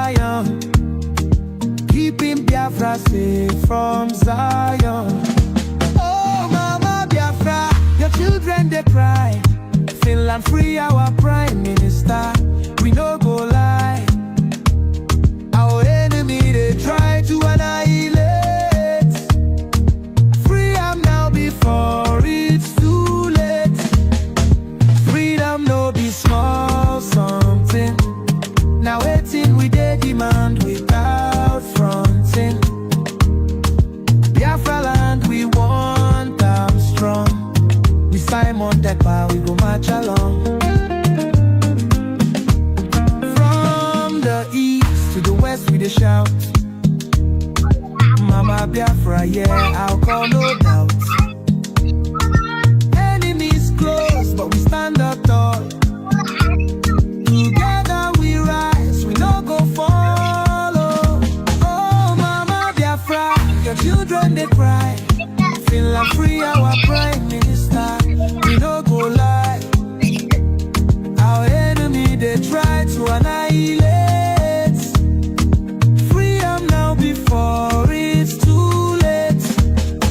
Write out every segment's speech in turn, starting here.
Zion, keeping Biafra safe from Zion. Oh, Mama Biafra, your children they cry. Finland free our Prime Minister. We no go lie. Our enemy they try to annihilate. Free am now before it's too late. Freedom no be small something. Now waiting we dey demand without fronting. Biafra land we want them strong. We Simon that power we go march along. From the east to the west we dey shout. Mama Biafra, yeah, I'll call no doubt. Enemies close, but we stand up tall. Together we rise, we no go follow. Oh, Mama Biafra, your children they cry. Finland free our Prime Minister. We no go lie. Our enemy they try to annihilate. Freedom now before it's too late.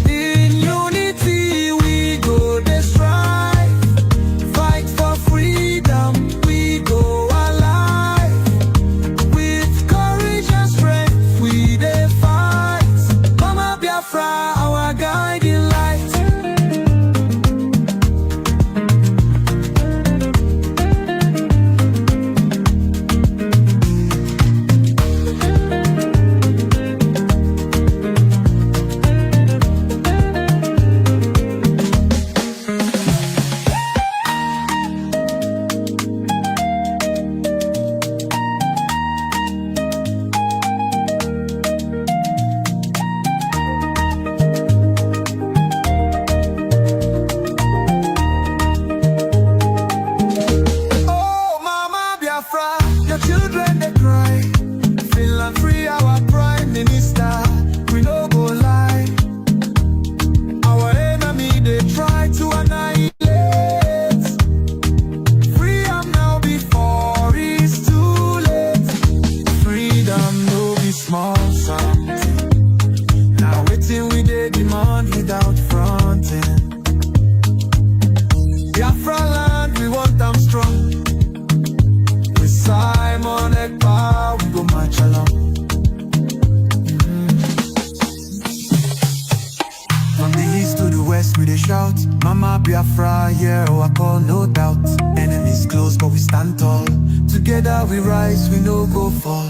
In unity we go they strive. Fight for freedom, we go alive. With courage and strength we they fight. Mama Biafra, our guiding light. Oh, Mama Biafra, your children they cry. Finland free our Prime Minister. We no go lie. Our enemy they try to annihilate. Freedom now before it's too late. Freedom no be small something. Now waiting we dey demand without fronting. Biafra land we want them strong. With Simon Ekpa we go march along. From the east to the west we dey shout. Mama Biafra, yeah, oh, I call no doubt. Enemies close but we stand tall. Together we rise, we no go fall.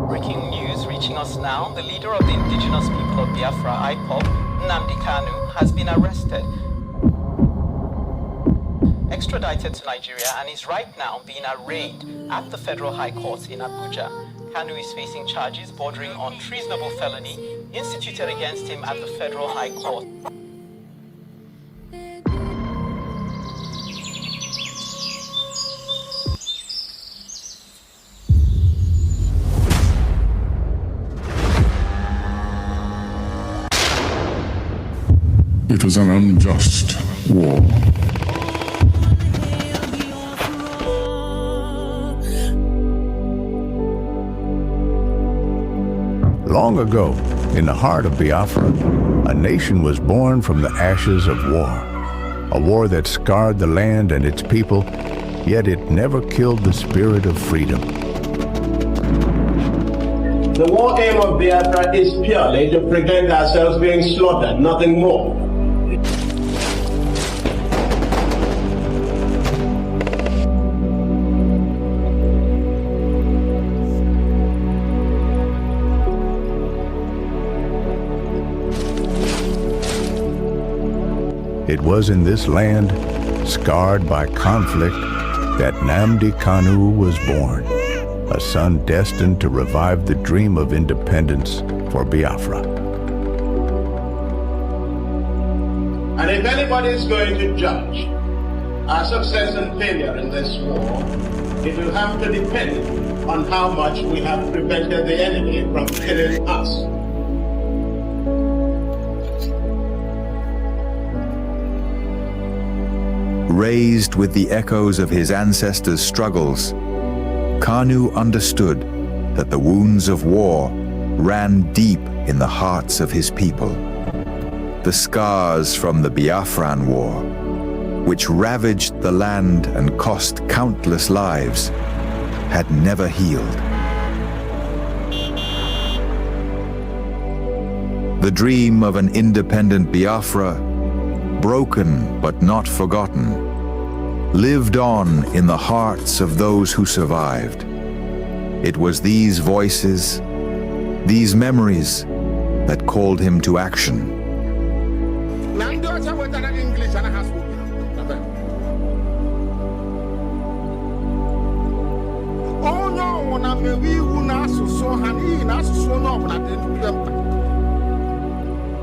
Breaking news reaching us now, the leader of the indigenous people of Biafra, IPOB, Nnamdi Kanu, has been arrested, extradited to Nigeria, and is right now being arraigned at the Federal High Court in Abuja. Kanu is facing charges bordering on treasonable felony instituted against him at the Federal High Court. It was an unjust war. Long ago, in the heart of Biafra, a nation was born from the ashes of war. A war that scarred the land and its people, yet it never killed the spirit of freedom. The war aim of Biafra is purely to prevent ourselves being slaughtered, nothing more. It was in this land, scarred by conflict, that Nnamdi Kanu was born, a son destined to revive the dream of independence for Biafra. And if anybody is going to judge our success and failure in this war, it will have to depend on how much we have prevented the enemy from killing us. Raised with the echoes of his ancestors' struggles, Kanu understood that the wounds of war ran deep in the hearts of his people. The scars from the Biafran War, which ravaged the land and cost countless lives, had never healed. The dream of an independent Biafra, broken but not forgotten, lived on in the hearts of those who survived. It was these voices, these memories, that called him to action.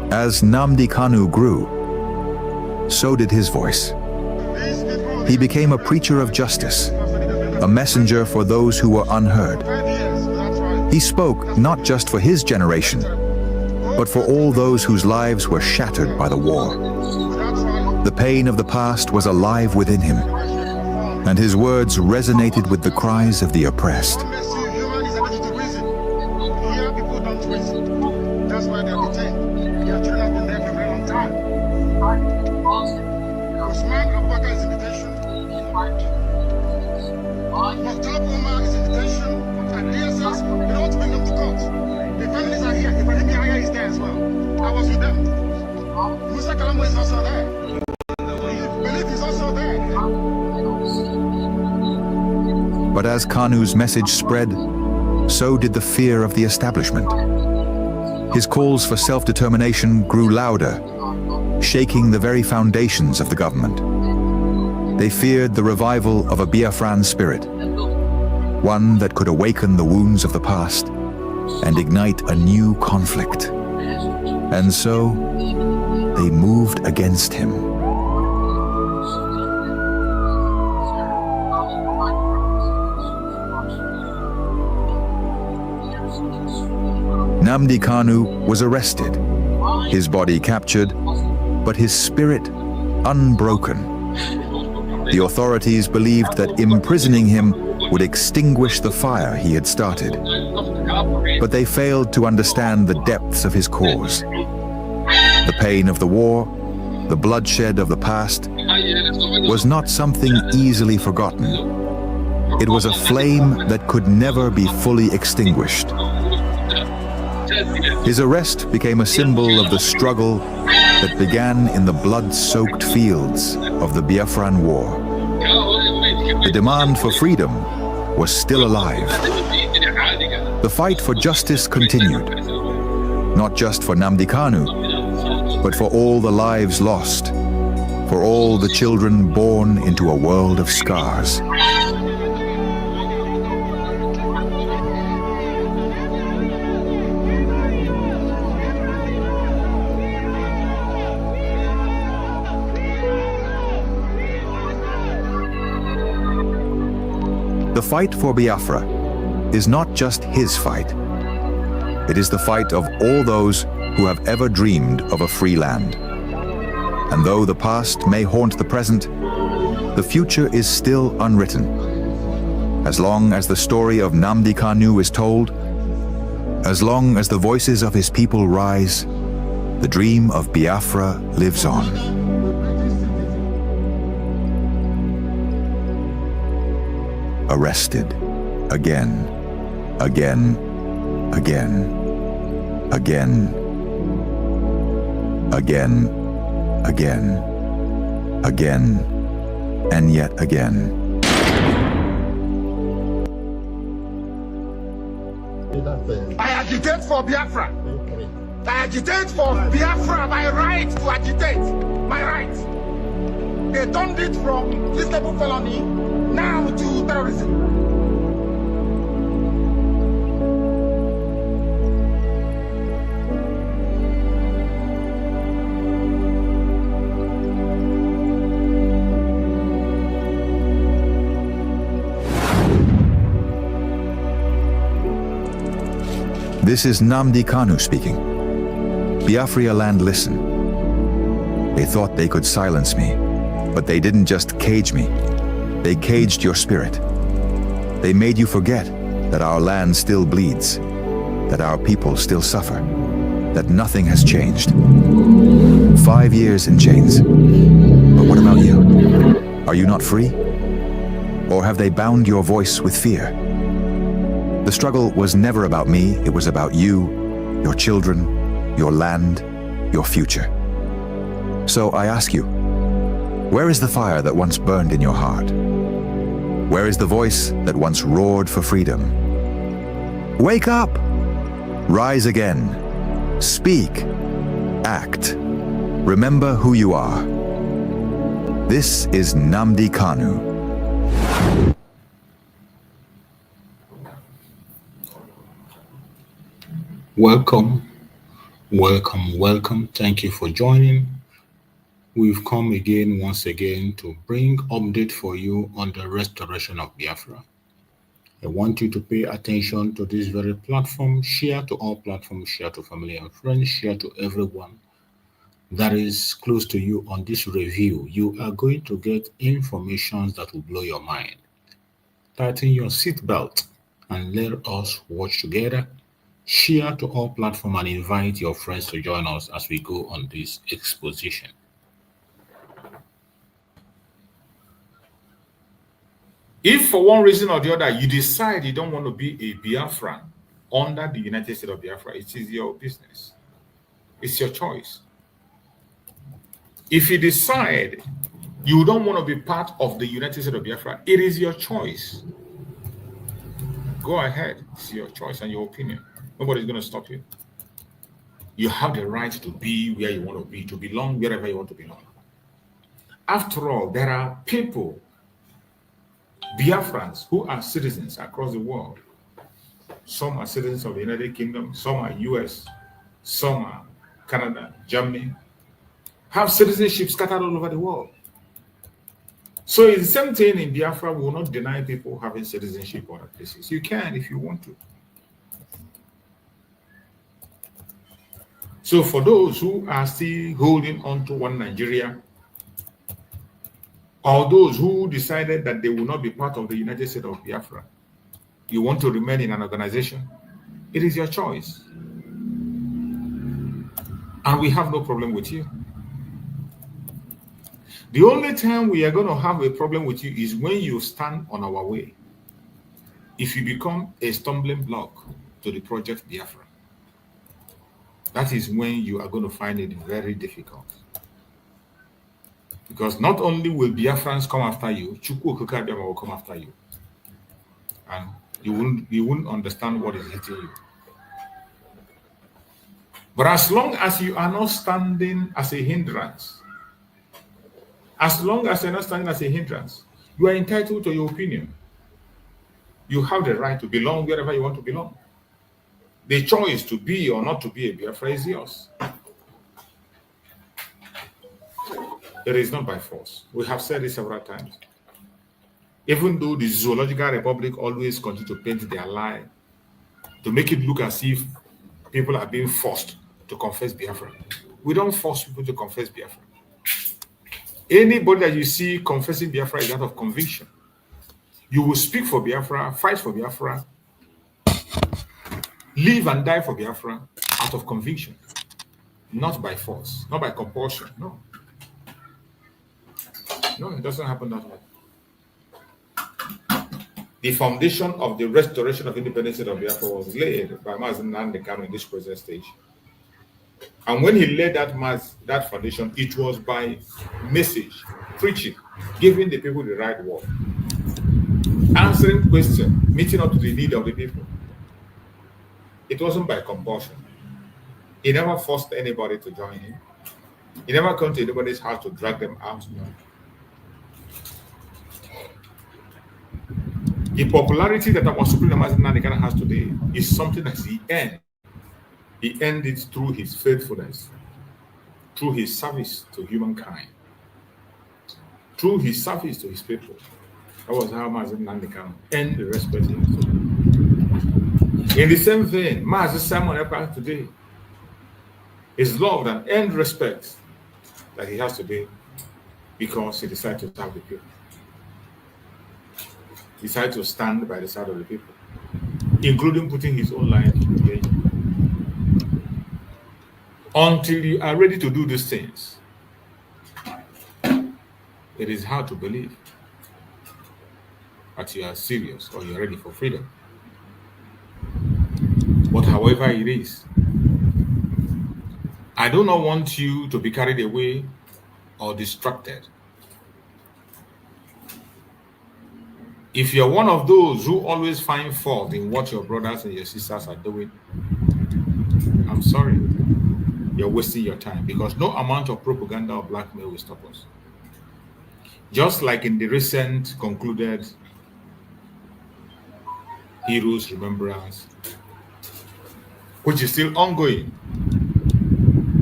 As Nnamdi Kanu grew, so did his voice. He became a preacher of justice, a messenger for those who were unheard. He spoke not just for his generation, but for all those whose lives were shattered by the war. The pain of the past was alive within him, and his words resonated with the cries of the oppressed. But as Kanu's message spread, so did the fear of the establishment. His calls for self-determination grew louder, shaking the very foundations of the government. They feared the revival of a Biafran spirit, one that could awaken the wounds of the past and ignite a new conflict. And so, they moved against him. Nnamdi Kanu was arrested, his body captured, but his spirit unbroken. The authorities believed that imprisoning him would extinguish the fire he had started. But they failed to understand the depths of his cause. The pain of the war, the bloodshed of the past, was not something easily forgotten. It was a flame that could never be fully extinguished. His arrest became a symbol of the struggle that began in the blood-soaked fields of the Biafran War. The demand for freedom was still alive. The fight for justice continued, not just for Nnamdi Kanu, but for all the lives lost, for all the children born into a world of scars. The fight for Biafra is not just his fight. It is the fight of all those who have ever dreamed of a free land. And though the past may haunt the present, the future is still unwritten. As long as the story of Nnamdi Kanu is told, as long as the voices of his people rise, the dream of Biafra lives on. Arrested again, again, again, again, again, again, again, and yet again. I agitate for Biafra. I agitate for Biafra, my right to agitate, my right. They turned it from treasonable felony now to terrorism. This is Nnamdi Kanu speaking. Biafra land, listen. They thought they could silence me, but they didn't just cage me. They caged your spirit. They made you forget that our land still bleeds, that our people still suffer, that nothing has changed. 5 years in chains. But what about you? Are you not free? Or have they bound your voice with fear? The struggle was never about me, it was about you, your children, your land, your future. So I ask you, where is the fire that once burned in your heart? Where is the voice that once roared for freedom? Wake up! Rise again. Speak. Act. Remember who you are. This is Nnamdi Kanu. Welcome. Thank you for joining. We've come once again to bring update for you on the restoration of Biafra. I want you to pay attention to this very platform. Share to all platforms, share to family and friends, share to everyone that is close to you on this review. You are going to get information that will blow your mind. Tighten your seatbelt and let us watch together. Share to all platforms and invite your friends to join us as we go on this exposition. If for one reason or the other you decide you don't want to be a Biafran under the United States of Biafra, it is your business. It's your choice. If you decide you don't want to be part of the United States of Biafra, it is your choice. Go ahead. It's your choice and your opinion. Nobody's going to stop you. You have the right to be where you want to be, to belong wherever you want to belong. After all, there are people, Biafrans, who are citizens across the world. Some are citizens of the United Kingdom, some are US, some are Canada, Germany, have citizenship scattered all over the world. So it's the same thing in Biafra. We will not deny people having citizenship in other places. You can if you want to. So for those who are still holding on to one Nigeria, or those who decided that they will not be part of the United States of Biafra, you want to remain in an organization, it is your choice. And we have no problem with you. The only time we are going to have a problem with you is when you stand on our way. If you become a stumbling block to the project Biafra, that is when you are going to find it very difficult. Because not only will Biafrans come after you, Chukwu Okike Abiama will come after you. And you wouldn't understand what is hitting you. But as long as you are not standing as a hindrance, you are entitled to your opinion. You have the right to belong wherever you want to belong. The choice to be or not to be a Biafra is yours. It is not by force. We have said it several times. Even though the Zoological Republic always continue to paint their lie, to make it look as if people are being forced to confess Biafra. We don't force people to confess Biafra. Anybody that you see confessing Biafra is out of conviction. You will speak for Biafra, fight for Biafra, live and die for Biafra out of conviction, not by force, not by compulsion. No, it doesn't happen that way. The foundation of the restoration of independence of Biafra was laid by Nnamdi Kanu in this present stage. And when he laid that foundation, it was by message, preaching, giving the people the right word, answering questions, meeting up to the need of the people. It wasn't by compulsion. He never forced anybody to join him. He never came to anybody's house to drag them out. No. The popularity that our Supreme Nnamdi Kanu has today is something that he earned. He earned it through his faithfulness, through his service to humankind, through his service to his people. That was how Nnamdi Kanu earned the respect. In the same vein, Master Simon Ekpa today is loved and earned respect that he has today because he decided to serve the people. He decided to stand by the side of the people, including putting his own life in danger. Until you are ready to do these things, it is hard to believe that you are serious or you are ready for freedom. But however it is, I do not want you to be carried away or distracted. If you're one of those who always find fault in what your brothers and your sisters are doing, I'm sorry, you're wasting your time, because no amount of propaganda or blackmail will stop us. Just like in the recent concluded Heroes Remembrance, which is still ongoing.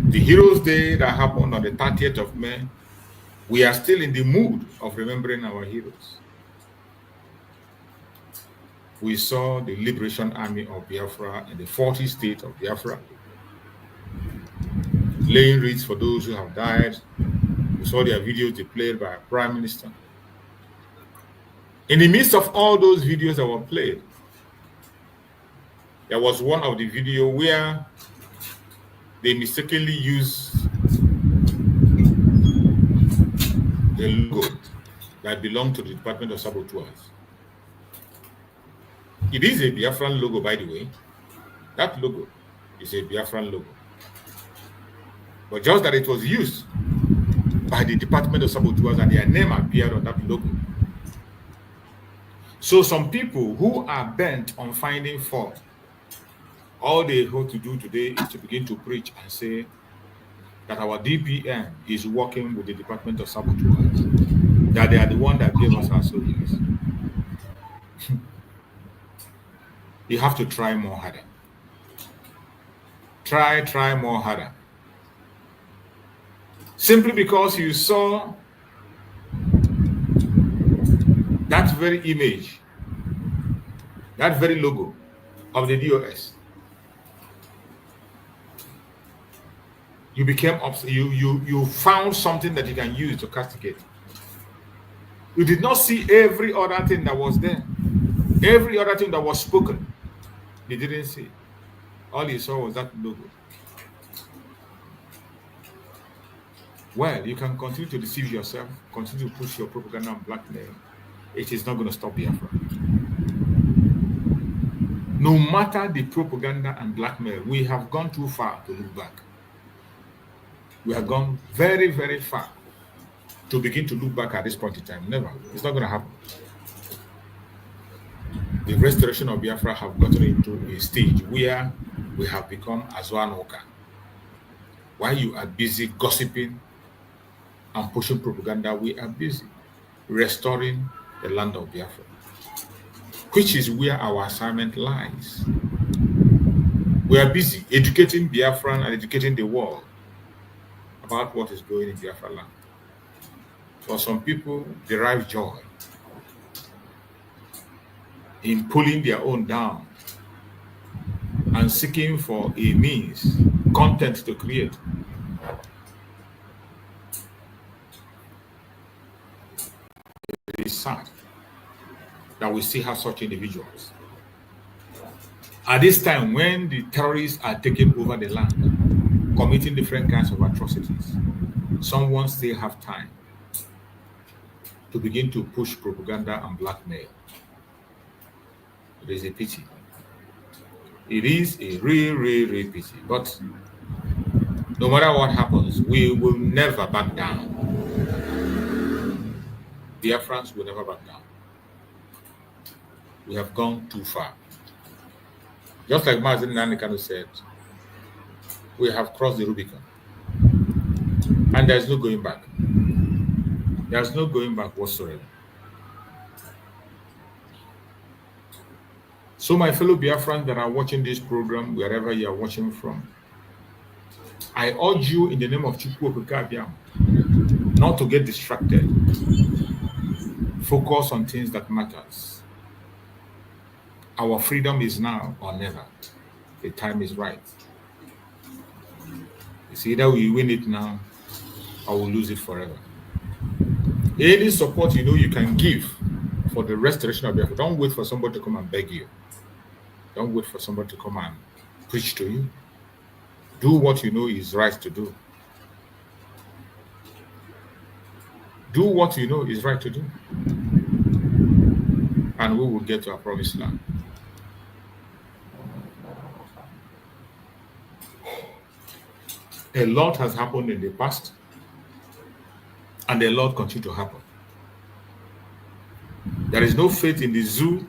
The Heroes Day that happened on the 30th of May, we are still in the mood of remembering our heroes. We saw the Liberation Army of Biafra in the 40 state of Biafra, laying wreaths for those who have died. We saw their videos displayed by our Prime Minister. In the midst of all those videos that were played, there was one of the video where they mistakenly used the logo that belonged to the Department of Saboteurs. It is a Biafran logo, by the way. That logo is a Biafran logo. But just that it was used by the Department of Saboteurs and their name appeared on that logo. So some people who are bent on finding fault, all they have to do today is to begin to preach and say that our DPM is working with the Department of Saboteurs, that they are the one that gave us our soldiers. You have to try more harder. Try more harder. Simply because you saw that very image, that very logo of the DOS, you became upset. You found something that you can use to castigate. You did not see every other thing that was there, every other thing that was spoken. You didn't see. All you saw was that logo. Well, you can continue to deceive yourself, continue to push your propaganda and blackmail. It is not going to stop Biafra. No matter the propaganda and blackmail, we have gone too far to look back. We have gone very, very far to begin to look back at this point in time. Never. It's not going to happen. The restoration of Biafra have gotten into a stage where we have become Azwanoka. While you are busy gossiping and pushing propaganda, we are busy restoring the land of Biafra, which is where our assignment lies. We are busy educating Biafran and educating the world about what is going in Biafra land. For some people, derive joy in pulling their own down and seeking for a means, content to create. It is sad that we still have such individuals. At this time, when the terrorists are taking over the land, committing different kinds of atrocities, someone still have time to begin to push propaganda and blackmail. It is a pity. It is a real pity. But no matter what happens, we will never back down. Biafrans will never back down. We have gone too far. Just like Master Nnamdi Kanu said, we have crossed the Rubicon. And there's no going back. There's no going back whatsoever. So my fellow Biafrans that are watching this program, wherever you are watching from, I urge you in the name of Chukwu Okike not to get distracted. Focus on things that matters. Our freedom is now or never. The time is right. It's either we win it now or we lose it forever. Any support you can give for the restoration of Biafra, don't wait for somebody to come and beg you. Don't wait for somebody to come and preach to you. Do what you know is right to do. Do what you know is right to do. And we will get to our promised land. A lot has happened in the past, and a lot continue to happen. There is no faith in the zoo,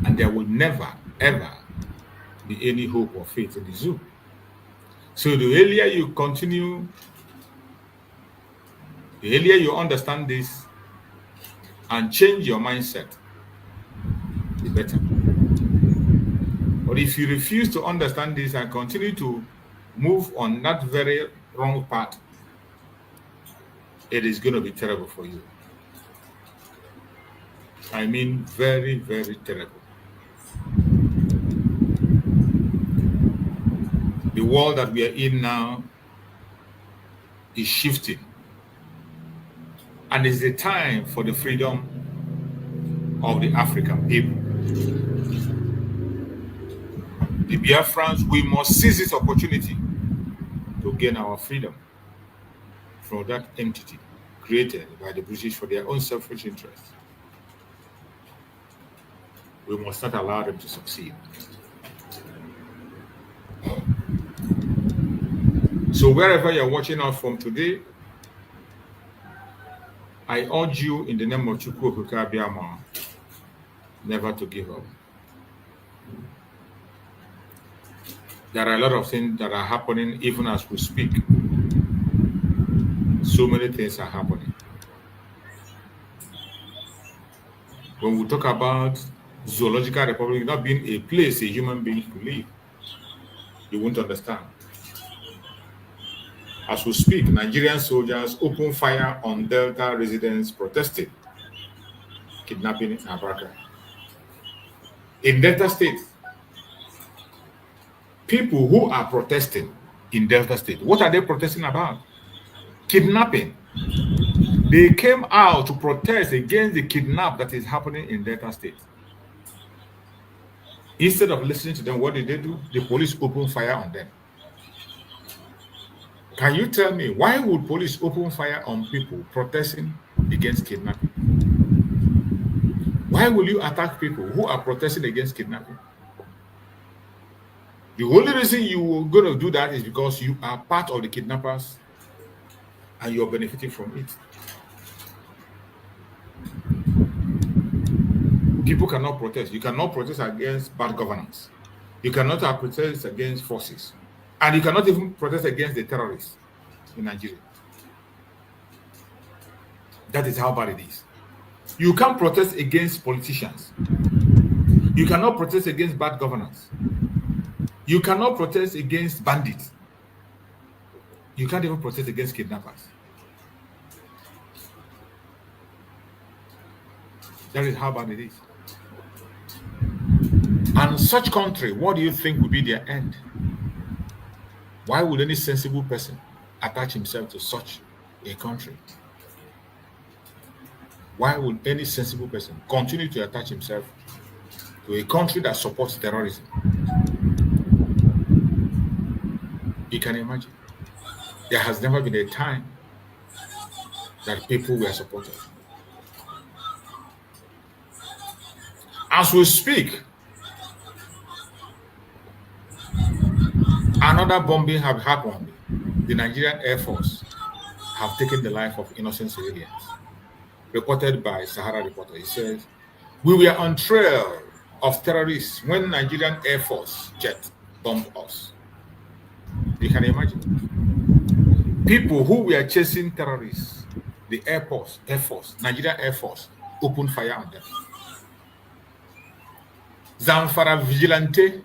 and there will never, ever be any hope or faith in the zoo. So the earlier you continue, the earlier you understand this and change your mindset, the better. But if you refuse to understand this and continue to move on that very wrong path, it is going to be terrible for you. I mean, very, very terrible. The world that we are in now is shifting. And it's the time for the freedom of the African people. The Biafrans, we must seize this opportunity to gain our freedom from that entity created by the British for their own selfish interests. We must not allow them to succeed. So wherever you're watching us from today, I urge you in the name of Chukwu Okike Abiama never to give up. There are a lot of things that are happening even as we speak. So many things are happening. When we talk about zoological republic not being a place a human being could live, you won't understand. As we speak, Nigerian soldiers open fire on Delta residents protesting kidnapping in Abraka. In Delta State, people who are protesting in Delta State, what are they protesting about? Kidnapping. They came out to protest against the kidnap that is happening in Delta State. Instead of listening to them, what did they do? The police opened fire on them. Can you tell me, why would police open fire on people protesting against kidnapping? Why will you attack people who are protesting against kidnapping? The only reason you are going to do that is because you are part of the kidnappers and you're benefiting from it. People cannot protest. You cannot protest against bad governance. You cannot protest against forces. And you cannot even protest against the terrorists in Nigeria. That is how bad it is. You can't protest against politicians. You cannot protest against bad governance. You cannot protest against bandits. You can't even protest against kidnappers. That is how bad it is. And such country, what do you think will be their end? Why would any sensible person attach himself to such a country? Why would any sensible person continue to attach himself to a country that supports terrorism? You can imagine. There has never been a time that people were supported. As we speak, another bombing have happened. The Nigerian Air Force have taken the life of innocent civilians. Reported by Sahara Reporter, he says, "We were on trail of terrorists when Nigerian Air Force jet bombed us." You can imagine. People who were chasing terrorists, the Air Force, Nigerian Air Force, opened fire on them. Zamfara Vigilante,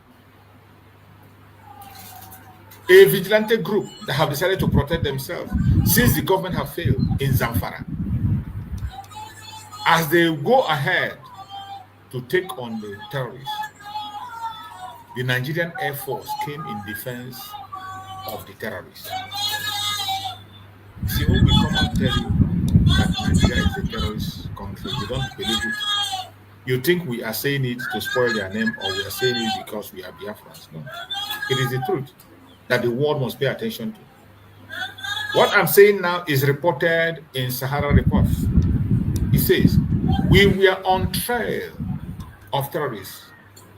a vigilante group that have decided to protect themselves since the government have failed in Zamfara. As they go ahead to take on the terrorists, the Nigerian Air Force came in defense of the terrorists. See, when we come and tell you that Nigeria is a terrorist country, you don't believe it. You think we are saying it to spoil their name, or we are saying it because we are Biafrans. No. It is the truth that the world must pay attention to. What I'm saying now is reported in Sahara Reports. It says, we were on trail of terrorists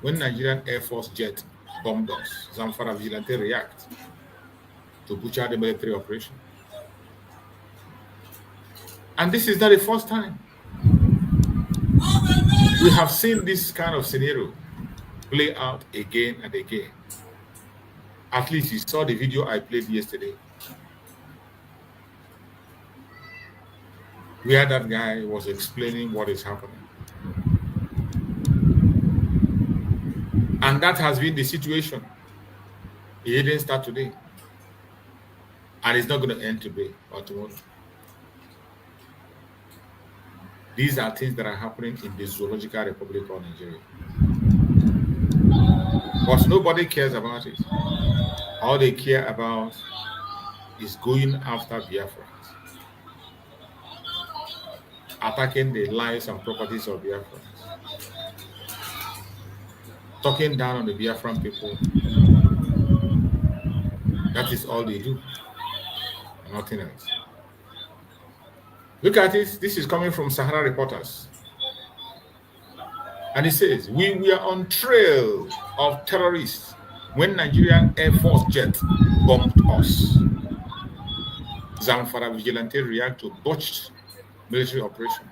when Nigerian Air Force jet bombed us. Zamfara vigilante react to butcher the military operation. And this is not the first time. We have seen this kind of scenario play out again and again. At least you saw the video I played yesterday, where that guy was explaining what is happening. And that has been the situation. It didn't start today. And it's not going to end today or tomorrow. These are things that are happening in the Zoological Republic of Nigeria. But nobody cares about it. All they care about is going after Biafrans, attacking the lives and properties of Biafrans, talking down on the Biafran people. That is all they do, nothing else. Look at it. This is coming from Sahara Reporters. And it says, we were on trail of terrorists when Nigerian Air Force jet bombed us. Zamfara vigilante react to botched military operation.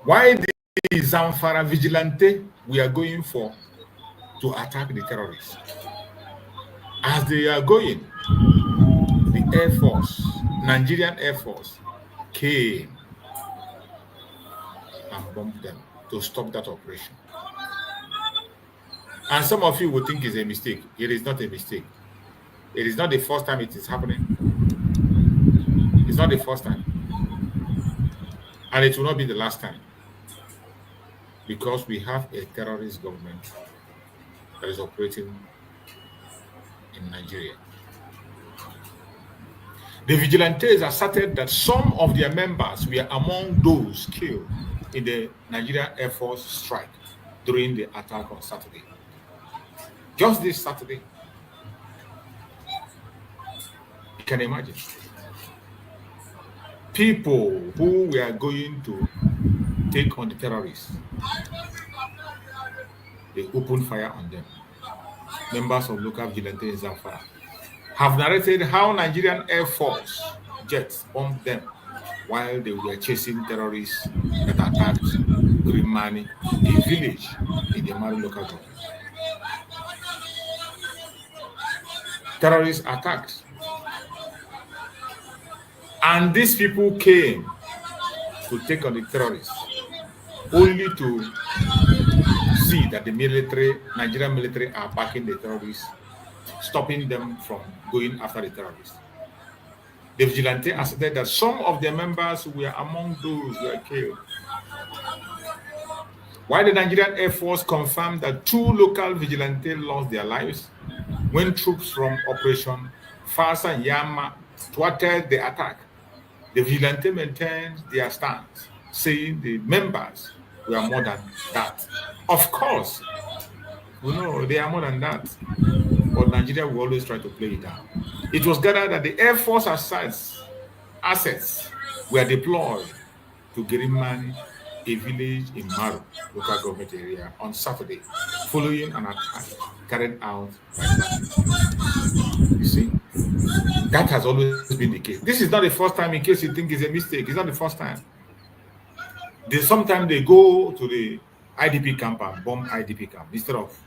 Why the Zamfara vigilante we are going for to attack the terrorists? As they are going, the Air Force, Nigerian Air Force, came and bombed them to stop that operation. And some of you would think it's a mistake. It is not a mistake. It is not the first time it is happening. It's not the first time. And it will not be the last time. Because we have a terrorist government that is operating in Nigeria. The vigilantes asserted that some of their members were among those killed in the Nigerian Air Force strike during the attack on Saturday. Just this Saturday. You can imagine. People who were going to take on the terrorists, they opened fire on them. Members of local vigilantes in Zamfara have narrated how Nigerian Air Force jets bombed them while they were chasing terrorists that attacked Grimani, a village in the Mali local government. Terrorists attacked. And these people came to take on the terrorists, only to see that the Nigerian military are backing the terrorists, stopping them from going after the terrorists. The vigilante asserted that some of their members were among those who were killed. While the Nigerian Air Force confirmed that 2 local vigilantes lost their lives when troops from Operation Farsa Yama thwarted the attack, the vigilante maintained their stance, saying the members were more than that. Of course, we know they are more than that. But Nigeria will always try to play it down. It was gathered that the Air Force assets were deployed to Girimani, a village in Maru, local government area, on Saturday, following an attack carried out by bandits. You see, that has always been the case. This is not the first time, in case you think it's a mistake. It's not the first time. Sometimes they go to the IDP camp and bomb IDP camp instead of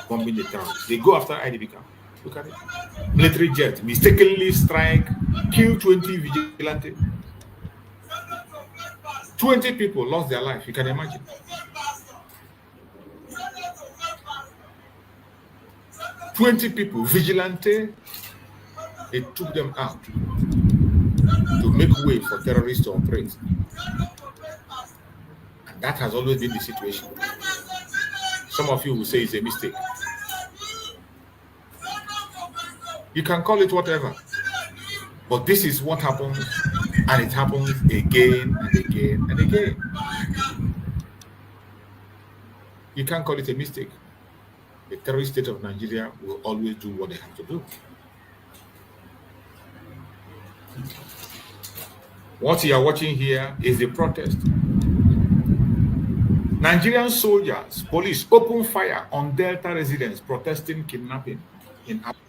bombing the terrorists. They go after IDP camp. Look at it. Military jet mistakenly strike, kill 20 vigilantes. 20 people lost their life. You can imagine. People, vigilante, they took them out to make way for terrorists to operate. And that has always been the situation. Some of you will say it's a mistake. You can call it whatever. But this is what happens, and it happens again and again and again. You can't call it a mistake. The terrorist state of Nigeria will always do what they have to do. What you are watching here is the protest. Nigerian soldiers, police open fire on Delta residents protesting kidnapping in Africa.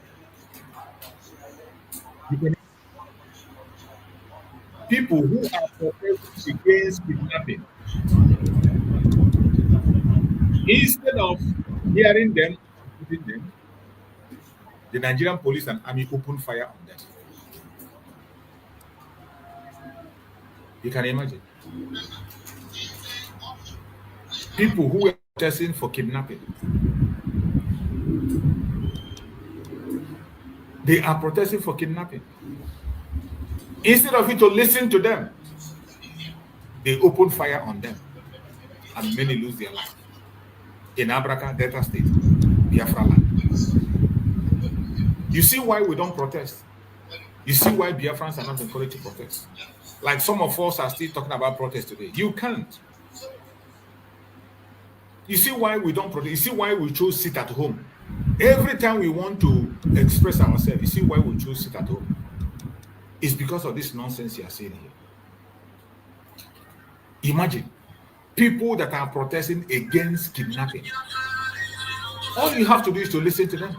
People who are protesting against kidnapping, instead of hearing them, the Nigerian police and army open fire on them. You can imagine. People who were protesting for kidnapping, they are protesting for kidnapping. Instead of you to listen to them, they open fire on them, and many lose their life. In Abraka, Delta State, Biafra land. You see why we don't protest? You see why Biafrans are not encouraged to protest? Like some of us are still talking about protest today. You can't. You see why we don't protest? You see why we choose sit at home? Every time we want to express ourselves, you see why we choose sit at home? It's because of this nonsense you are saying here. Imagine people that are protesting against kidnapping. All you have to do is to listen to them.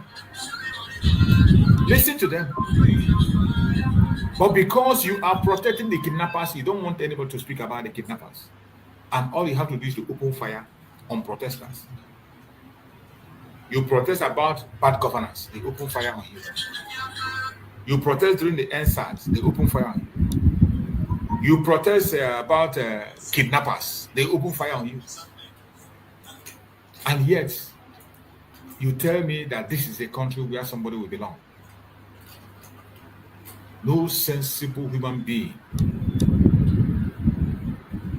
Listen to them. But because you are protecting the kidnappers, you don't want anybody to speak about the kidnappers. And all you have to do is to open fire on protesters. You protest about bad governance, they open fire on you. You protest during the NSAS, they open fire on you. You protest about kidnappers, they open fire on you. And yet, you tell me that this is a country where somebody will belong. No sensible human being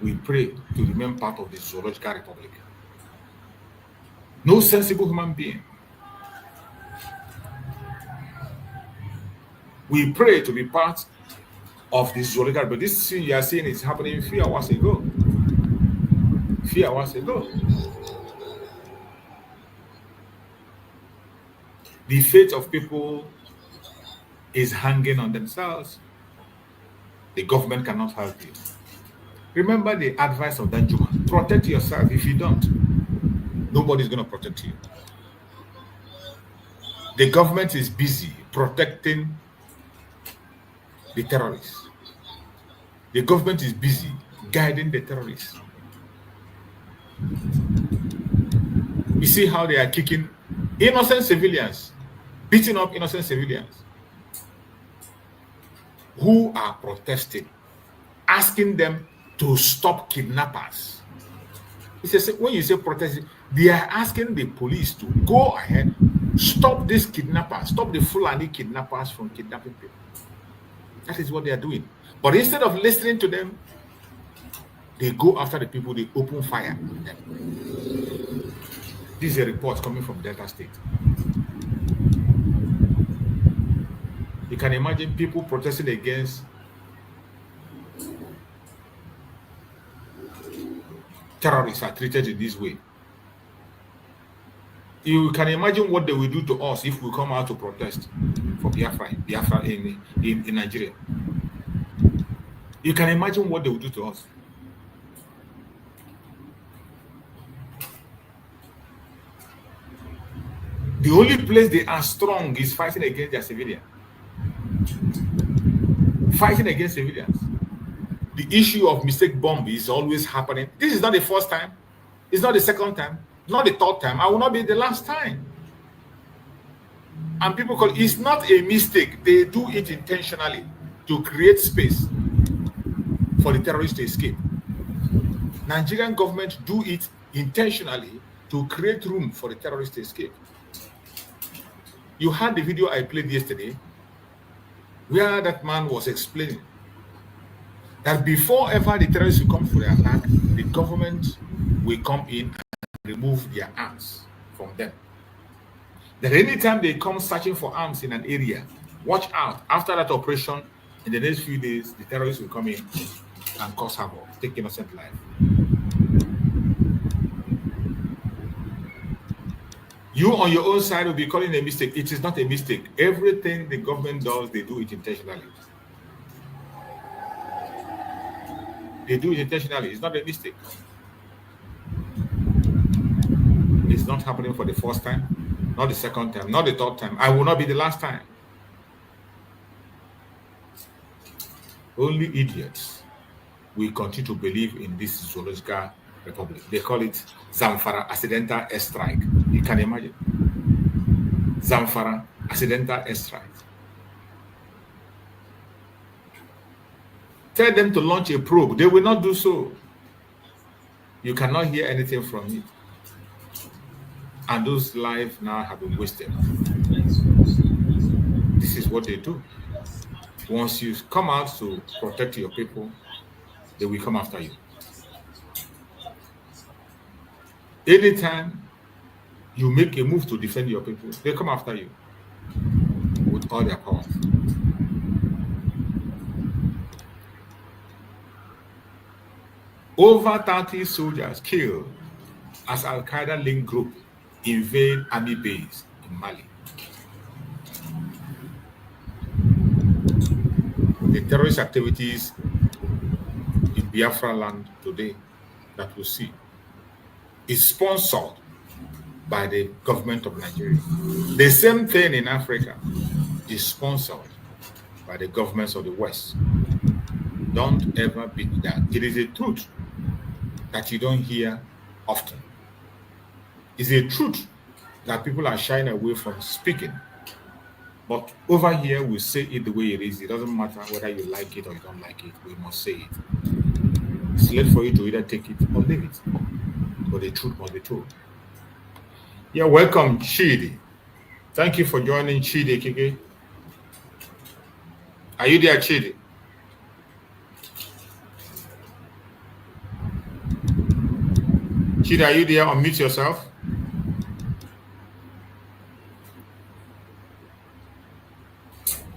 will pray to remain part of the Zoological Republic. No sensible human being. We pray to be part of the Zoological, but this thing you are seeing is happening 3 hours ago. 3 hours ago. The fate of people is hanging on themselves. The government cannot help you. Remember the advice of Danjuma. Protect yourself. If you don't, nobody's going to protect you. The government is busy protecting the terrorists. The government is busy guiding the terrorists. You see how they are kicking innocent civilians, beating up innocent civilians who are protesting, asking them to stop kidnappers. When you say protesting, they are asking the police to go ahead, stop these kidnappers, stop the Fulani kidnappers from kidnapping people. That is what they are doing. But instead of listening to them, they go after the people, they open fire on them. This is a report coming from Delta State. You can imagine people protesting against terrorists are treated in this way. You can imagine what they will do to us if we come out to protest for Biafra in Nigeria. You can imagine what they will do to us. The only place they are strong is fighting against their civilians. Fighting against civilians. The issue of mistake bomb is always happening. This is not the first time. It's not the second time. Not the third time. I will not be the last time. And people call it's not a mistake. They do it intentionally to create space for the terrorists to escape. Nigerian government do it intentionally to create room for the terrorists to escape. You heard the video I played yesterday where that man was explaining that before ever the terrorists will come for the attack, the government will come in remove their arms from them. That anytime they come searching for arms in an area, watch out. After that operation, in the next few days, the terrorists will come in and cause havoc, take innocent life. You on your own side will be calling a mistake. It is not a mistake. Everything the government does, they do it intentionally. They do it intentionally. It's not a mistake. It's not happening for the first time, not the second time, not the third time. I will not be the last time. Only idiots will continue to believe in this zoological republic. They call it Zamfara accidental airstrike. You can imagine. Zamfara accidental airstrike. Tell them to launch a probe. They will not do so. You cannot hear anything from it. And those lives now have been wasted. This is what they do. Once you come out to protect your people, they will come after you. Anytime you make a move to defend your people, they come after you with all their power. Over 30 soldiers killed as Al-Qaeda linked group invade army base in Mali. The terrorist activities in Biafra land today that we see is sponsored by the government of Nigeria. The same thing in Africa is sponsored by the governments of the West. Don't ever beat that. It is a truth that you don't hear often. It's a truth that people are shying away from speaking. But over here, we say it the way it is. It doesn't matter whether you like it or you don't like it. We must say it. It's left for you to either take it or leave it. But the truth must be told. Yeah, welcome, Chidi. Thank you for joining, Chidi Kike. Are you there, Chidi? Chidi, are you there? Unmute yourself.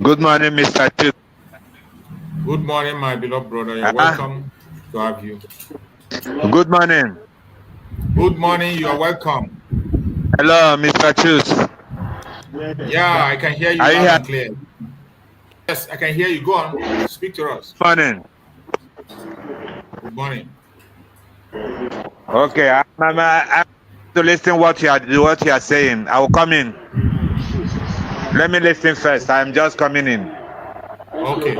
Good morning, Mr. Chief. Good morning, my beloved brother. You're welcome to have you. Good morning. Good morning. You are welcome. Hello, Mr. Chief. Yeah, I can hear you loud and clear. Yes, I can hear you. Go on. Speak to us. Good morning. Good morning. Okay, I'm to listen what you are saying. I will come in. Let me listen first. I'm just coming in. Okay.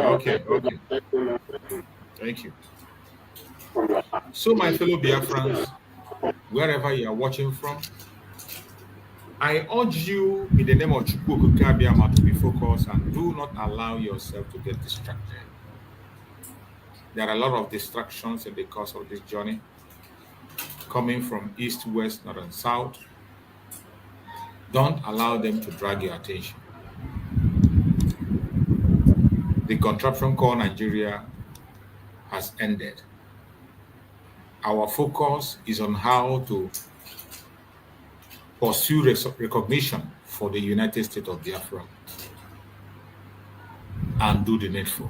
Thank you. So, my fellow Biafrans, wherever you are watching from, I urge you in the name of Chukwu Abiyama to be focused and do not allow yourself to get distracted. There are a lot of distractions in the course of this journey, coming from east, west, north, and south. Don't allow them to drag your attention. The contraption called Nigeria has ended. Our focus is on how to pursue recognition for the United States of Biafra and do the needful.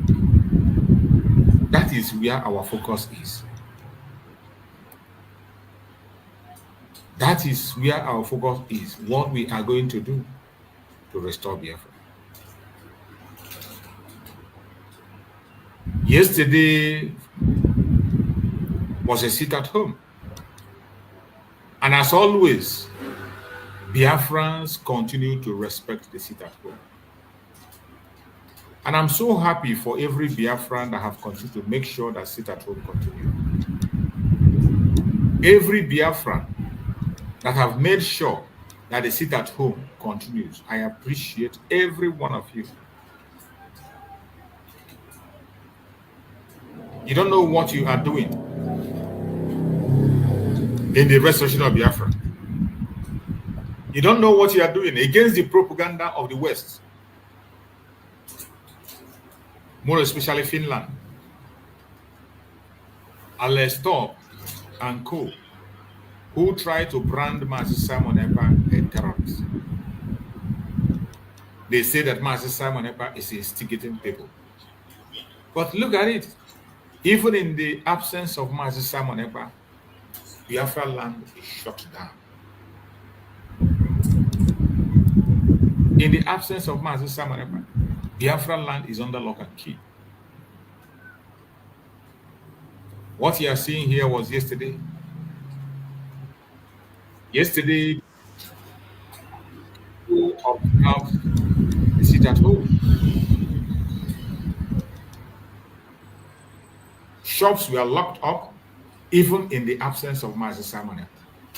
That is where our focus is. That is where our focus is, what we are going to do to restore Biafra. Yesterday was a sit at home. And as always, Biafrans continue to respect the sit at home. And I'm so happy for every Biafran that have continued to make sure that sit at home continue. Every Biafran that have made sure that the sit at home continues. I appreciate every one of you. You don't know what you are doing in the restoration of Biafra. You don't know what you are doing against the propaganda of the West, more especially Finland, Alestor and co. who tried to brand Mazi Simon Ekpa a terrorist. They say that Mazi Simon Ekpa is instigating people. But look at it. Even in the absence of Mazi Simon Ekpa, Biafra land is shut down. In the absence of Mazi Simon Ekpa, Biafra land is under lock and key. What you are seeing here was yesterday. Yesterday, people observed the sit at home. Shops were locked up, even in the absence of Mazi Simon Ekpa.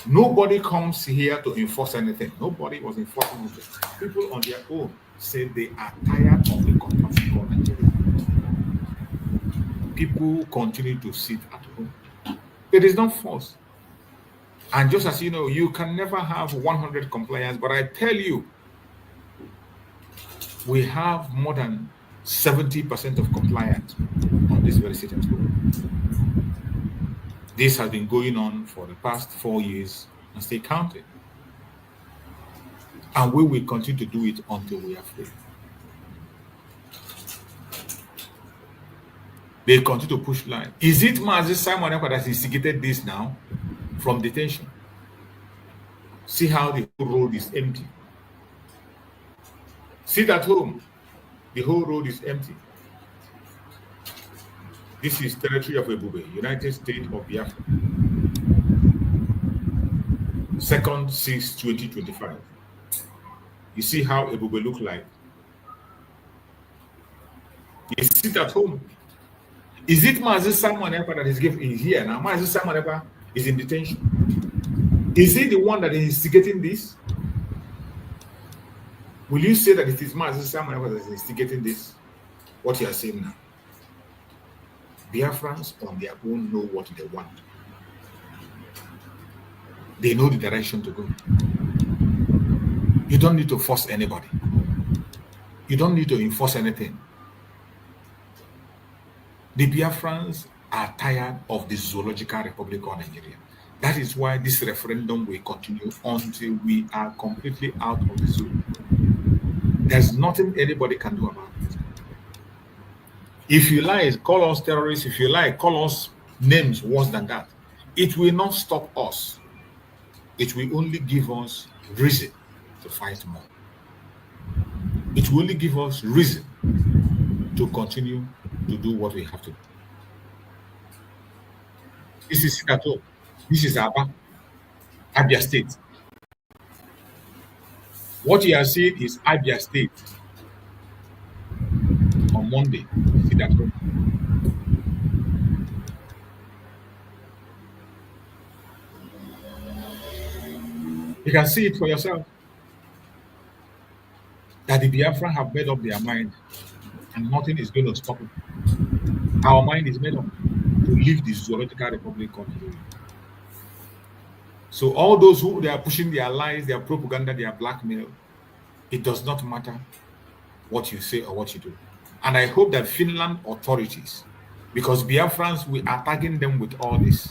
Nobody comes here to enforce anything. Nobody was enforcing anything. People on their own said they are tired of the contraption called Nigeria. People continue to sit at home. It is not force. And just as you know, you can never have 100 compliance, but I tell you, we have more than 70% of compliance on this very sit at home. This has been going on for the past 4 years and still counting. And we will continue to do it until we are free. They continue to push line. Is it Mazi Simon Ekpa that instigated this now from detention? See how the whole road is empty. Sit at home. The whole road is empty. This is territory of Ebube, United States of Biafra. 2nd 6 2025. You see how Ebube look like. You sit at home. Is it Mazi Simon Ekpa that is here now? Mazi Simon Ekpa is in detention. Is he the one that is instigating this? Will you say that it is Mazi Simon Ekpa that is instigating this? What you are saying now? Biafrans on their own know what they want. They know the direction to go. You don't need to force anybody. You don't need to enforce anything. The Biafrans are tired of the Zoological Republic of Nigeria. That is why this referendum will continue until we are completely out of the zoo. There's nothing anybody can do about it. If you like, call us terrorists. If you like, call us names worse than that. It will not stop us. It will only give us reason to fight more. It will only give us reason to continue to do what we have to do. This is Sikato. This is Abia State. What you are seeing is Abia State on Monday. See that room. You can see it for yourself. That the Biafra have made up their mind and nothing is going to stop it. Our mind is made up to leave the Zoological Republic of Nigeria. So all those who they are pushing their lies, their propaganda, their blackmail, it does not matter what you say or what you do. And I hope that Finland authorities, because Biafrans, we are tagging them with all this.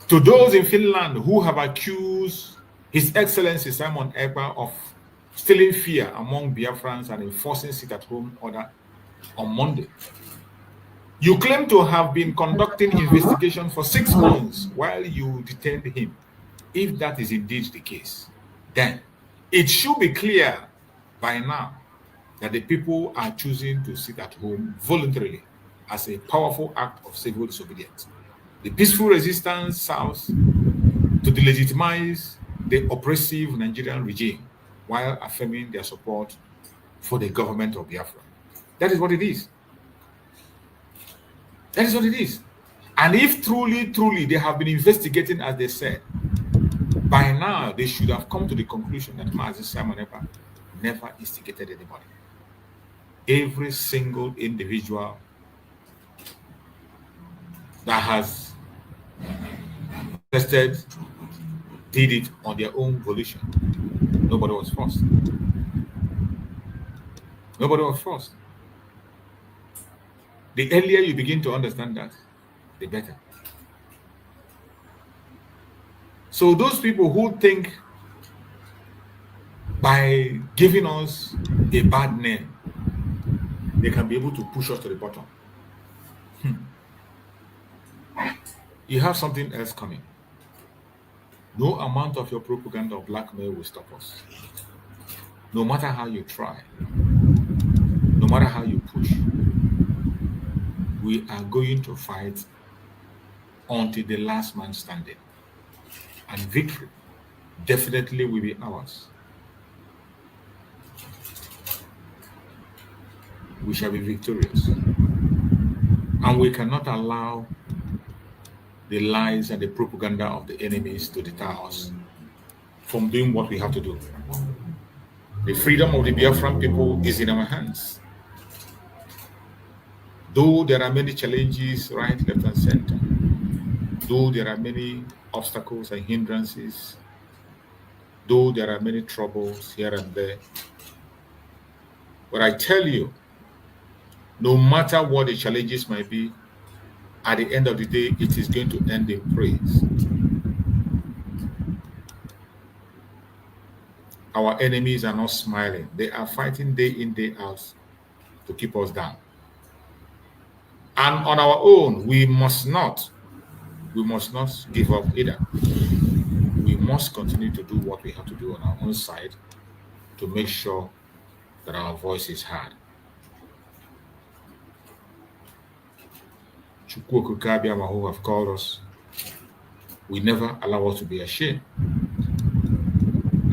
To those in Finland who have accused His Excellency Simon Ekpa of instilling fear among Biafrans and enforcing sit-at-home order on Monday, you claim to have been conducting investigation for 6 months while you detained him. If that is indeed the case, then it should be clear by now that the people are choosing to sit at home voluntarily as a powerful act of civil disobedience. The peaceful resistance serves to delegitimize the oppressive Nigerian regime while affirming their support for the government of Biafra. That is what it is. That is what it is. And if truly they have been investigating as they said, by now they should have come to the conclusion that Mazi Simon Ekpa never instigated anybody. Every single individual that has tested did it on their own volition. Nobody was forced. Nobody was forced. The earlier you begin to understand that, the better. So those people who think by giving us a bad name, they can be able to push us to the bottom. You have something else coming. No amount of your propaganda or blackmail will stop us. No matter how you try, no matter how you push, we are going to fight until the last man standing. And victory definitely will be ours. We shall be victorious. And we cannot allow the lies and the propaganda of the enemies to deter us from doing what we have to do. The freedom of the Biafran people is in our hands. Though there are many challenges, right, left, and center, though there are many obstacles and hindrances, though there are many troubles here and there, but I tell you, no matter what the challenges might be, at the end of the day, it is going to end in praise. Our enemies are not smiling. They are fighting day in, day out to keep us down. And on our own, we must not give up either. We must continue to do what we have to do on our own side to make sure that our voice is heard. Who have called us, we never allow us to be ashamed.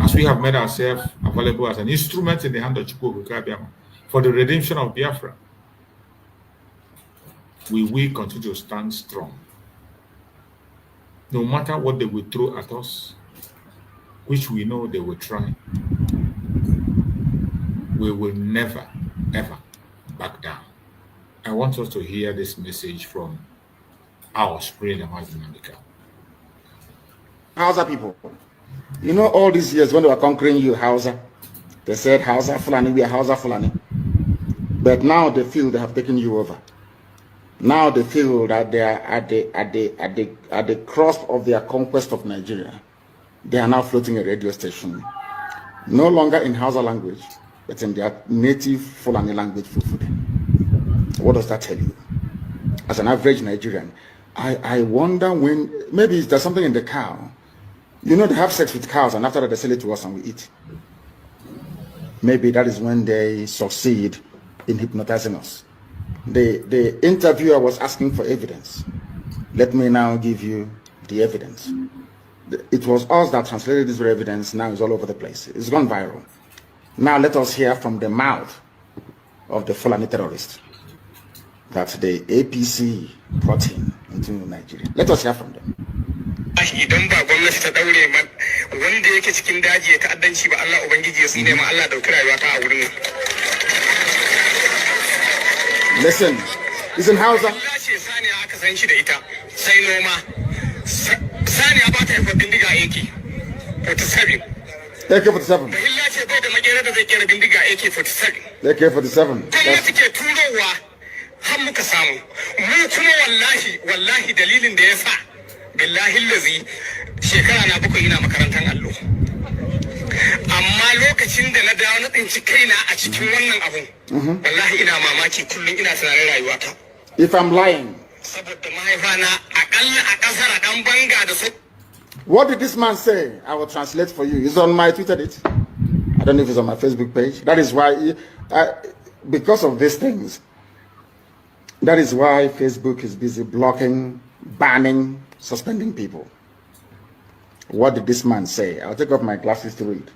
As we have made ourselves available as an instrument in the hand of Chukwu for the redemption of Biafra, we will continue to stand strong. No matter what they will throw at us, which we know they will try, we will never, ever back down. I want us to hear this message from our Supreme Nnamdi Kanu. Hausa people, you know all these years when they were conquering you, Hausa, they said Hausa Fulani, we are Hausa Fulani. But now they feel they have taken you over. Now they feel that they are at the crust of their conquest of Nigeria. They are now floating a radio station, no longer in Hausa language, but in their native Fulani language, Fufude. What does that tell you? As an average Nigerian, I wonder when, maybe there's something in the cow. You know, they have sex with cows and after that they sell it to us and we eat. Maybe that is when they succeed in hypnotizing us. The interviewer was asking for evidence. Let me now give you the evidence. It was us that translated this evidence. Now it's all over the place. It's gone viral. Now let us hear from the mouth of the Fulani terrorist that the APC brought in into Nigeria. Let us hear from them. Idan ba gwamnati ta daure man wanda yake cikin daji ya ta'addanci ba Allah ubangiji ya tsine ma Allah dauki rayuwa ta a wurin. Listen, it's in Hausa. Allah ce saniya aka san shi da ita sai noma. Saniya ba ta haifar bindiga AK-47. AK-47. Allah ce bai da magera da zai kera bindiga AK-47. AK-47. Gwamnati ke turowa har muka samu. Mu kuma wallahi dalilin da ya sa billahi lazi shekara na 7 ina makarantar allo. Amma lokacin da na dawo na tsinci kaina a cikin wannan abun wallahi ina mamaki kullum ina tunanin rayuwata. If I'm lying, saboda mahaifana akalla a kasar dan banga da su. What did this man say? I will translate for you. It's on my Twitter. I don't know if it's on my Facebook page. That is why, because of these things, that is why Facebook is busy blocking, banning, suspending people. What did this man say? I'll take off my glasses to read.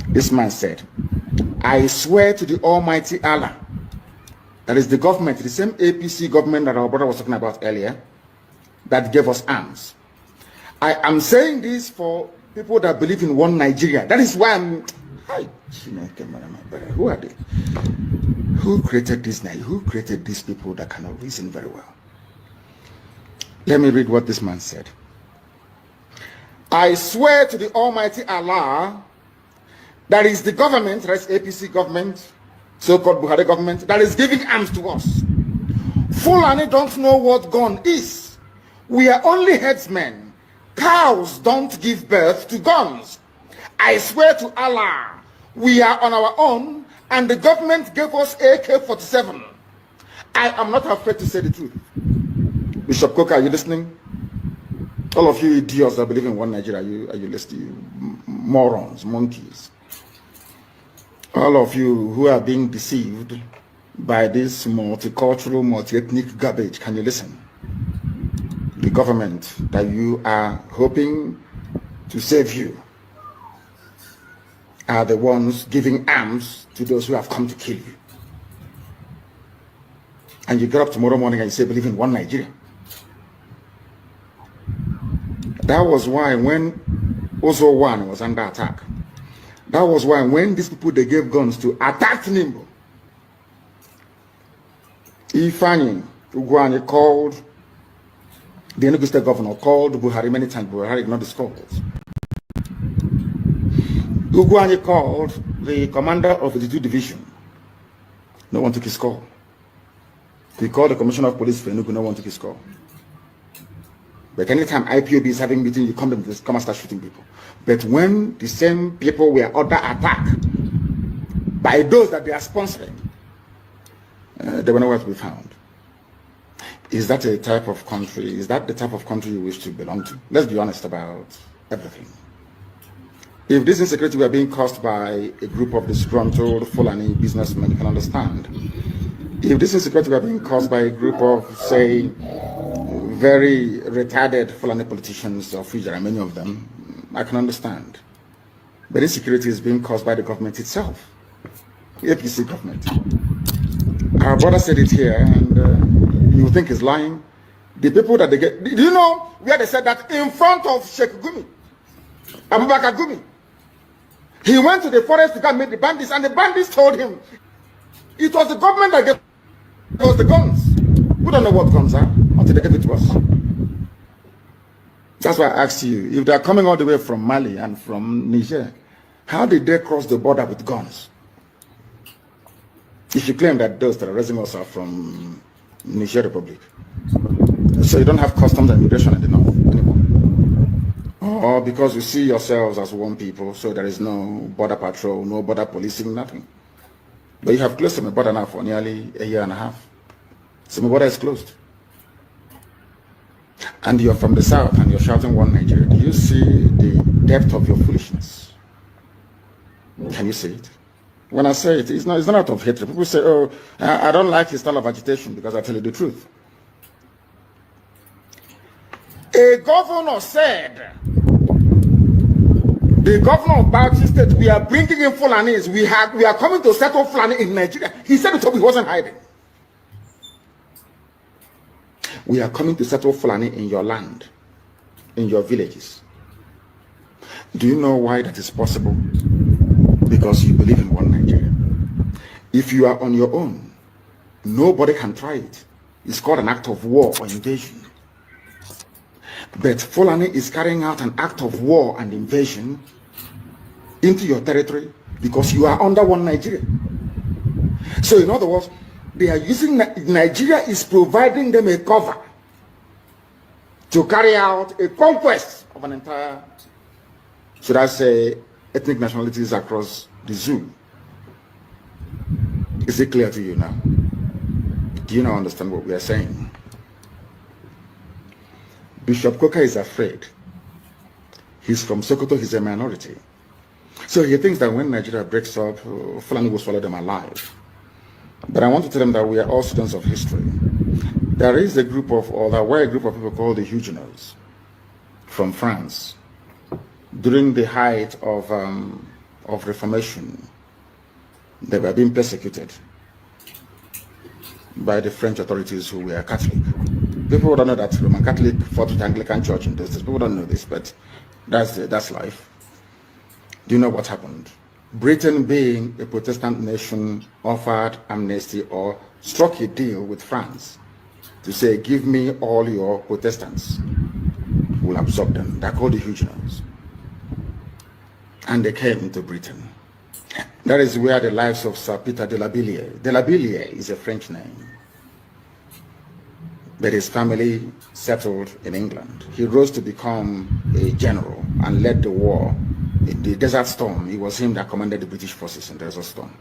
This man said, I swear to the Almighty Allah, that is the government, the same APC government that our brother was talking about earlier, that gave us arms. I am saying this for people that believe in one Nigeria. That is why I'm... Who are they? Who created this Nigeria? Who created these people that cannot reason very well? Let me read what this man said. I swear to the Almighty Allah, that is the government, that is APC government, so-called Buhari government, that is giving arms to us. Fulani don't know what gun is. We are only headsmen. Cows don't give birth to guns. I swear to Allah, we are on our own, and the government gave us AK-47. I am not afraid to say the truth. Bishop Coker, are you listening? All of you idiots that believe in one Nigeria, are you listening? You morons, monkeys. All of you who are being deceived by this multicultural, multi-ethnic garbage, can you listen? The government that you are hoping to save you are the ones giving arms to those who have come to kill you. And you get up tomorrow morning and you say, believe in one Nigeria. That was why when Ozo 1 was under attack, that was why when these people they gave guns to attack Nimbo, Ifani Ugwani called, the Enugu State governor called Buhari many times. Buhari ignored his calls. Ugwani called the commander of the 2 division. No one took his call. He called the commissioner of police for Enugu. No one took his call. But anytime IPOB is having meeting, you come and start shooting people. But when the same people were under attack by those that they are sponsoring, they were nowhere to be found. Is that a type of country? Is that the type of country you wish to belong to? Let's be honest about everything. If this insecurity were being caused by a group of disgruntled Fulani businessmen, you can understand. If this insecurity were being caused by a group of, say, very retarded Fulani politicians, of which there are many of them, I can understand. But insecurity is being caused by the government itself, the APC government. Our brother said it here, and you think he's lying. The people that they get, do you know where they said that? In front of Sheikh Gumi, Abubakar Gumi. He went to the forest to go and meet the bandits, and the bandits told him it was the government that gave us the guns. We don't know what guns are until they give it to us. That's why I asked you, if they are coming all the way from Mali and from Niger, how did they cross the border with guns? If you claim that those that are raising us are from Niger Republic, so you don't have customs and immigration in the north anymore. Or because you see yourselves as one people, so there is no border patrol, no border policing, nothing. But you have closed the border now for nearly a year and a half. So the border is closed. And you're from the south and you're shouting one Nigeria. Do you see the depth of your foolishness? Can you see it? When I say it, it's not out of hatred. People say, oh, I don't like his style of agitation because I tell you the truth. A governor said, the governor of Bauchi State, we are bringing in Fulanis. We are coming to settle Fulani in Nigeria. He said it, he wasn't hiding. We are coming to settle Fulani in your land, in your villages. Do you know why that is possible? Because you believe in one Nigeria. If you are on your own, nobody can try it. It's called an act of war or invasion. But Fulani is carrying out an act of war and invasion into your territory because you are under one Nigeria. So in other words, they are using, Nigeria is providing them a cover to carry out a conquest of an entire, should I say, ethnic nationalities across the zoo. Is it clear to you now? Do you now understand what we are saying? Bishop Coker is afraid. He's from Sokoto, he's a minority. So he thinks that when Nigeria breaks up, Fulani will swallow them alive. But I want to tell them that we are all students of history. There is a group of, or there were a group of people called the Huguenots from France. During the height of Reformation, they were being persecuted by the French authorities who were Catholic. People don't know that Roman Catholic fought with Anglican Church in those days. People don't know this, but that's life. Do you know what happened? Britain, being a Protestant nation, offered amnesty or struck a deal with France to say, give me all your Protestants. We'll absorb them. They're called the Huguenots. And they came into Britain. That is where the lives of Sir Peter de la Billière is a French name. but his family settled in England. He rose to become a general and led the war in the Desert Storm. It was him that commanded the British forces in the Desert Storm.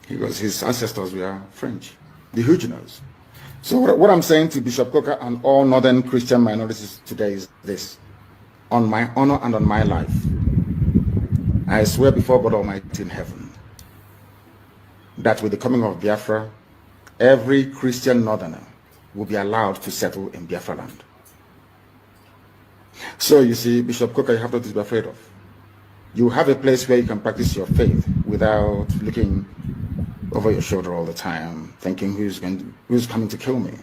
His ancestors were French, the Huguenots. So what I'm saying to Bishop Coker and all northern Christian minorities today is this: on my honor and on my life, I swear before God Almighty in heaven that with the coming of Biafra, every Christian northerner will be allowed to settle in Biafra land. So you see, Bishop Coker, you have nothing to be afraid of. You have a place where you can practice your faith without looking over your shoulder all the time, thinking who's coming to kill me.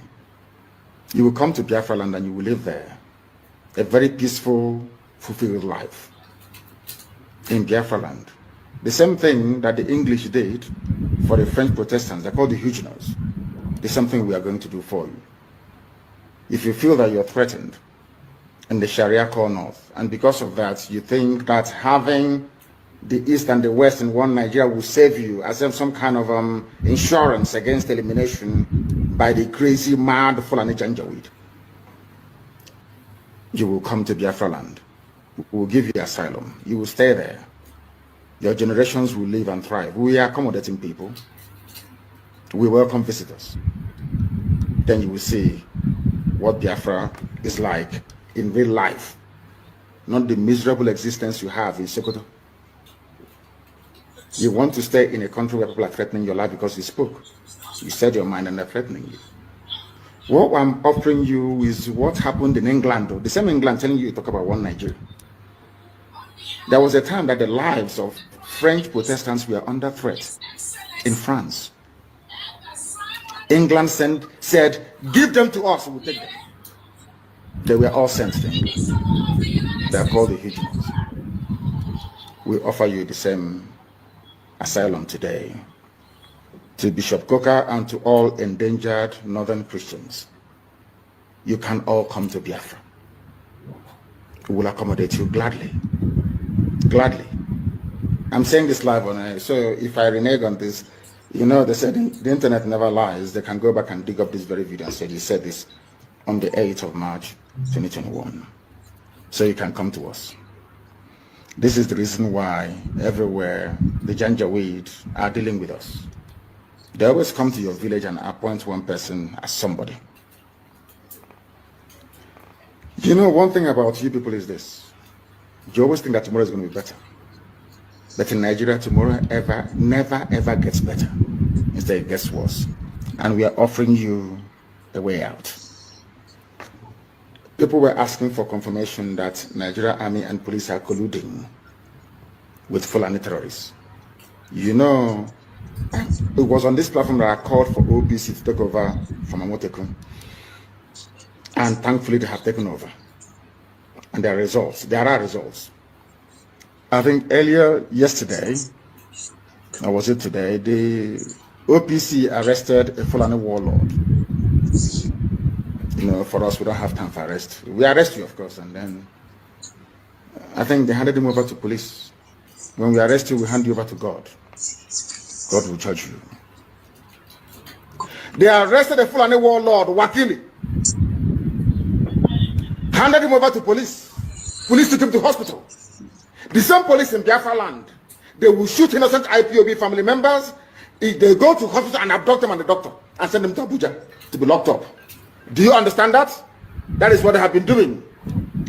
You will come to Biafra land and you will live there a very peaceful, fulfilled life in Biafra land. The same thing that the English did for the French Protestants, they're called the Huguenots. The same thing we are going to do for you. If you feel that you're threatened in the Sharia core north, and because of that, you think that having the East and the West in one Nigeria will save you as if some kind of insurance against elimination by the crazy, mad Fulani Janjaweed, you will come to Biafra land. We will give you asylum. You will stay there. Your generations will live and thrive. We are accommodating people. We welcome visitors. Then you will see what Biafra is like in real life, not the miserable existence you have in Sokoto. You want to stay in a country where people are threatening your life because you spoke. You said your mind and they're threatening you. What I'm offering you is what happened in England, though. The same England telling you to talk about one Nigeria. There was a time that the lives of French Protestants were under threat in France. England said, give them to us, we'll take them. They were all sent to England. They are called the Huguenots. We offer you the same asylum today to Bishop Coker and to all endangered northern Christians. You can all come to Biafra. We will accommodate you gladly. Gladly. I'm saying this live on air, so if I renege on this, you know, they said the internet never lies. They can go back and dig up this very video and say, he said this on the 8th of March, 2021. So you can come to us. This is the reason why everywhere the Janjaweed are dealing with us. They always come to your village and appoint one person as somebody. You know, one thing about you people is this. You always think that tomorrow is going to be better. But in Nigeria, tomorrow never ever gets better. Instead, it gets worse. And we are offering you a way out. People were asking for confirmation that Nigeria Army and police are colluding with Fulani terrorists. You know, it was on this platform that I called for OPC to take over from Amotekun. And thankfully, they have taken over. And there are results. There are results. I think earlier yesterday, or was it today, the OPC arrested a Fulani warlord. You know, for us, we don't have time for arrest. We arrest you, of course, and then I think they handed him over to police. When we arrest you, we hand you over to God. God will judge you. They arrested a Fulani warlord, Wakili. Handed him over to police. Police took him to hospital. The same police in Biafra land, they will shoot innocent IPOB family members if they go to hospital and abduct them and the doctor and send them to Abuja to be locked up. Do you understand that? That is what they have been doing.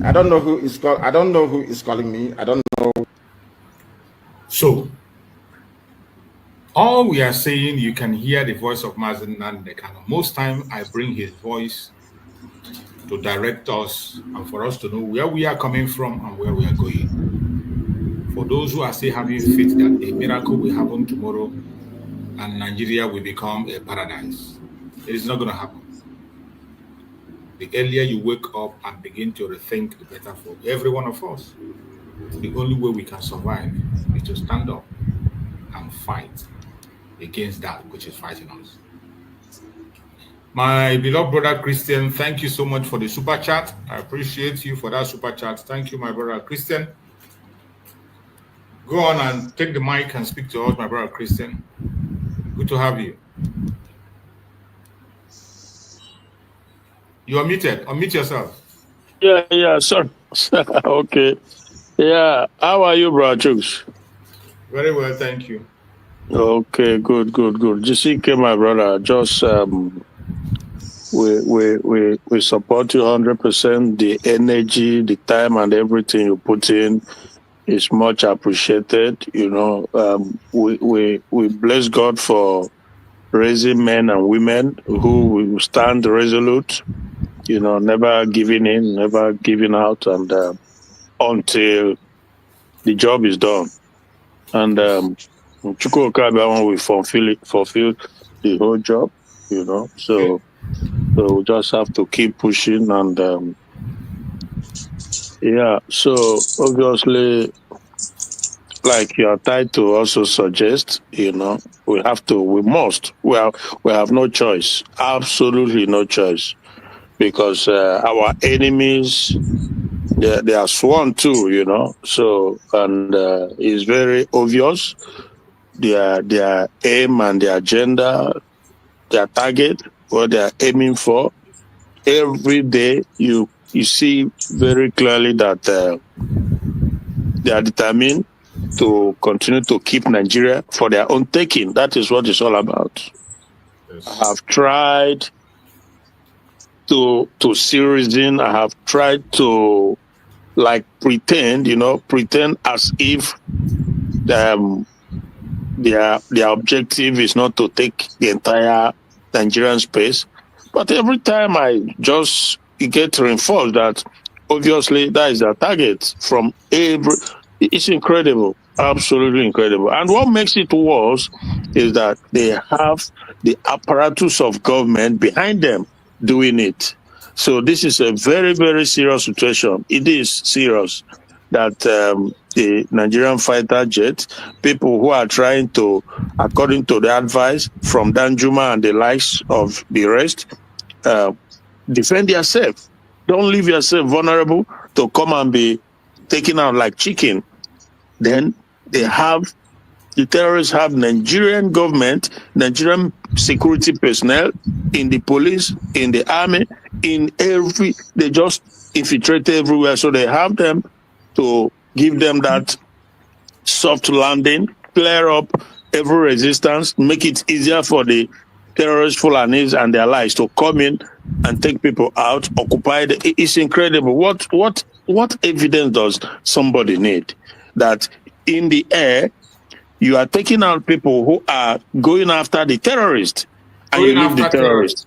I don't know who is calling me. I don't know. So, all we are saying, you can hear the voice of Mazen Nnamdi Kanu. Most time, I bring his voice to direct us and for us to know where we are coming from and where we are going. For those who are still having faith that a miracle will happen tomorrow and Nigeria will become a paradise, it is not going to happen. The earlier you wake up and begin to rethink, the better for every one of us. The only way we can survive is to stand up and fight against that which is fighting us. My beloved brother Christian, thank you so much for the super chat. I appreciate you for that super chat. Thank you, my brother Christian. Go on and take the mic and speak to us, my brother Christian. Good to have you. You're muted. Unmute yourself. Yeah, sorry. Okay. Yeah, how are you, bro, Chooks? Very well, thank you. Okay, good. GCK, my brother, just we support you 100%. The energy, the time, and everything you put in is much appreciated. We bless God for raising men and women who will stand resolute. Never giving in, never giving out, and until the job is done. And Chukwuka will fulfill the whole job, So we just have to keep pushing and so obviously, like your title also suggests, we have no choice, absolutely no choice, because our enemies, they are sworn too, so, and it's very obvious their aim and their agenda, their target, what they are aiming for. Every day you see very clearly that they are determined to continue to keep Nigeria for their own taking. That is what it's all about. Yes. I have tried to see reason. I have tried to pretend as if their objective is not to take the entire Nigerian space. But every time I just get reinforced that obviously that is their target from every. It's incredible, absolutely incredible. And what makes it worse is that they have the apparatus of government behind them doing it. So this is a very, very serious situation. It is serious that the Nigerian fighter jet, people who are trying to, according to the advice from Danjuma and the likes of the rest, defend yourself. Don't leave yourself vulnerable to come and be taken out like chicken. Then the terrorists have Nigerian government, Nigerian security personnel in the police, in the army, they just infiltrate everywhere. So they have them to give them that soft landing, clear up every resistance, make it easier for the terrorist Fulanis and their allies to come in and take people out, occupy. It's incredible. What evidence does somebody need that in the air you are taking out people who are going after the terrorists, and you leave the terrorists?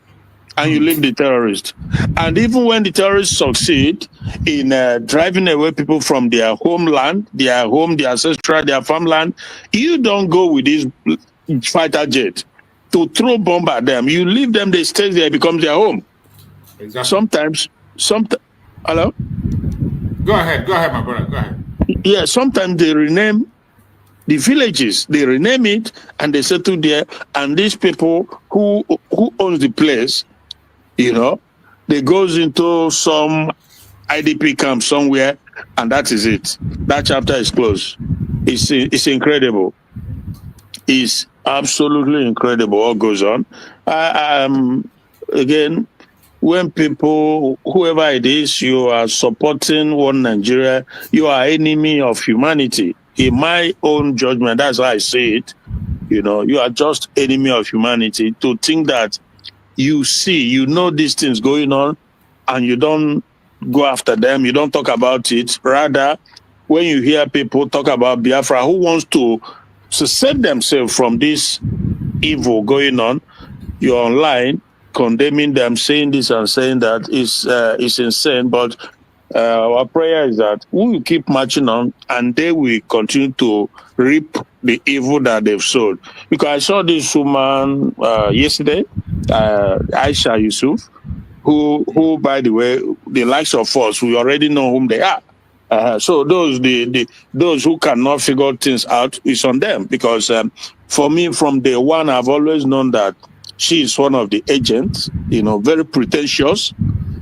And you leave the terrorists. And even when the terrorists succeed in driving away people from their homeland, their home, their ancestral, their farmland, you don't go with this fighter jet to throw bomb at them. You leave them, they stay there, it becomes their home. Exactly. Sometimes, hello? Go ahead, my brother, go ahead. Yeah, sometimes they rename the villages, they rename it and they settle there, and these people who owns the place, they goes into some IDP camp somewhere, and that is it. That chapter is closed. It's incredible. It's absolutely incredible what goes on. Again, when people, whoever it is, you are supporting one Nigeria, you are enemy of humanity. In my own judgment, that's how I see it. You are just enemy of humanity to think that you know these things going on and you don't go after them, you don't talk about it. Rather, when you hear people talk about Biafra, who wants to save themselves from this evil going on, you're online condemning them, saying this and saying that is insane. But our prayer is that we will keep marching on and they will continue to reap the evil that they've sowed. Because I saw this woman yesterday, Aisha Yusuf, who, by the way, the likes of us, we already know whom they are. So those who cannot figure things out, it's on them. Because for me, from day one, I've always known that she is one of the agents, very pretentious.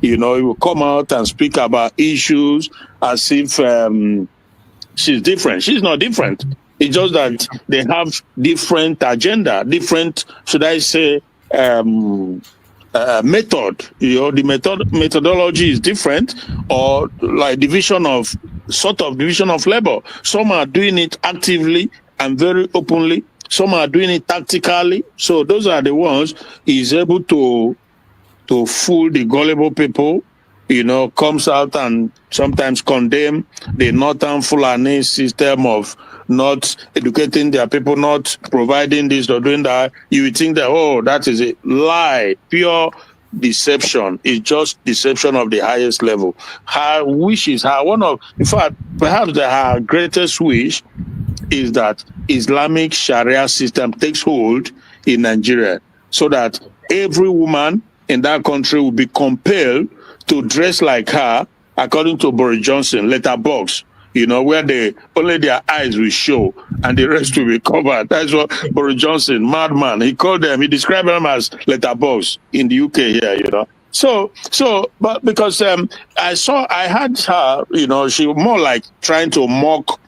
He will come out and speak about issues as if she's different. She's not different. It's just that they have different agenda, different, should I say, method. The methodology is different, or like division of labor. Some are doing it actively and very openly. Some are doing it tactically. So those are the ones he's able to fool the gullible people. Comes out and sometimes condemn the Northern Fulani system of not educating their people, not providing this or doing that. You would think that, that is a lie, pure deception. It's just deception of the highest level. Her wish is in fact, perhaps her greatest wish is that Islamic Sharia system takes hold in Nigeria, so that every woman in that country will be compelled to dress like her, according to Boris Johnson, letterbox, where only their eyes will show and the rest will be covered. That's what Boris Johnson, madman, he described them as letterbox in the UK here, but because I had her, she was more like trying to mock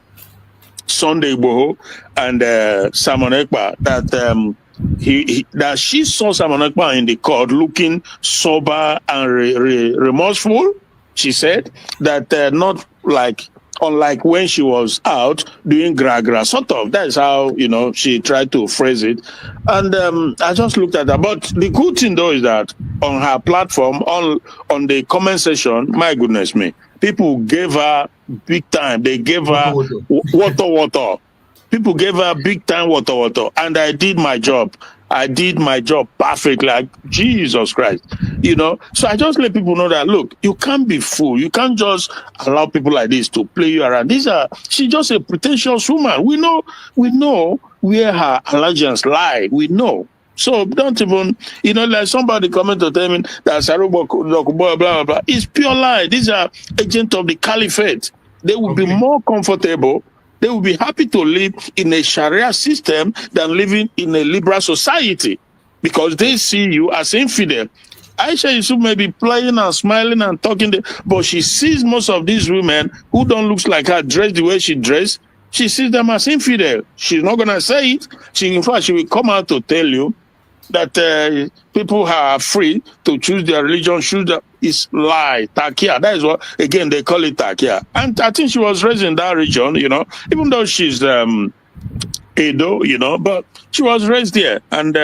Sunday Igboho and Simon Ekpa, that that she saw Simon Ekpa in the court looking sober and remorseful. She said that not like, unlike when she was out doing gra sort of. That's how she tried to phrase it. And I just looked at that. But the good thing though is that on her platform, on the comment section, my goodness me, people gave her big time. They gave her water. People gave her big time water. And I did my job. I did my job perfectly, like Jesus Christ. So I just let people know that, look, you can't be fooled. You can't just allow people like this to play you around. She's just a pretentious woman. We know where her allegiance lie. We know. So don't even, like somebody comment to tell me that Sarubo, blah, blah, blah. It's pure lie. These are agents of the caliphate. They will be more comfortable. They will be happy to live in a Sharia system than living in a liberal society, because they see you as infidel. Aisha Yusuf may be playing and smiling and talking, but she sees most of these women who don't look like her dress the way she dressed. She sees them as infidel. She's not going to say it. In fact, she will come out to tell you that people are free to choose their religion, is lie, takia. That is what, again, they call it takia. And I think she was raised in that region, even though she's Edo, but she was raised there and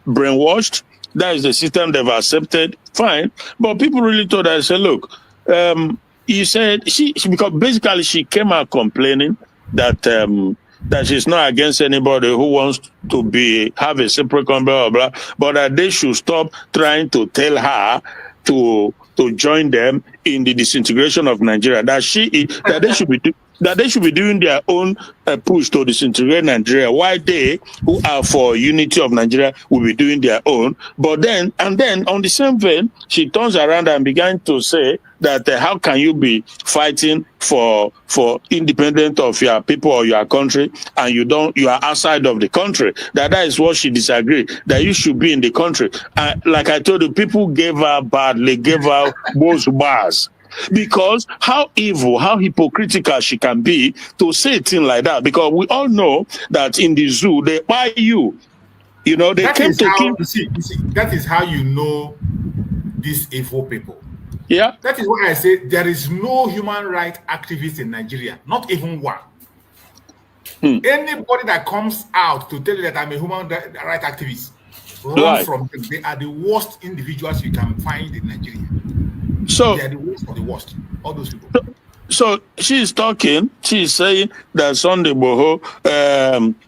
brainwashed. That is the system they've accepted. Fine. But people really told her, say, look, you said, because basically she came out complaining that she's not against anybody who wants to have a separate country, blah, blah, blah, but that they should stop trying to tell her to join them in the disintegration of Nigeria. That they should be doing their own push to disintegrate Nigeria, while they who are for unity of Nigeria will be doing their own. But then on the same vein, she turns around and began to say that how can you be fighting for independence of your people or your country, and you are outside of the country? That is what she disagreed, that you should be in the country. Like I told you, people gave her badly, gave her most bars. Because how evil, how hypocritical she can be to say a thing like that. Because we all know that in the zoo, they buy you. They came to kill. You see, that is how you know these evil people. Yeah. That is why I say there is no human rights activist in Nigeria, not even one. Anybody that comes out to tell you that I'm a human rights activist, run from them. They are the worst individuals you can find in Nigeria. So they are the worst of the worst. All those people. So she's talking. She's saying that Sunday Igboho,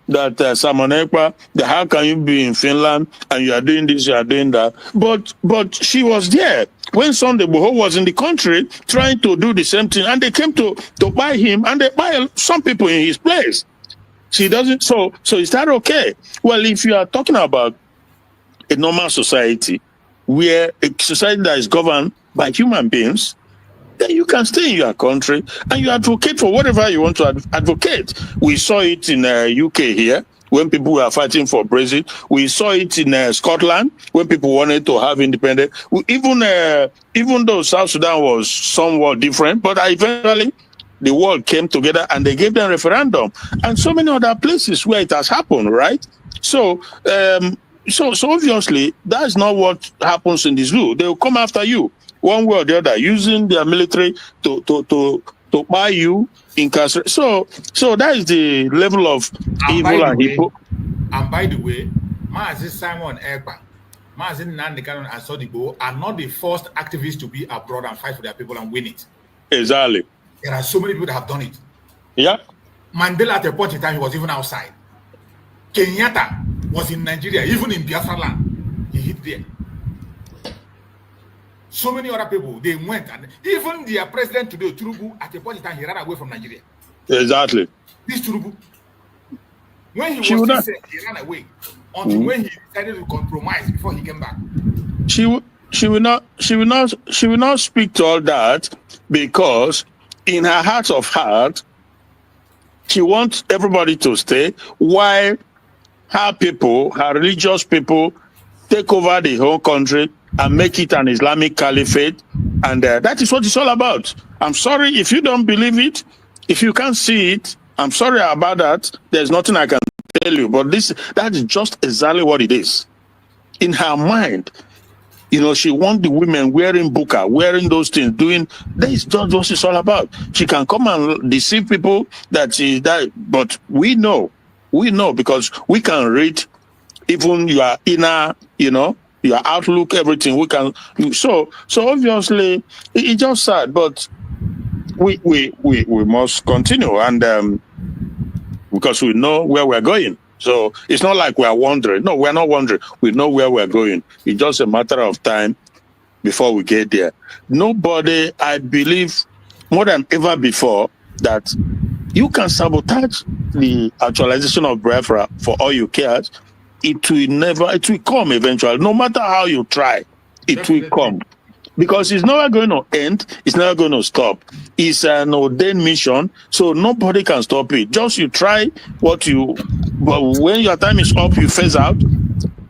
that Simon Ekpa, that how can you be in Finland and you are doing this, you are doing that? But she was there when Sunday Igboho was in the country trying to do the same thing, and they came to buy him, and they buy some people in his place. She doesn't. So is that okay? Well, if you are talking about a normal society, where a society that is governed by human beings, then you can stay in your country and you advocate for whatever you want to advocate. We saw it in UK here when people were fighting for Brexit. We saw it in Scotland when people wanted to have independence. Even though South Sudan was somewhat different, but eventually the world came together and they gave them referendum, and so many other places where it has happened, right? So so obviously that's not what happens in the zoo. They will come after you one way or the other, using their military to buy you, incarcerate. So that is the level of evil and hypocrisy. And by the way, Mazi Simon Ekpa, Mazi Nnamdi Kanu and Sodibo are not the first activists to be abroad and fight for their people and win it. Exactly. There are so many people that have done it. Yeah. Mandela at a point in time, he was even outside. Kenyatta was in Nigeria, even in Biafra land. He hid there. So many other people, they went, and even their president today, Tinubu, at a point in time, he ran away from Nigeria. Exactly. This Tinubu, when he was sick, he ran away until when he decided to compromise before he came back. She will not speak to all that, because in her heart of heart, she wants everybody to stay while her people, her religious people, take over the whole country and make it an Islamic caliphate. And that is what it's all about. I'm sorry if you don't believe it. If you can't see it, I'm sorry about that. There's nothing I can tell you. But that is just exactly what it is. In her mind, she wants the women wearing burqa, wearing those things, doing. That is just what it's all about. She can come and deceive people but we know because we can read even your inner, your outlook, everything. We can. So obviously, it's just sad, but we must continue, and because we know where we're going. So it's not like we are wandering. No, we're not wandering. We know where we're going. It's just a matter of time before we get there. Nobody, I believe, more than ever before, that you can sabotage the actualization of Biafra for all you care. It will come eventually. No matter how you try, it will come. Because it's never going to end, it's never going to stop. It's an ordained mission, so nobody can stop it. Just you try but when your time is up, you phase out,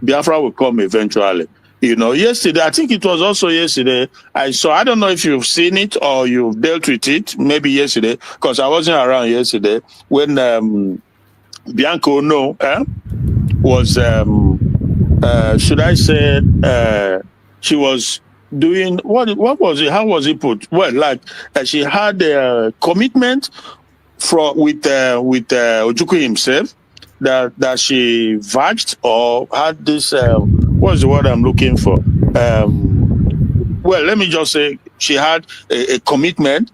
Biafra will come eventually. Yesterday, I think it was also yesterday, I don't know if you've seen it or you've dealt with it, maybe yesterday, because I wasn't around yesterday, when Bianco was, should I say, she was doing what was it? How was it put? Well, she had a commitment with Ojukwu himself that she vouched or had this. What's the word I'm looking for? Well, let me just say she had a commitment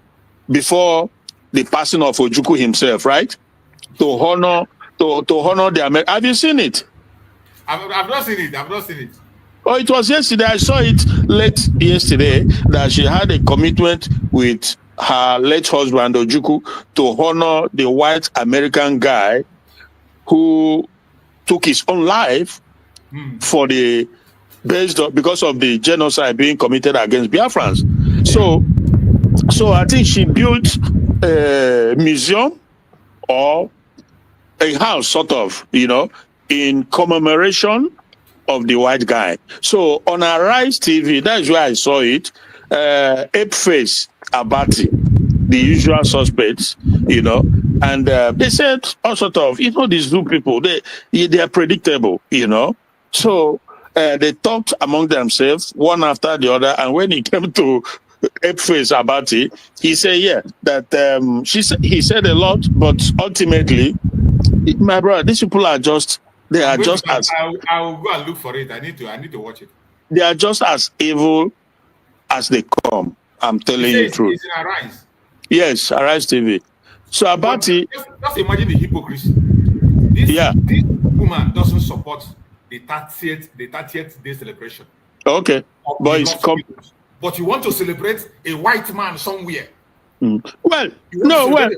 before the passing of Ojukwu himself, right? To honor the American. Have you seen it? I've not seen it. Oh, it was yesterday. I saw it late yesterday that she had a commitment with her late husband, Ojukwu, to honor the white American guy who took his own life because of the genocide being committed against Biafrans. So I think she built a museum or a house, sort of, in commemoration of the white guy. So on Arise TV, that's where I saw it. Apeface Abati, the usual suspects, and they said all sort of, these zoo people, they are predictable, So they talked among themselves, one after the other, and when it came to Apeface Abati, he said, that he said a lot, but ultimately, my brother, these people are just. They are just as. I will go and look for it. I need to watch it. They are just as evil as they come. I'm telling you the truth. It's in Arise. Yes, Arise TV. So Abati. Just imagine the hypocrisy. This woman doesn't support the 30th day celebration. Okay, but you want to celebrate a white man somewhere. Well, no, but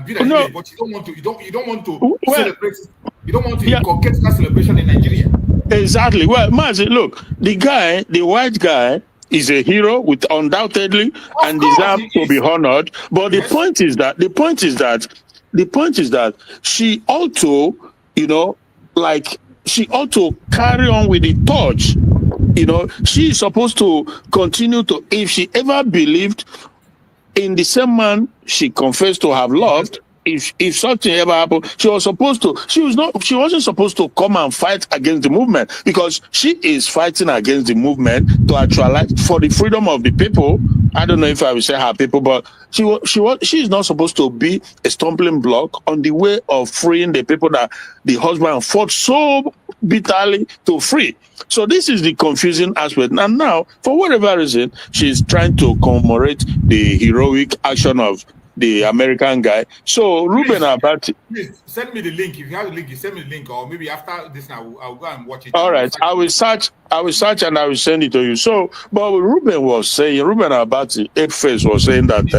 you don't want to. You don't want to celebrate. You don't want to inculcate that celebration in Nigeria. Exactly. Well, Mazi, look, the white guy is a hero with undoubtedly and deserves to be honored. But the point is that she ought to, she ought to carry on with the torch. She is supposed to continue to, if she ever believed in the same man she confessed to have loved, if something ever happened, she wasn't supposed to come and fight against the movement, because she is fighting against the movement to actualize for the freedom of the people. I don't know if I will say her people, but she is not supposed to be a stumbling block on the way of freeing the people that the husband fought so bitterly to free. So this is the confusing aspect. And now, for whatever reason, she's trying to commemorate the heroic action of the American guy. So Ruben Abati, please send me the link. If you have the link, you send me the link, or maybe after this, I'll go and watch it. All right, I will search and I will send it to you. So, but Ruben Abati, 8face was saying that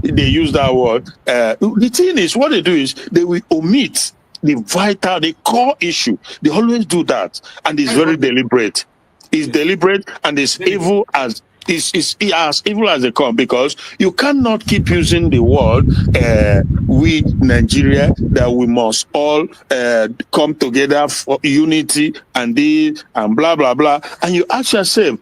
they use that word. The thing is, what they do is they will omit the core issue. They always do that, and it's very deliberate. It's deliberate, and it's evil as evil as they come, because you cannot keep using the word we Nigeria, that we must all come together for unity and this and blah blah blah, and you ask yourself,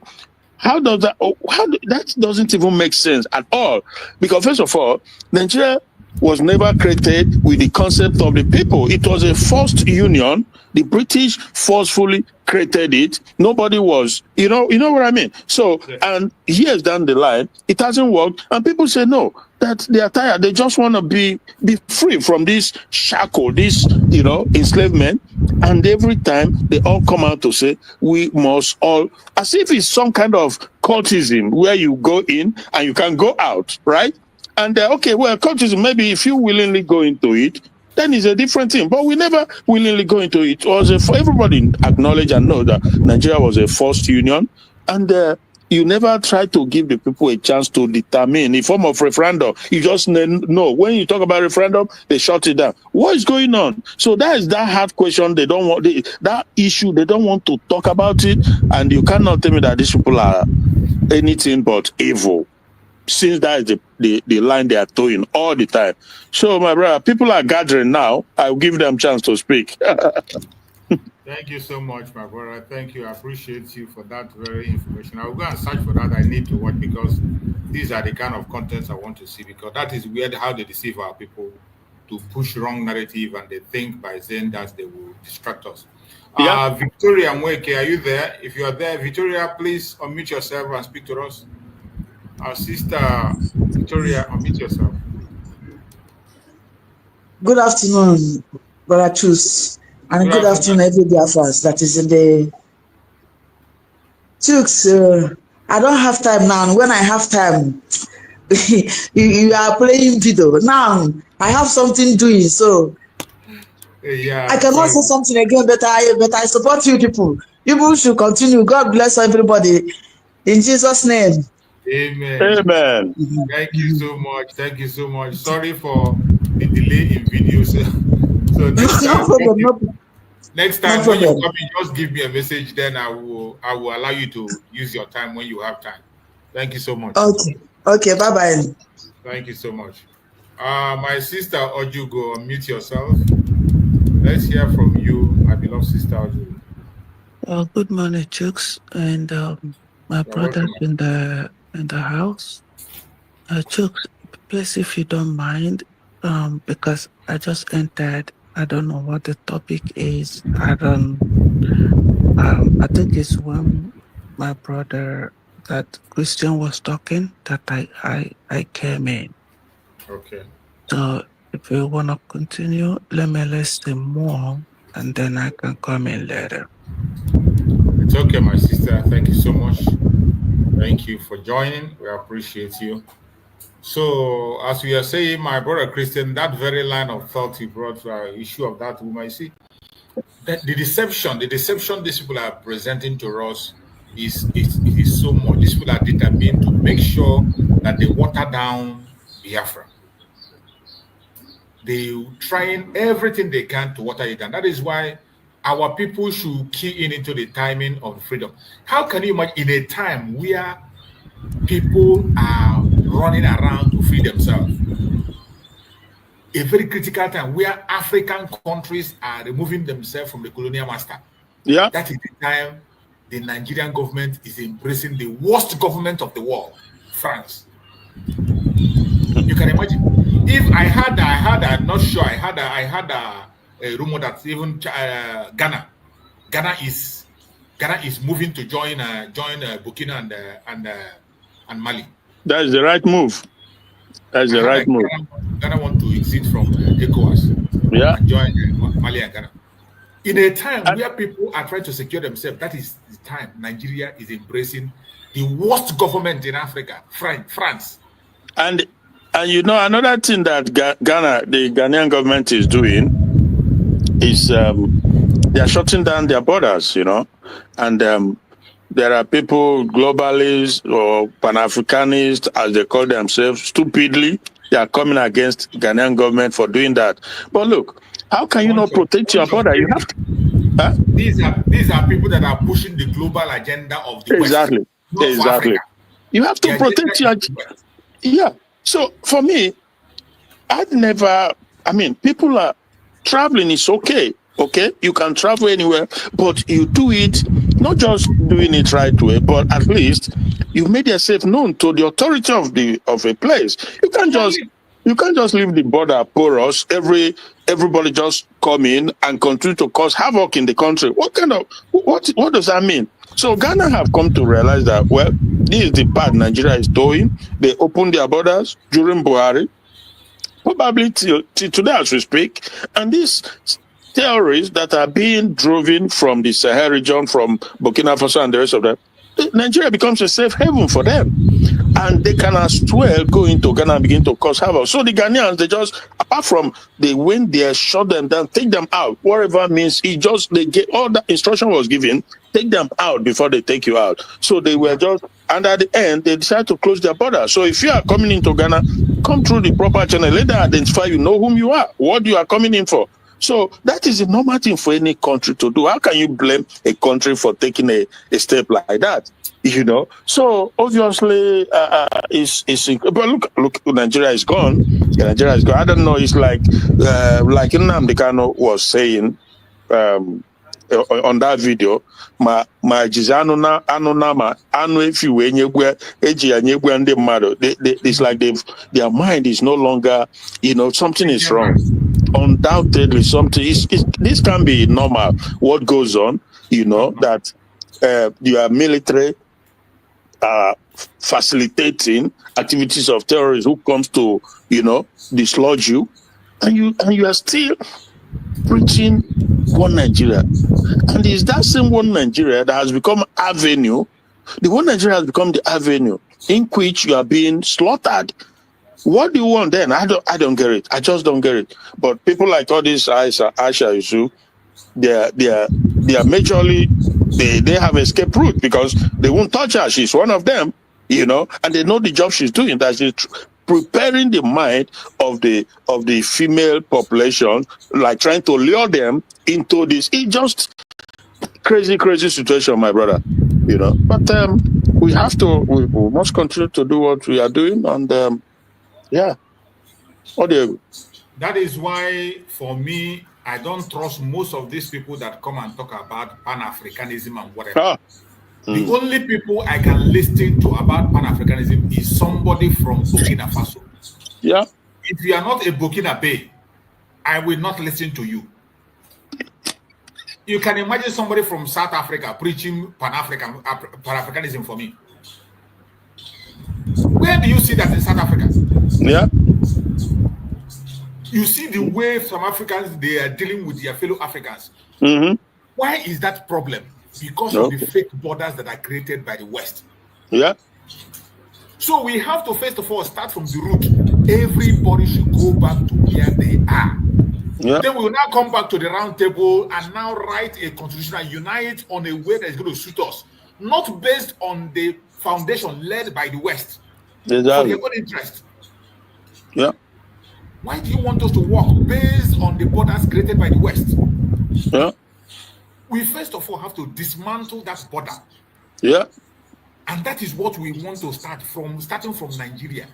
how that doesn't even make sense at all, because first of all, Nigeria was never created with the concept of the people. It was a forced union. The British forcefully created it. Nobody was, you know what I mean? So, and years down the line, it hasn't worked. And people say, no, that they are tired. They just want to be free from this shackle, this, enslavement. And every time they all come out to say, we must all, as if it's some kind of cultism where you go in and you can go out, right? And cultism, maybe if you willingly go into it, then it's a different thing. But we never willingly go into it. It was for everybody acknowledge and know that Nigeria was a forced union, and you never try to give the people a chance to determine in form of referendum. You just know when you talk about referendum, they shut it down. What is going on? So that is that hard question. They don't want that issue. They don't want to talk about it, and you cannot tell me that these people are anything but evil, since that is the line they are towing all the time. So, my brother, people are gathering now. I'll give them a chance to speak. Thank you so much, my brother. Thank you. I appreciate you for that very information. I'll go and search for that. I need to watch, because these are the kind of contents I want to see, because that is weird how they deceive our people to push wrong narrative, and they think by saying that they will distract us. Yeah. Victoria Mweke, are you there? If you are there, Victoria, please unmute yourself and speak to us. Our sister Victoria, unmute yourself. Good afternoon, Brother Chus, and good afternoon, every Biafrans that is in the Chooks. I don't have time now. When I have time, you are playing video. Now I have something doing, so I cannot say something again. But I support you people. You should continue. God bless everybody. In Jesus' name. Amen. Amen. Thank you so much. Thank you so much. Sorry for the delay in videos. So next time when you come in, just give me a message. Then I will allow you to use your time when you have time. Thank you so much. Okay. Bye bye. Thank you so much. My sister Ojugo, unmute yourself. Let's hear from you, my beloved sister Ojugo. Good morning, Chooks, and my brothers in the house. Chooks, please, if you don't mind, because I just entered. I don't know what the topic is. I think it's when my brother, that Christian, was talking that I came in. Okay. So if you want to continue, let me listen more, and then I can come in later. It's okay, my sister. Thank you so much. Thank you for joining. We appreciate you. So, as we are saying, my brother Christian, that very line of thought you brought to our issue of that woman, you see, that the deception these people are presenting to us is so much. These people are determined to make sure that they water down Biafra. They're trying everything they can to water it down. That is why our people should key into the timing of freedom. How can you imagine in a time where people are running around to free themselves? A very critical time where African countries are removing themselves from the colonial master. Yeah. That is the time the Nigerian government is embracing the worst government of the world, France. You can imagine. if I had, I'm not sure. I had a rumor that even Ghana is moving to join Burkina and Mali. That is the right move. That's the right move. Ghana want to exit from ECOWAS. Yeah. And join Mali and Ghana. In a time where people are trying to secure themselves, that is the time Nigeria is embracing the worst government in Africa, France. And you know, another thing that the Ghanaian government is doing is they are shutting down their borders, you know, and there are people, globalists or Pan-Africanists, as they call themselves, stupidly, they are coming against Ghanaian government for doing that. But look, how can you not protect your border? You have to. Huh? These are people that are pushing the global agenda of the exactly. West. Exactly. You have to protect your. Yeah. So for me, people are traveling is okay. Okay, you can travel anywhere, but you do it not just doing it right way, but at least you made yourself known to the authority of a place. You can't just leave the border porous. Everybody just come in and continue to cause havoc in the country. What does that mean? So Ghana have come to realize that, well, this is the path Nigeria is doing. They opened their borders during Buhari, probably till today as we speak, and these terrorists that are being driven from the Sahel region, from Burkina Faso and the rest of them, Nigeria becomes a safe haven for them. And they can as well go into Ghana and begin to cause havoc. So the Ghanaians, they just, apart from they went there, shut them down, take them out, whatever means, they get all the instruction was given, take them out before they take you out. So they were just, and at the end, they decided to close their border. So if you are coming into Ghana, come through the proper channel, let them identify you, know whom you are, what you are coming in for. So that is a normal thing for any country to do. How can you blame a country for taking a step like that? You know, so obviously, but look, Nigeria is gone. Nigeria is gone. I don't know. It's like Nnamdi Kanu was saying on that video. It's like their mind is no longer. You know, something is wrong. Undoubtedly, something. This can be normal. What goes on? You know that your military. Facilitating activities of terrorists who comes to, you know, dislodge you, and you are still preaching one Nigeria, and it's that same one Nigeria that has become avenue. The one Nigeria has become the avenue in which you are being slaughtered. What do you want then? I don't get it. I just don't get it. But people like all these Aisha Yusu, they are majorly. They have escape route because they won't touch her. She's one of them, you know, and they know the job she's doing. That she's preparing the mind of the female population, like trying to lure them into this. It's just crazy situation, my brother. You know, but we must continue to do what we are doing, and yeah. What do you? That is why, for me, I don't trust most of these people that come and talk about Pan-Africanism and whatever. The only people I can listen to about Pan-Africanism is somebody from Burkina Faso. Yeah. If you are not a Burkina Faso, I will not listen to you. You can imagine somebody from South Africa preaching Pan-Africanism for me. Where do you see that in South Africa? Yeah. You see the way some Africans, they are dealing with their fellow Africans. Mm-hmm. Why is that problem? Because of the fake borders that are created by the West. Yeah. So we have to first of all start from the root. Everybody should go back to where they are. Yeah. Then we will now come back to the round table and now write a constitution and unite on a way that is going to suit us, not based on the foundation led by the West for their own interest. Yeah. Why do you want us to work based on the borders created by the West? Yeah. We first of all have to dismantle that border. Yeah. And that is what we want to start from, starting from Nigeria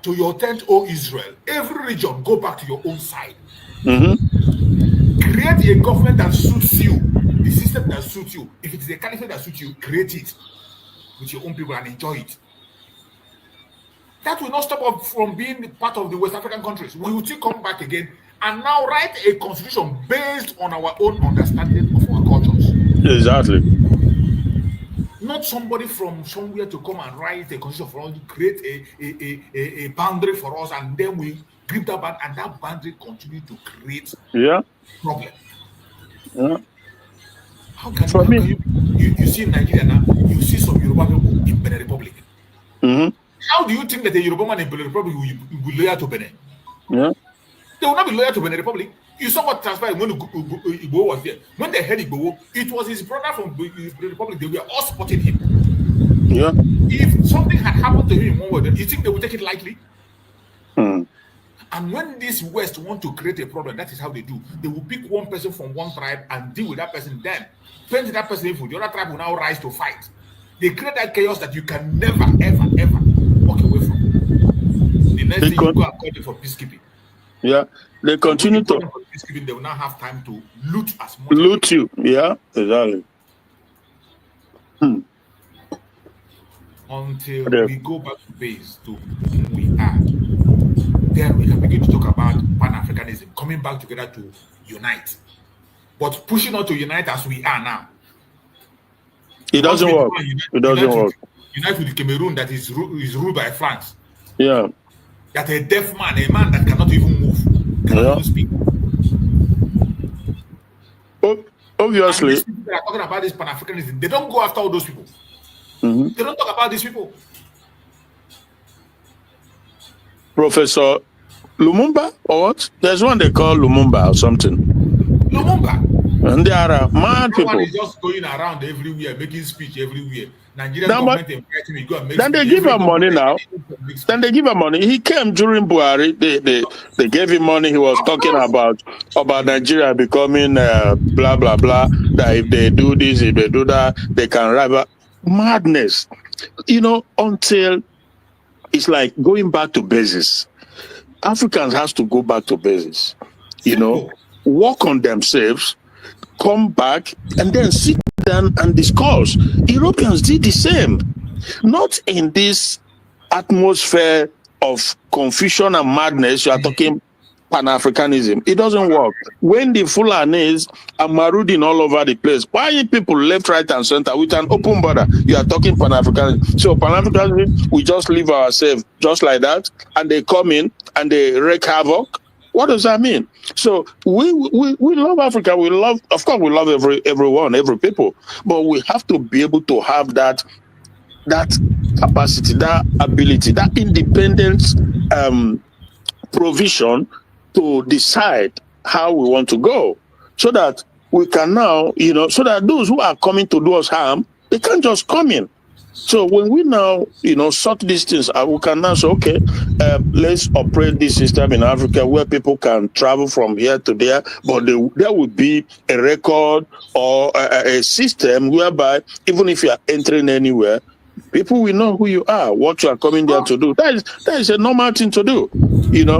to your tent, O Israel. Every region, go back to your own side. Mm-hmm. Create a government that suits you, the system that suits you. If it is a caliphate that suits you, create it with your own people and enjoy it. that will not stop us from being part of the West African countries. We will still come back again and now write a constitution based on our own understanding of our cultures. Exactly. Not somebody from somewhere to come and write a constitution for us, to create a boundary for us, and then we grip that boundary, and that boundary continue to create problem. Yeah. How can you see in Nigeria now, you see some Yoruba people in Benin Republic. How do you think that a Yoruba man in Benin Republic will be loyal to Benin? Yeah. They will not be loyal to Benin Republic. You saw what transpired when Igbo was there. When they had Igbo, it was his brother from Benin Republic. They were all supporting him. Yeah. If something had happened to him in one way, you think they would take it lightly? And when this West want to create a problem, that is how they do. They will pick one person from one tribe and deal with that person. Then, paint that person evil. The other tribe will now rise to fight. They create that chaos that you can never, ever, ever walk away from. The next thing you go and call them for peacekeeping. Yeah, they continue to. Peacekeeping, they will now have time to loot as much. Loot you. Yeah, exactly. Until we go back to base to who we are. Then we can begin to talk about Pan-Africanism, coming back together to unite. But pushing us to unite as we are now. It doesn't work. It doesn't work. Unite with Cameroon that is ruled by France. Yeah. That a deaf man, a man that cannot even move, cannot even speak. Obviously. And these people that are talking about this Pan-Africanism, they don't go after all those people. They don't talk about these people. Professor Lumumba or what? There's one they call Lumumba or something. Lumumba. And they are mad people. One is just going around everywhere, making speech everywhere. Nigerian government invites me, go and make then they give him money now. Then they give him money. He came during Buhari. They gave him money. He was talking about Nigeria becoming blah blah blah. That if they do this, if they do that, they can rival. Madness. Until it's like going back to basics. Africans has to go back to basics. Work on themselves, come back, and then sit down and discuss. Europeans did the same. Not in this atmosphere of confusion and madness. You are talking Pan-Africanism. It doesn't work. When the Fulanis are marauding all over the place, why people left, right, and center with an open border? You are talking Pan-Africanism. So Pan-Africanism, we just leave ourselves just like that, and they come in and they wreak havoc. What does that mean? So we love Africa. Of course, we love everyone, every people, but we have to be able to have that capacity, that ability, that independence provision to decide how we want to go, so that we can now, so that those who are coming to do us harm, they can't just come in. So when we now, sort these things out, we can now say, okay, let's operate this system in Africa where people can travel from here to there, but there would be a record or a system whereby even if you are entering anywhere, people will know who you are, what you are coming there to do. That is a normal thing to do.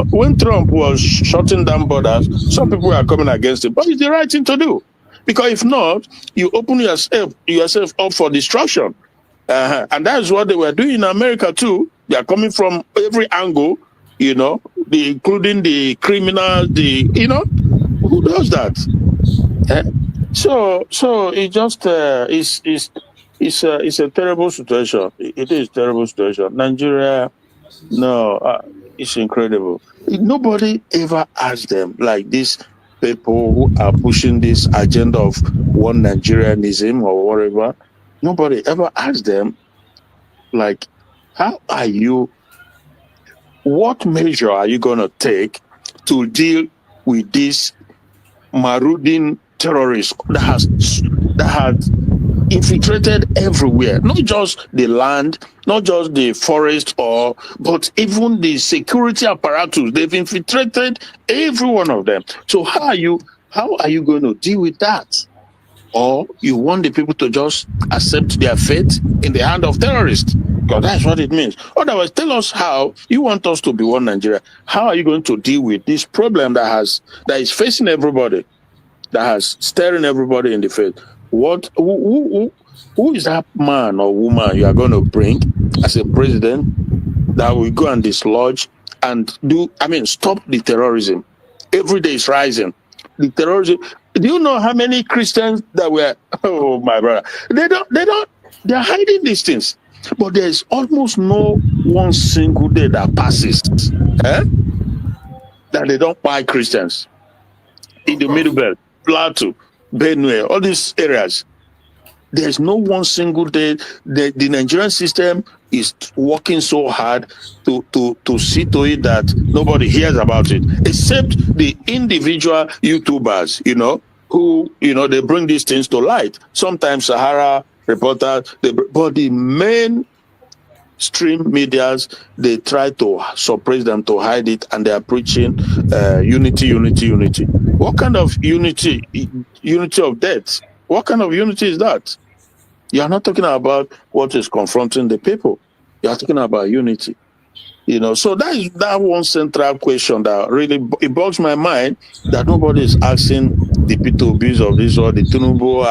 When Trump was shutting down borders, some people were coming against it, but it's the right thing to do. Because if not, you open yourself up for destruction. And that's what they were doing in America too. They are coming from every angle, including the criminals, who does that? So it just it's a terrible situation. It is a terrible situation. Nigeria, it's incredible. Nobody ever asked them, like these people who are pushing this agenda of one Nigerianism or whatever. Nobody ever asked them, like, what measure are you going to take to deal with this marauding terrorists that has infiltrated everywhere, not just the land, not just the forest, but even the security apparatus. They've infiltrated every one of them. So how are you going to deal with that? Or you want the people to just accept their fate in the hand of terrorists? Because that's what it means. Otherwise, tell us how you want us to be one Nigeria. How are you going to deal with this problem that is facing everybody, that has staring everybody in the face? Who is that man or woman you are going to bring as a president that will go and dislodge and stop the terrorism. Every day is rising. The terrorism. Do you know how many Christians that were? Oh, my brother. They're hiding these things. But there's almost no one single day that passes that they don't buy Christians. In the Middle Belt, Plateau, Benue, all these areas. There's no one single day. The Nigerian system is working so hard to see to it that nobody hears about it, except the individual YouTubers, who, they bring these things to light. Sometimes Sahara reporters, but the main stream medias, they try to suppress them, to hide it, and they are preaching unity, unity, unity. What kind of unity? Unity of death. What kind of unity is that? You are not talking about what is confronting the people. You are talking about unity. So that is that one central question that really it bogs my mind, that nobody is asking the P2Bs of this, or the Tinubu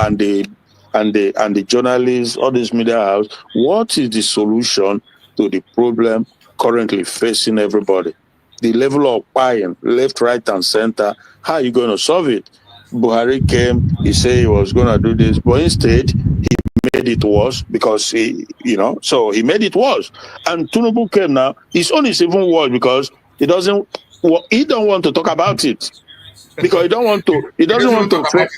and the journalists, all these media house, what is the solution to the problem currently facing everybody? The level of buying, left, right, and center, how are you going to solve it? Buhari came, he said he was going to do this, but instead, he made it worse, because so he made it worse. And Tinubu came now, his own is even worse, because he don't want to talk about it. Because he don't want to, he doesn't want to offend.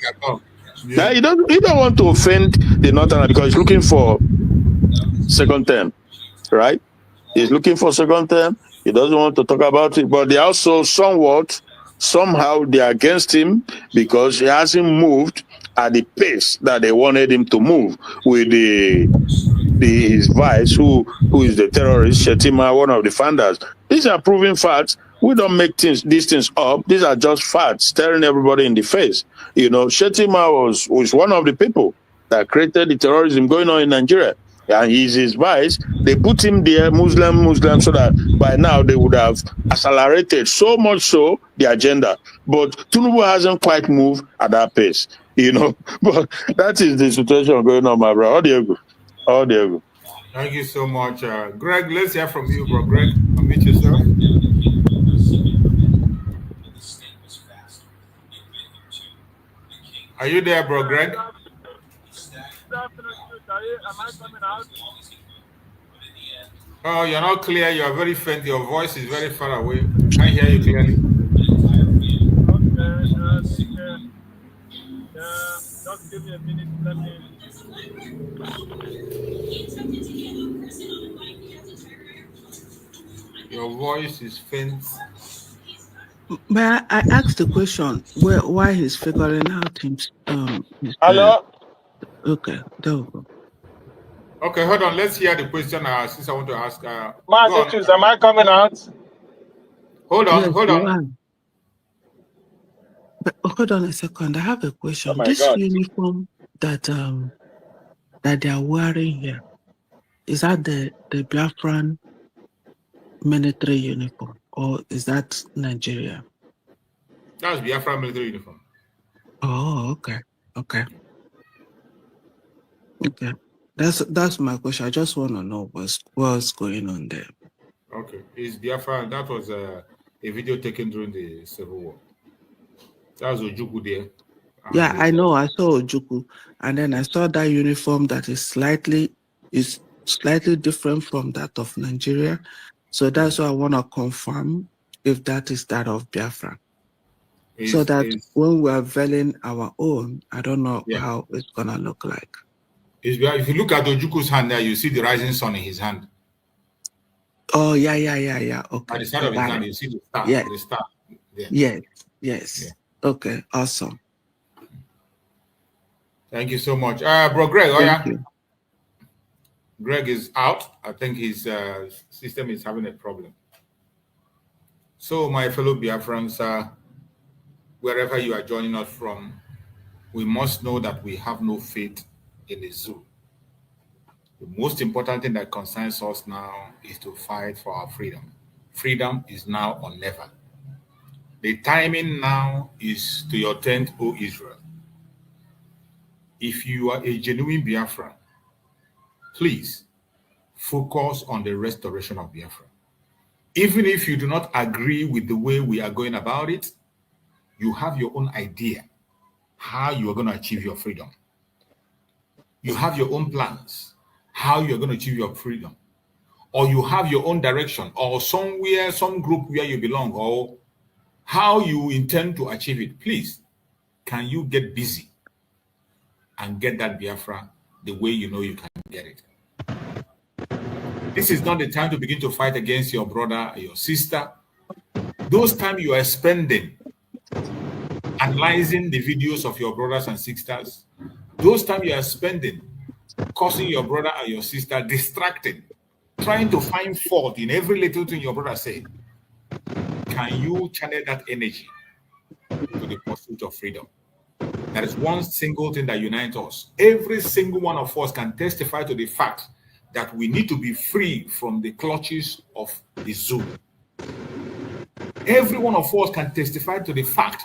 Yeah. He don't want to offend the Northern, because he's looking for second term, right? He's looking for second term. He doesn't want to talk about it, but they also somehow they are against him, because he hasn't moved at the pace that they wanted him to move with his vice, who is the terrorist, Shetima, one of the founders. These are proven facts. We don't make these things up. These are just facts staring everybody in the face. Shetima was one of the people that created the terrorism going on in Nigeria. And he's his vice. They put him there, Muslim, so that by now they would have accelerated so much so the agenda. But Tinubu hasn't quite moved at that pace, But that is the situation going on, my brother. How do you go? Thank you so much. Greg, let's hear from you, bro. Greg, unmute yourself. Are you there, bro, Greg? Oh, you're not clear. You're very faint. Your voice is very far away. Can't hear you clearly. Just give me a minute. Let me. Your voice is faint. But I asked the question why he's figuring out his Hello? Okay, there we go. Okay, hold on. Let's hear the question since I want to ask. Massachusetts, am I coming out? Hold on, Yes, hold on. But hold on a second. I have a question. Oh my This God. uniform that they are wearing here, is that the Biafran military uniform, or is that Nigeria? That's Biafra military uniform. Oh, okay. That's my question. I just want to know what's going on there. Okay, is Biafra? That was a video taken during the Civil War. That was Ojukwu there. Yeah, I know. I saw Ojukwu, and then I saw that uniform that is slightly different from that of Nigeria. So that's why I want to confirm if that is that of Biafra. So that when we are veiling our own, I don't know how it's gonna look like. If you look at Ojukwu's hand there, you see the rising sun in his hand. Oh yeah. Okay. At the side of his hand, you see the star. Yeah. The star. Yeah. Yes. Yeah. Okay. Awesome. Thank you so much, bro. Greg. Thank you. Greg is out. I think his system is having a problem. So, my fellow Biafrans, wherever you are joining us from, we must know that we have no faith in the zoo. The most important thing that concerns us now is to fight for our freedom. Freedom is now or never. The timing now is to your tent, O Israel. If you are a genuine Biafran, please focus on the restoration of Biafra. Even if you do not agree with the way we are going about it, you have your own idea how you are going to achieve your freedom. You have your own plans how you are going to achieve your freedom. Or you have your own direction, or somewhere, some group where you belong, or how you intend to achieve it. Please, can you get busy and get that Biafra the way you know you can get it? This is not the time to begin to fight against your brother or your sister. Those time you are spending analyzing the videos of your brothers and sisters, those time you are spending causing your brother or your sister distracted, trying to find fault in every little thing your brother said. Can you channel that energy to the pursuit of freedom? That is one single thing that unites us. Every single one of us can testify to the fact that we need to be free from the clutches of the zoo. Every one of us can testify to the fact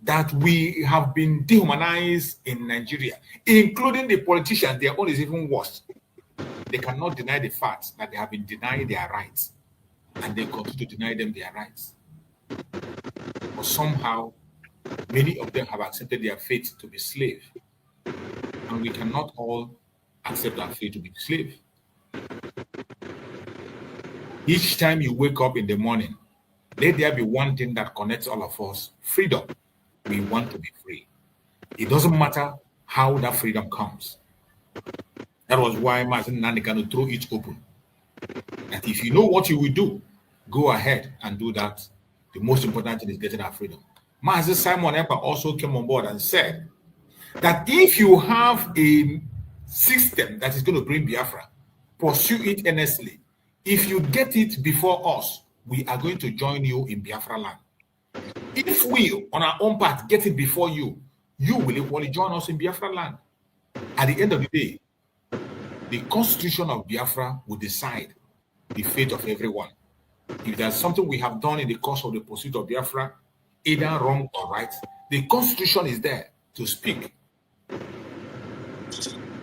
that we have been dehumanized in Nigeria, including the politicians. Their own is even worse. They cannot deny the fact that they have been denied their rights, and they continue to deny them their rights. But somehow, many of them have accepted their fate to be slave, and we cannot all accept our fate to be slave. Each time you wake up in the morning, let there be one thing that connects all of us: freedom. We want to be free. It doesn't matter how that freedom comes. That was why Nnamdi Kanu threw it open. That if you know what you will do, go ahead and do that. The most important thing is getting our freedom. Mazi Simon Ekpa also came on board and said that if you have a system that is going to bring Biafra, pursue it earnestly. If you get it before us, we are going to join you in Biafra land. If we, on our own part, get it before you, you will equally join us in Biafra land. At the end of the day, the constitution of Biafra will decide the fate of everyone. If there's something we have done in the course of the pursuit of Biafra, either wrong or right, the constitution is there to speak.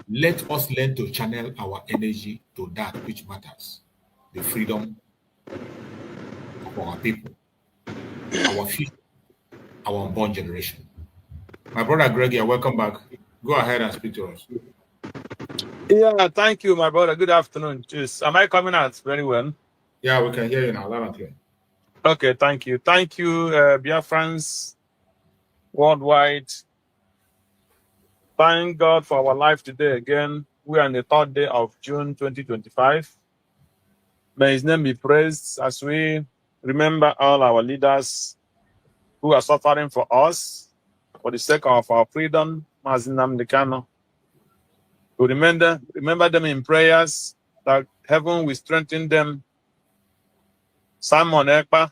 Let us learn to channel our energy to that which matters: the freedom of our people, our future, our unborn generation. My brother Greg, you're welcome back. Go ahead and speak to us. Yeah, thank you, my brother. Good afternoon. Cheers. Am I coming out very well? Yeah, we can hear you now, loud and clear. Okay, thank you. Thank you, Biafrans worldwide. Thank God for our life today again. We are on the 3rd day of June 2025. May His name be praised as we remember all our leaders who are suffering for us, for the sake of our freedom, as Nnamdi Kanu. We remember them in prayers, that heaven will strengthen them. Simon Ekpa,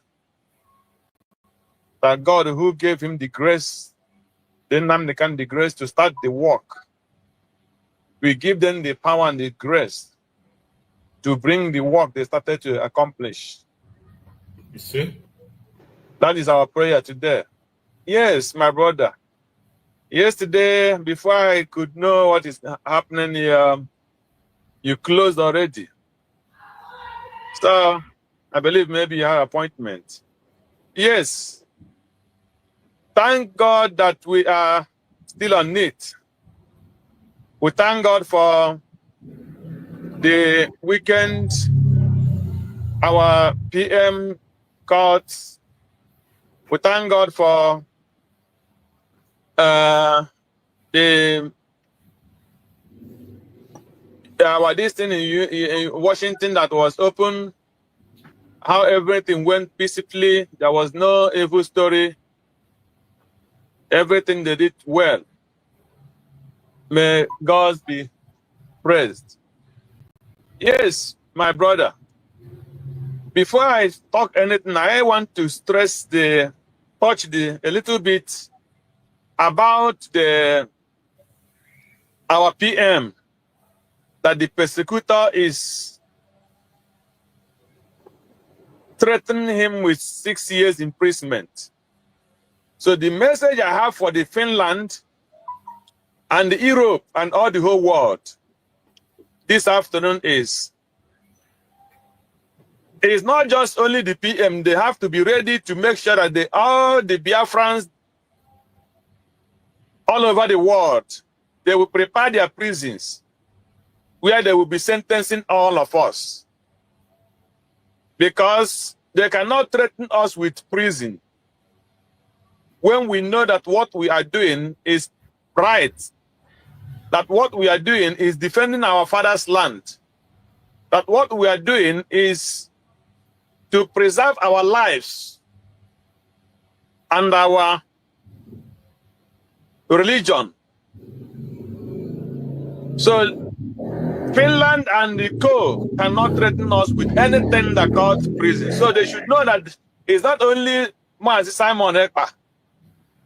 that God who gave him the grace, then Nnamdi Kanu the grace to start the work, we give them the power and the grace to bring the work they started to accomplish. You see? That is our prayer today. Yes, my brother. Yesterday, before I could know what is happening here, you closed already. So, I believe maybe you have an appointment. Yes. Thank God that we are still on it. We thank God for the weekend, our PM courts. We thank God for this thing in Washington that was open, how everything went peacefully. There was no evil story. Everything they did well. May God be praised. Yes, my brother. Before I talk anything, I want to touch a little bit about our PM, that the persecutor is threatening him with 6 years imprisonment. So the message I have for the Finland and the Europe and all the whole world this afternoon is, it's not just only the PM. They have to be ready to make sure that all the Biafrans all over the world, they will prepare their prisons where they will be sentencing all of us. Because they cannot threaten us with prison when we know that what we are doing is right, that what we are doing is defending our father's land, that what we are doing is to preserve our lives and our religion. So Finland and the co cannot threaten us with anything that calls prison. So they should know that it's not only Mazi Simon Ekpa,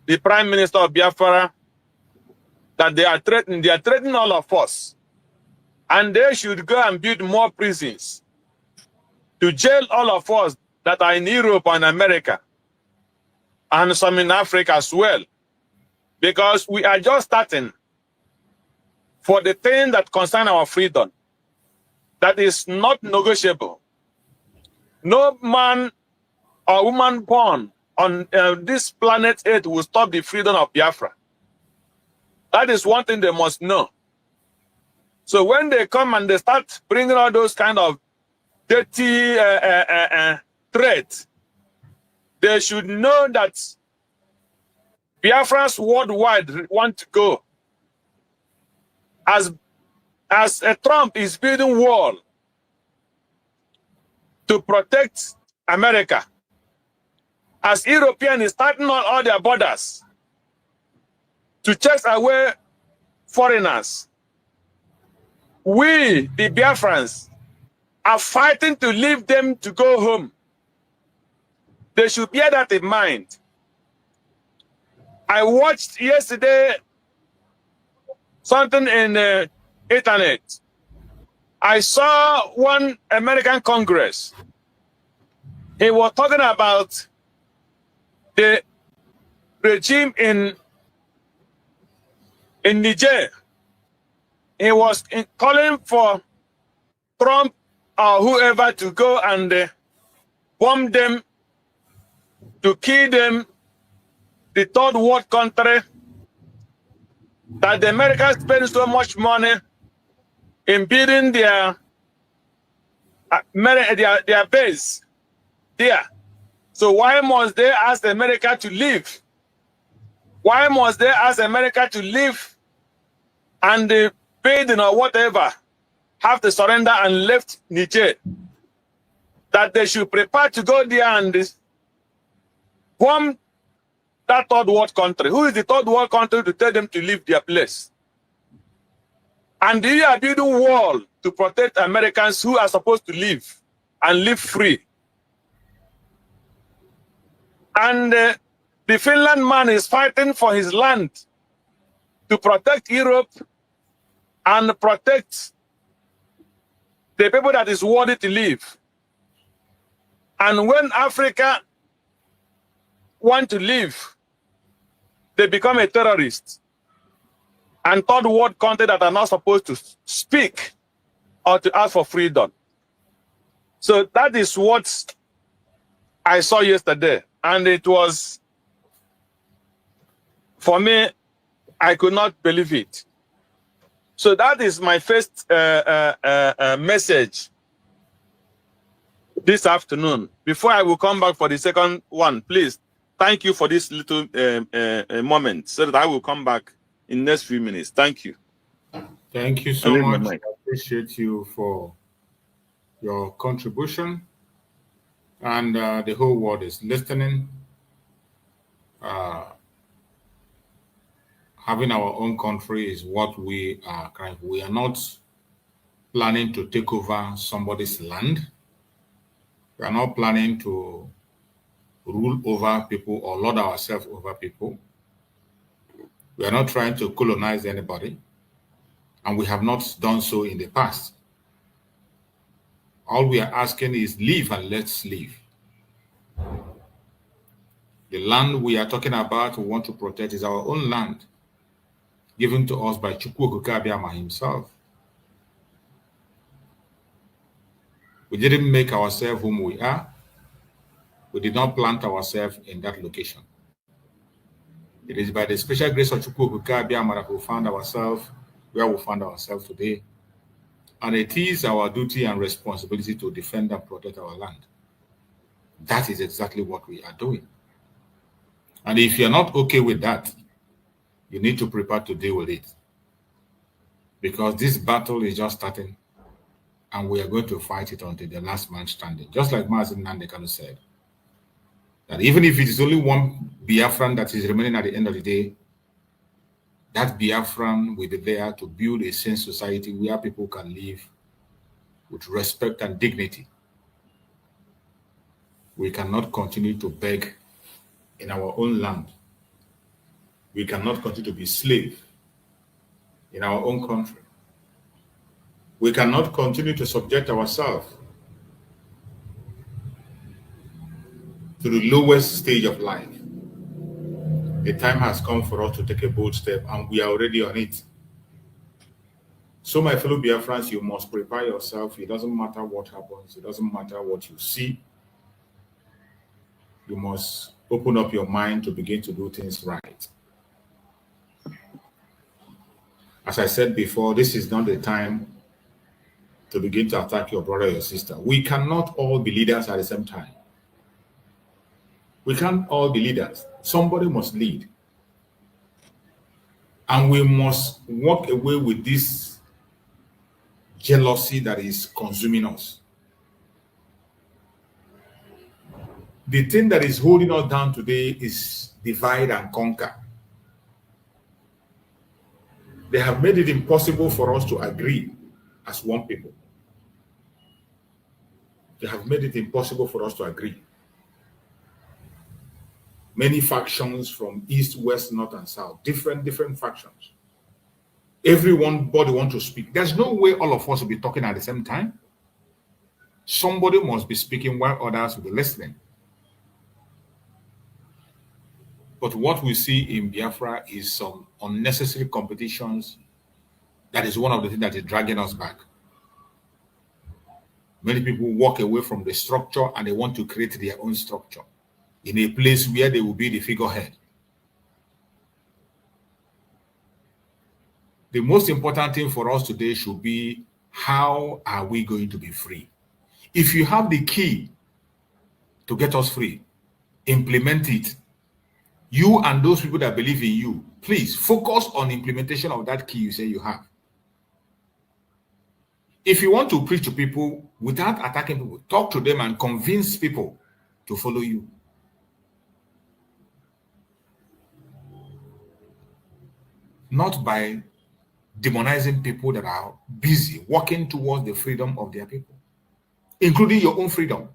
the Prime Minister of Biafra, that they are threatening all of us. And they should go and build more prisons to jail all of us that are in Europe and America, and some in Africa as well. Because we are just starting for the thing that concern our freedom. That is not negotiable. No man or woman born on this planet Earth will stop the freedom of Biafra. That is one thing they must know. So when they come and they start bringing all those kind of dirty threats, they should know that Biafrans worldwide want to go. As Trump is building wall to protect America, as European is tightening on all their borders to chase away foreigners, we, the Biafrans, are fighting to leave them to go home. They should bear that in mind. I watched yesterday something in the internet. I saw one American Congress. He was talking about the regime in Niger. He was calling for Trump or whoever to go and bomb them, to kill them, the third world country, that the Americans spend so much money in building their base there. So why must they ask America to leave? Why must they ask America to leave and the Biden or whatever have to surrender and left Niger? That they should prepare to go there and bomb that third world country. Who is the third world country to tell them to leave their place? And you are building a wall to protect Americans who are supposed to live and live free. And the Finland man is fighting for his land to protect Europe and protect the people that is worthy to live. And when Africa want to live, they become a terrorist and third world country that are not supposed to speak or to ask for freedom. So that is what I saw yesterday. And it was, for me, I could not believe it. So that is my first message this afternoon. Before I will come back for the second one, please, thank you for this little moment so that I will come back in the next few minutes. Thank you. Thank you so much. I appreciate you for your contribution. And the whole world is listening. Having our own country is what we are crying. We are not planning to take over somebody's land. We are not planning to rule over people or lord ourselves over people. We are not trying to colonize anybody, and we have not done so in the past. All we are asking is live and let's live. The land we are talking about, we want to protect, is our own land, given to us by Chukwu Okike Abiama himself. We didn't make ourselves whom we are. We did not plant ourselves in that location. It is by the special grace of Chukwuebuka Abiyamara we found ourselves where we found ourselves today. And it is our duty and responsibility to defend and protect our land. That is exactly what we are doing. And if you're not okay with that, you need to prepare to deal with it. Because this battle is just starting, and we are going to fight it until the last man standing. Just like Nnamdi Kanu said, that even if it is only one Biafran that is remaining at the end of the day, that Biafran will be there to build a sane society where people can live with respect and dignity. We cannot continue to beg in our own land. We cannot continue to be slaves in our own country. We cannot continue to subject ourselves to the lowest stage of life. The time has come for us to take a bold step, and we are already on it. So, my fellow Biafrans, you must prepare yourself. It doesn't matter what happens. It doesn't matter what you see. You must open up your mind to begin to do things right. As I said before, this is not the time to begin to attack your brother or your sister. We cannot all be leaders at the same time. We can't all be leaders. Somebody must lead. And we must walk away with this jealousy that is consuming us. The thing that is holding us down today is divide and conquer. They have made it impossible for us to agree as one people. They have made it impossible for us to agree. Many factions from east, west, north, and south, different factions. Everybody wants to speak. There's no way all of us will be talking at the same time. Somebody must be speaking while others will be listening. But what we see in Biafra is some unnecessary competitions. That is one of the things that is dragging us back. Many people walk away from the structure and they want to create their own structure in a place where they will be the figurehead. The most important thing for us today should be, how are we going to be free? If you have the key to get us free, implement it. You and those people that believe in you, please focus on implementation of that key you say you have. If you want to preach to people without attacking people, talk to them and convince people to follow you. Not by demonizing people that are busy working towards the freedom of their people, including your own freedom.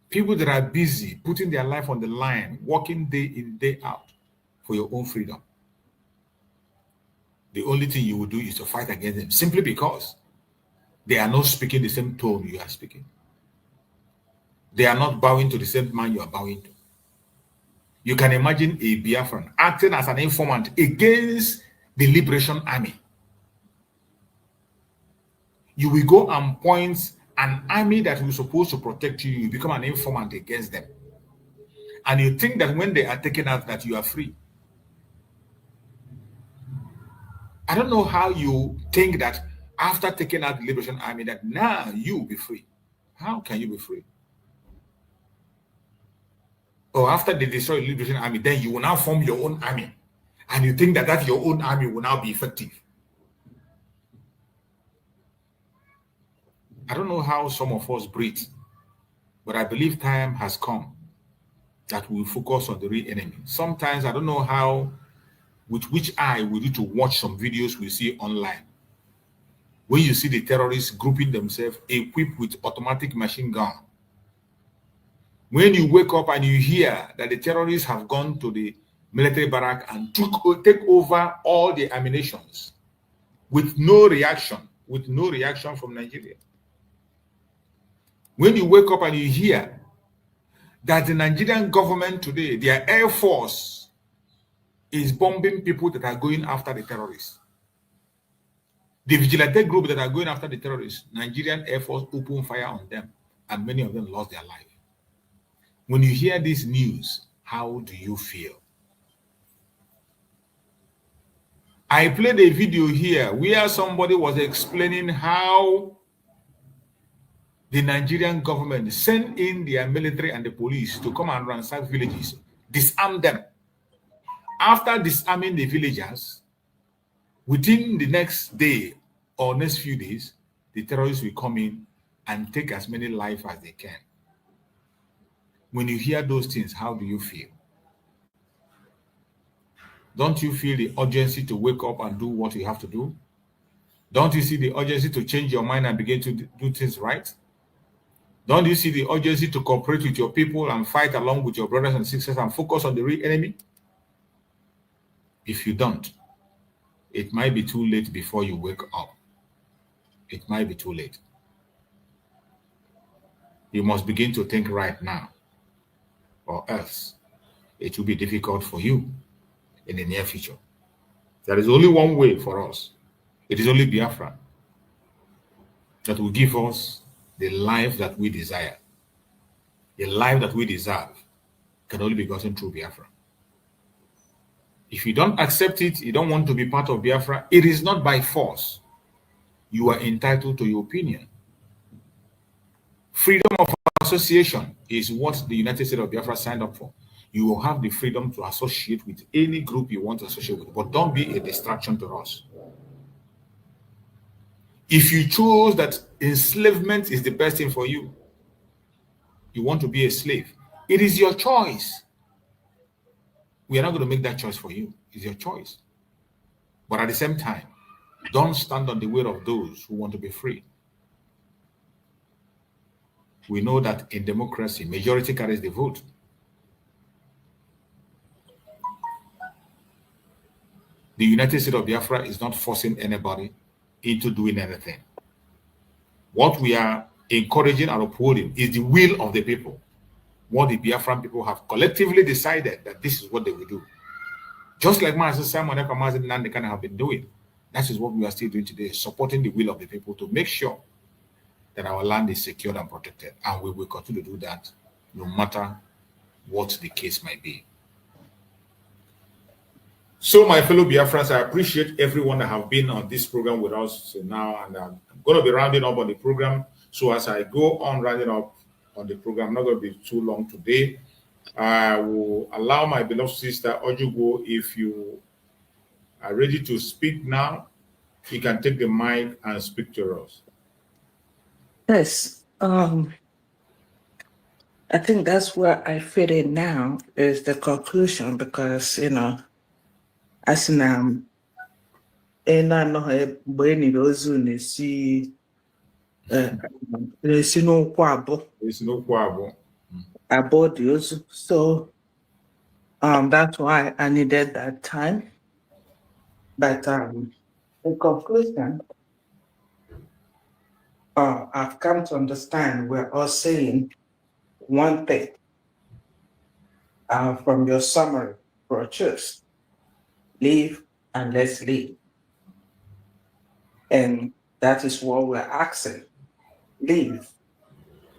People that are busy putting their life on the line, working day in, day out for your own freedom. The only thing you will do is to fight against them simply because they are not speaking the same tone you are speaking. They are not bowing to the same man you are bowing to. You can imagine a Biafran acting as an informant against the Liberation Army. You will go and point an army that was supposed to protect you, you become an informant against them. And you think that when they are taken out that you are free. I don't know how you think that after taking out the Liberation Army that now you will be free. How can you be free? Or after they destroy the Liberation Army, then you will now form your own army. And you think that your own army will now be effective. I don't know how some of us breathe, but I believe time has come that we focus on the real enemy. Sometimes I don't know how, with which eye we need to watch some videos we see online. When you see the terrorists grouping themselves equipped with automatic machine gun. When you wake up and you hear that the terrorists have gone to the military barrack and take over all the ammunitions with no reaction from Nigeria. When you wake up and you hear that the Nigerian government today, their air force is bombing people that are going after the terrorists. The vigilante group that are going after the terrorists, Nigerian Air Force open fire on them. and many of them lost their life. When you hear this news, how do you feel? I played a video here where somebody was explaining how the Nigerian government sent in their military and the police to come and ransack villages, disarm them. After disarming the villagers, within the next day or next few days, the terrorists will come in and take as many lives as they can. When you hear those things, how do you feel? Don't you feel the urgency to wake up and do what you have to do? Don't you see the urgency to change your mind and begin to do things right? Don't you see the urgency to cooperate with your people and fight along with your brothers and sisters and focus on the real enemy? If you don't, it might be too late before you wake up. It might be too late. You must begin to think right now, or else it will be difficult for you in the near future. There is only one way for us. It is only Biafra that will give us the life that we desire. The life that we deserve can only be gotten through Biafra. If you don't accept it, you don't want to be part of Biafra, it is not by force. You are entitled to your opinion. Freedom of association is what the United States of Biafra signed up for. You will have the freedom to associate with any group you want to associate with, but don't be a distraction to us. If you chose that enslavement is the best thing for you, you want to be a slave, it is your choice. We are not going to make that choice for you. It's your choice. But at the same time, don't stand on the way of those who want to be free. We know that in democracy, majority carries the vote. The United States of Biafra is not forcing anybody into doing anything. What we are encouraging and upholding is the will of the people. What the Biafran people have collectively decided that this is what they will do. Just like Master Simon and Nnamdi Kanu have been doing. That is what we are still doing today, supporting the will of the people to make sure that our land is secured and protected. And we will continue to do that no matter what the case might be. So, my fellow Biafrans, I appreciate everyone that have been on this program with us now, and I'm going to be rounding up on the program. So, as I go on rounding up on the program, I'm not going to be too long today. I will allow my beloved sister Ojugo, if you are ready to speak now, you can take the mic and speak to us. Yes. I think that's where I fit in now is the conclusion, because as now and I know when it was in see there's no quabo. There's no quabo about those. So that's why I needed that time. But in conclusion, I've come to understand we're all saying one thing from your summary for church. Live and let's live. And that is what we're asking. Live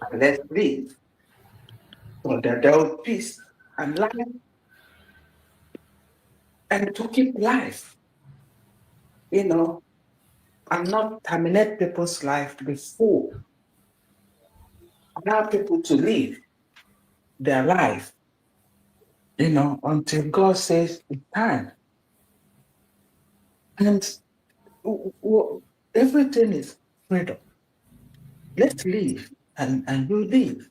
and let's live. So that there will be peace and life. And to keep life. And not terminate people's life before. Allow people to live their life, until God says it's time. And everything is freedom. Let's live, and you live.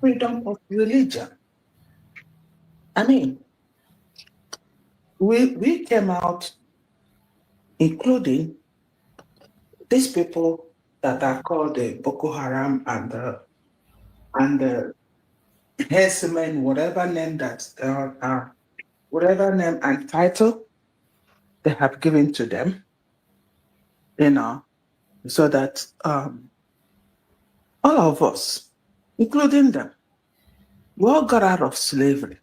Freedom of religion. I mean, we came out, including these people that are called the Boko Haram and the herdsmen, whatever name that whatever name and title they have given to them, so that all of us, including them, we all got out of slavery.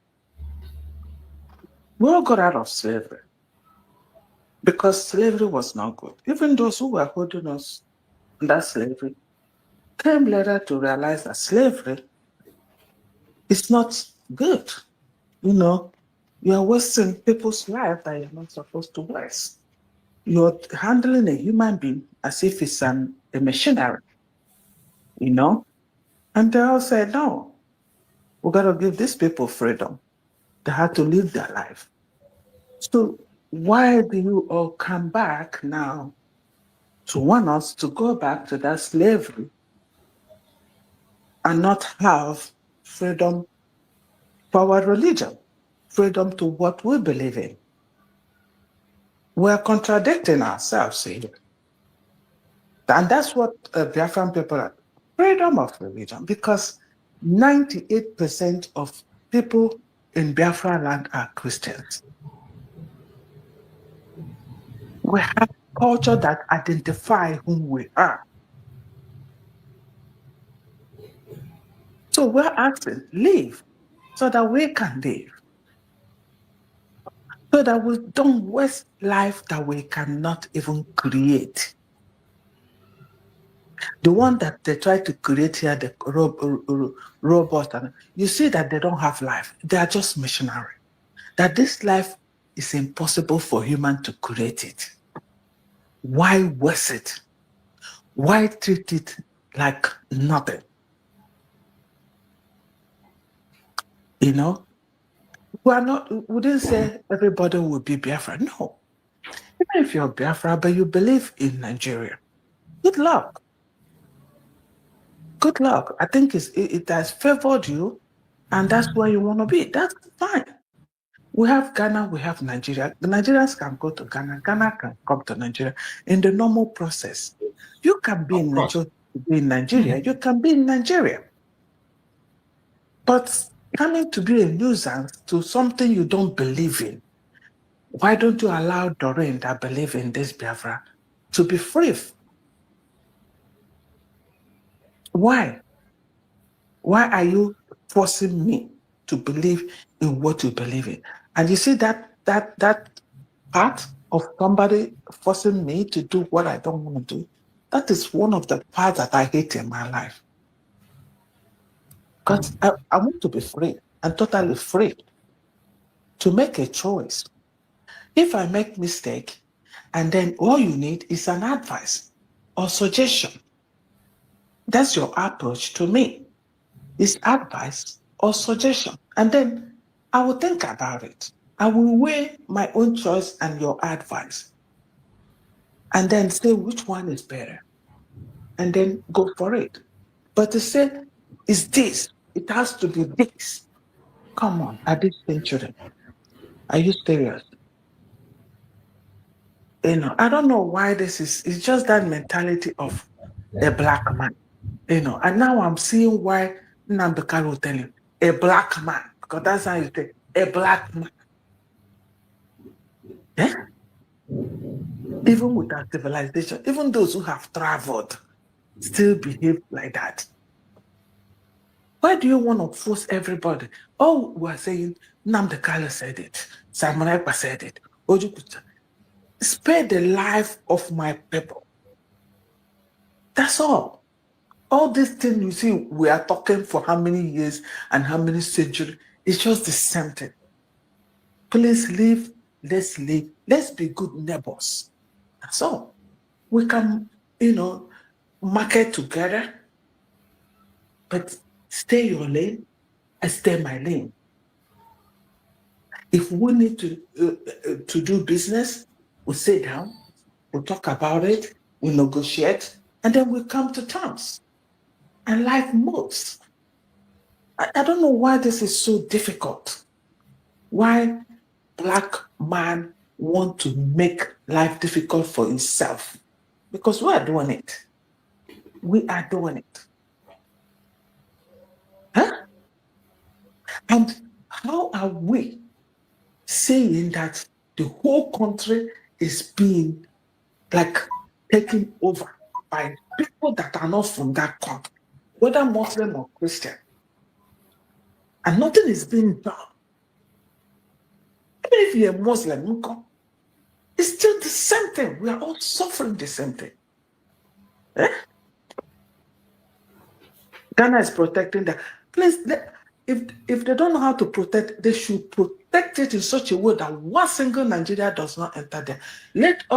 We all got out of slavery because slavery was not good. Even those who were holding us under slavery, came later to realize that slavery is not good. You know, you're wasting people's life that you're not supposed to waste. You're handling a human being as if it's a machinery, you know? And they all said, no, we got to give these people freedom. They had to live their life. So why do you all come back now to want us to go back to that slavery and not have freedom for our religion, freedom to what we believe in? We're contradicting ourselves here. And that's what Biafran people are. Freedom of religion, because 98% of people in Biafra land are Christians. We have culture that identify whom we are. So we're asking, live so that we can live. So that we don't waste life that we cannot even create. The one that they try to create here, the robot, and you see that they don't have life. They are just missionary. That this life is impossible for human to create it. Why waste it? Why treat it like nothing? You know, we didn't say everybody will be Biafra. No. Even if you're Biafra, but you believe in Nigeria, good luck. Good luck. I think it has favored you, and that's where you want to be. That's fine. We have Ghana, we have Nigeria. The Nigerians can go to Ghana. Ghana can come to Nigeria in the normal process. You can be in Nigeria. You can be in Nigeria. But coming to be a nuisance to something you don't believe in, why don't you allow Doreen that believe in this Biafra to be free? Why? Why are you forcing me to believe in what you believe in? And you see that part of somebody forcing me to do what I don't want to do, that is one of the parts that I hate in my life. Because I want to be free and totally free to make a choice. If I make mistake, and then all you need is an advice or suggestion. That's your approach to me. Is advice or suggestion. And then I will think about it. I will weigh my own choice and your advice. And then say which one is better. And then go for it. But to say, is this, it has to be this. Come on, at this century. Are you serious? You know, I don't know why this is, it's just that mentality of a black man. You know, and now I'm seeing why Nnamdi Kanu will tell you, a black man, because that's how you say, a black man. Yeah? Even with our civilization, even those who have traveled still behave like that. Why do you want to force everybody? Oh, we're saying Nnamdi Kanu said it, Simon Ekpa said it, Ojukuta. Spare the life of my people. That's all. All these things you see, we are talking for how many years and how many centuries, it's just the same thing. Please live, let's be good neighbors. That's all. We can, you know, market together, but stay your lane, I stay my lane. If we need to do business, we sit down, we talk about it, we negotiate, and then we come to terms. And life moves. I don't know why this is so difficult. Why black man want to make life difficult for himself? Because we are doing it. We are doing it. Huh? And how are we saying that the whole country is being like taken over by people that are not from that country, whether Muslim or Christian, and nothing is being done? Even if you're a Muslim, it's still the same thing. We are all suffering the same thing. Eh? Ghana is protecting that. Please, if they don't know how to protect, they should protect it in such a way that one single Nigeria does not enter there. Let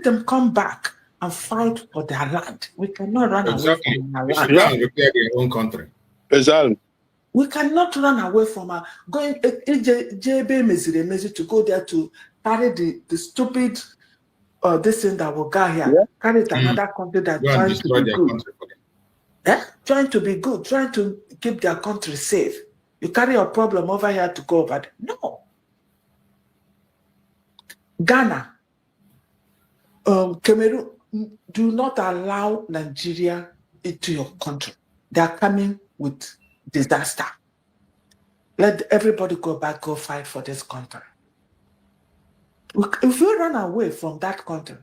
them come back and fight for their land. We cannot run away from our land. They should repair their own country. Exactly. We cannot run away from our going JB to go there to carry the stupid this thing that will go here, carry it to another country that trying to be good. Trying to be good, trying to keep their country safe. You carry your problem over here to go over there. No. Ghana, Cameroon, do not allow Nigeria into your country. They are coming with disaster. Let everybody go back, go fight for this country. If you run away from that country,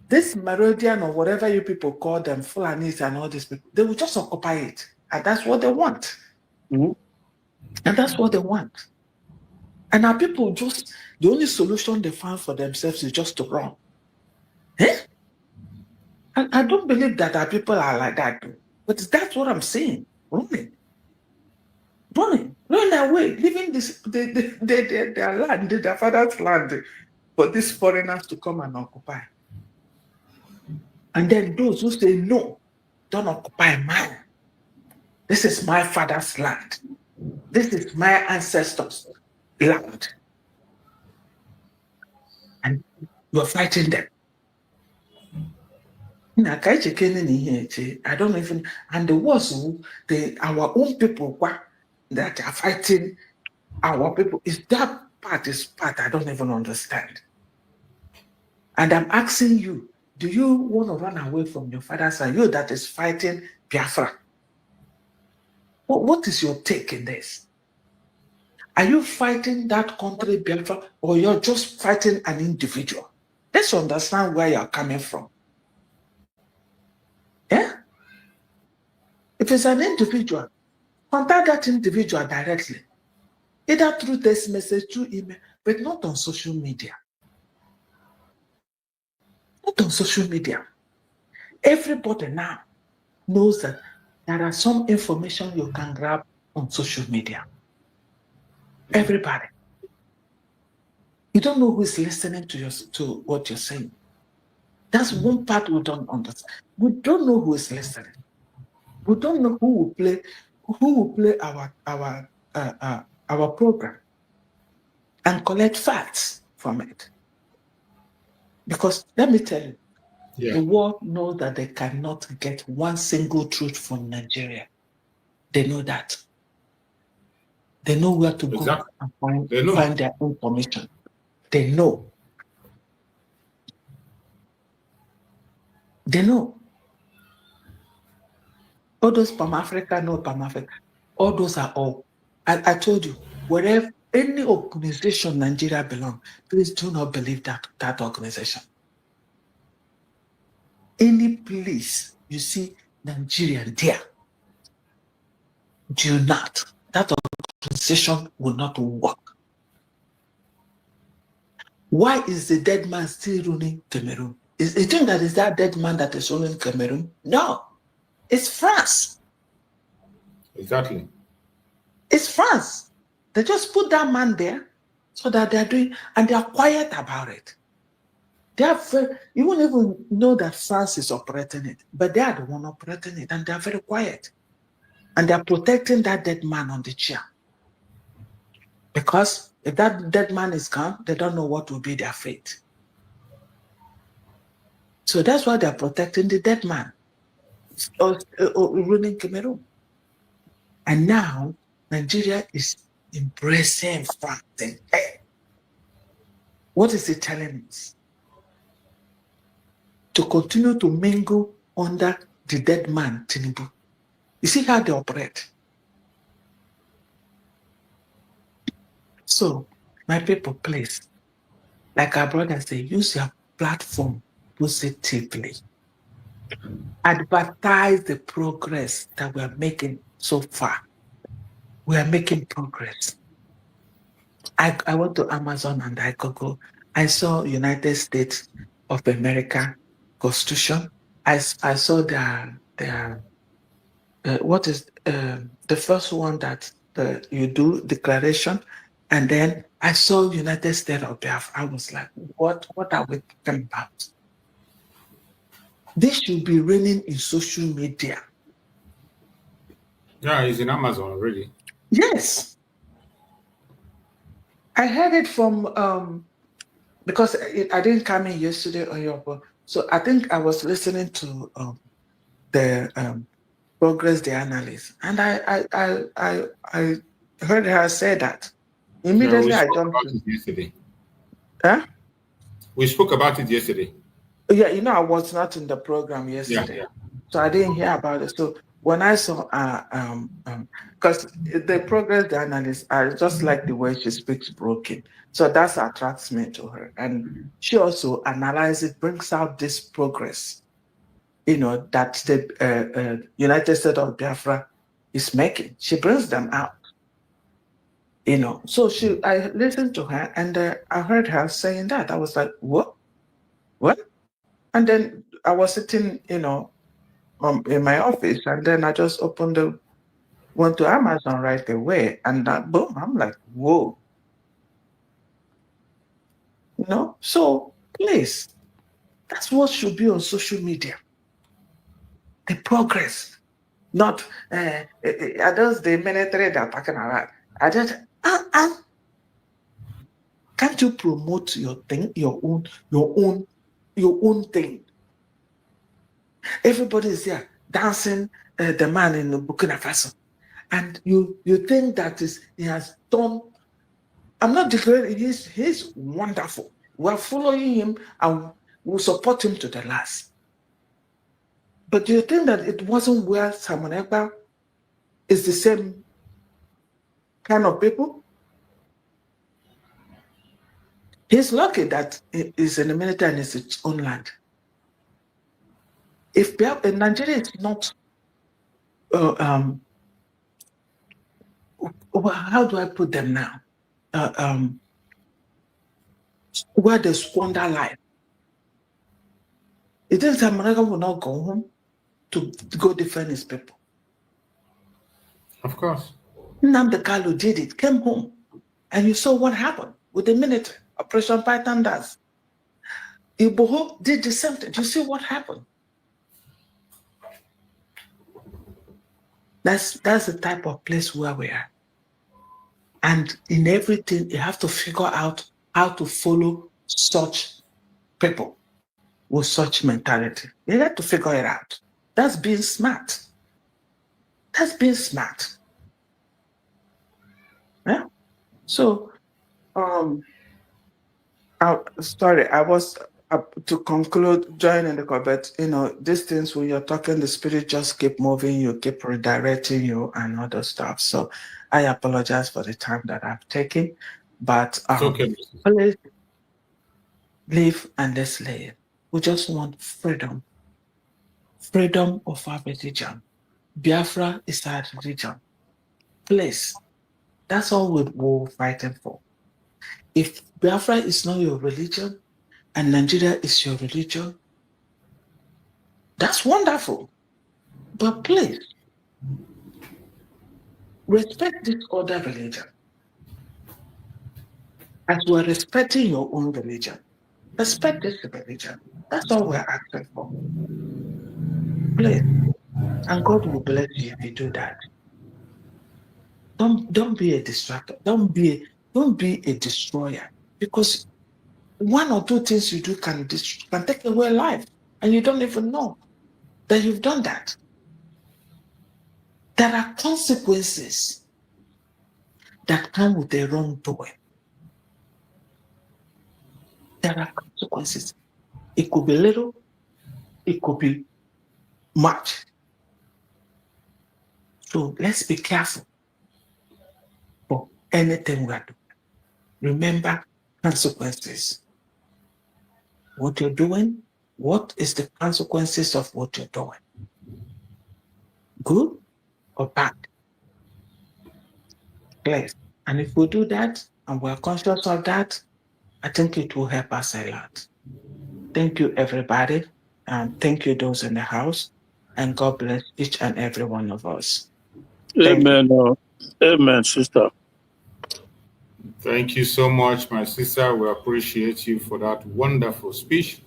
this Meridian or whatever you people call them, Fulanis and all these people, they will just occupy it. And that's what they want. Mm-hmm. And that's what they want. And our people just, the only solution they find for themselves is just to run. And I don't believe that our people are like that. But that's what I'm saying. Running away, leaving this their land, their father's land, for these foreigners to come and occupy. And then those who say, no, don't occupy mine. This is my father's land. This is my ancestors' land. And you're fighting them. I don't even, and the worst, our own people that are fighting our people, is that part I don't even understand. And I'm asking you, do you want to run away from your father's side? You that is fighting Biafra. What is your take in this? Are you fighting that country, Biafra, or you're just fighting an individual? Let's understand where you're coming from. Yeah? If it's an individual, contact that individual directly. Either through text message, through email, but not on social media. Not on social media. Everybody now knows that there are some information you can grab on social media. Everybody. You don't know who is listening to what you're saying. That's one part we don't understand. We don't know who is listening. We don't know who will play our program and collect facts from it. Because let me tell you, the world knows that they cannot get one single truth from Nigeria. They know that. They know where to go and find their information. They know. They know. All those Pan Africa, no Pan Africa. All those are all. I told you, wherever any organization Nigeria belongs, please do not believe that organization. Any place you see Nigeria there, do not. That organization will not work. Why is the dead man still ruling Cameroon? You think that is that dead man that is ruling Cameroon? No. It's France. Exactly. It's France. They just put that man there so that they're doing, and they're quiet about it. You won't even know that France is operating it, but they are the one operating it, and they're very quiet. And they're protecting that dead man on the chair. Because if that dead man is gone, they don't know what will be their fate. So that's why they're protecting the dead man, ruling Cameroon. And now, Nigeria is embracing France. Hey, what is it telling us? To continue to mingle under the dead man, Tinubu. You see how they operate? So, my people, please, like our brother say, use your platform positively. Advertise the progress that we are making so far. We are making progress. I went to Amazon and I Google. I saw United States of America Constitution. I saw their what is the first one that you do declaration, and then I saw United States of Biafra. I was like, what are we talking about? This should be raining in social media. Yeah, it's in Amazon already. Yes. I heard it from because I didn't come in yesterday on your book, so I think I was listening to the Progress the Analyst, and I heard her say that. Immediately I jumped in. Yesterday. Huh? We spoke about it yesterday. Yeah, I was not in the program yesterday, so I didn't hear about it. So when I saw, because the Progress the Analyst, I just like the way she speaks broken, so that attracts me to her, and she also analyzes, brings out this progress, that the United States of Biafra is making. She brings them out. So I listened to her, and I heard her saying that. I was like, what? And then I was sitting, in my office, and then I just went to Amazon right away, and boom, I'm like, whoa. So please, that's what should be on social media. The progress, not are those the military that are talking about. I just can't you promote your thing, your own thing? Everybody is there dancing the man in Burkina Faso, and you think that he has done. I'm not declaring he's wonderful. We're following him and we'll support him to the last. But do you think that it wasn't where Simon Ekpa is the same kind of people? He's lucky that he's in the military and it's its own land. If Nigeria is not, how do I put them now? Where they squander life. You think America will not go home to go defend his people? Of course. Nnamdi Kanu did it, came home, and you saw what happened with the military. Operation Python does. Iboho did the same thing. Do you see what happened? That's the type of place where we are. And in everything, you have to figure out how to follow such people with such mentality. You have to figure it out. That's being smart. That's being smart. Yeah. So, sorry, I was to conclude, joining the call, but these things when you're talking, the spirit just keep moving, you keep redirecting you and other stuff. So I apologize for the time that I've taken, but okay. Please live and let's live. We just want freedom. Freedom of our religion. Biafra is our religion. Please. That's all we're fighting for. If Biafra is not your religion and Nigeria is your religion, that's wonderful. But please, respect this other religion. As we're respecting your own religion, respect this religion. That's all we're asking for. Please. And God will bless you if you do that. Don't be a distractor. Don't be a destroyer, because one or two things you do can take away life, and you don't even know that you've done that. There are consequences that come with the wrongdoing. There are consequences. It could be little, it could be much. So let's be careful for anything we are doing. Remember consequences. What you're doing, what is the consequences of what you're doing? Good or bad? Yes. And if we do that and we're conscious of that, I think it will help us a lot. Thank you, everybody. And thank you, those in the house. And God bless each and every one of us. Amen. Amen, sister. Thank you so much, my sister. We appreciate you for that wonderful speech.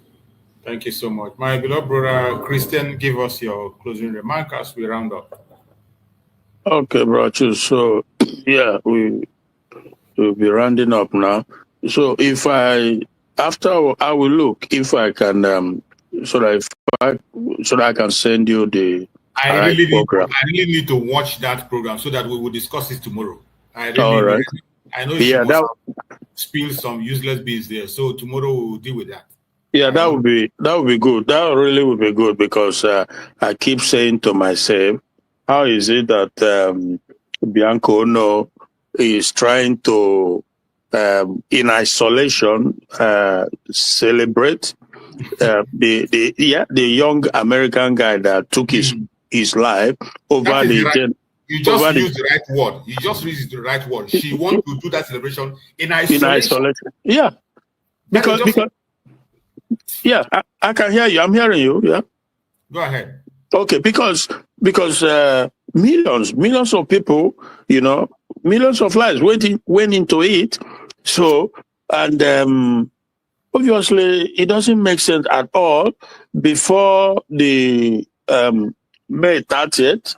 Thank you so much. My beloved brother Christian, give us your closing remark as we round up. Okay, brother. So, yeah, we'll be rounding up now. So, if after I will look if I can, so that I can send you the I program. really need to watch that program so that we will discuss it tomorrow. All right. I know she must spill some useless beans there. So tomorrow we'll deal with that. Yeah, that would be good. That really would be good because I keep saying to myself, how is it that Bianco Ono is trying to, in isolation, celebrate the young American guy that took his life over the. You just used the right word. You just used the right word. She wants to do that celebration in isolation. Yeah, because yeah, I can hear you. I'm hearing you. Yeah. Go ahead. Okay, because millions of people, millions of lives went into it. So, and obviously, it doesn't make sense at all. Before the May 30th,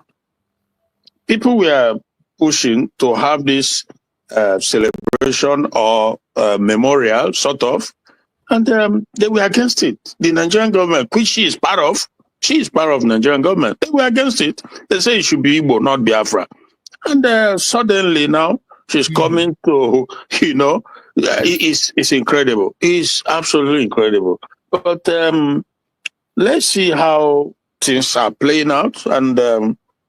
people were pushing to have this celebration or memorial, sort of, and they were against it. The Nigerian government, which she is part of Nigerian government, they were against it. They say it should be Igbo, not Biafra. And suddenly now she's coming to, it's incredible. It's absolutely incredible. But let's see how things are playing out. And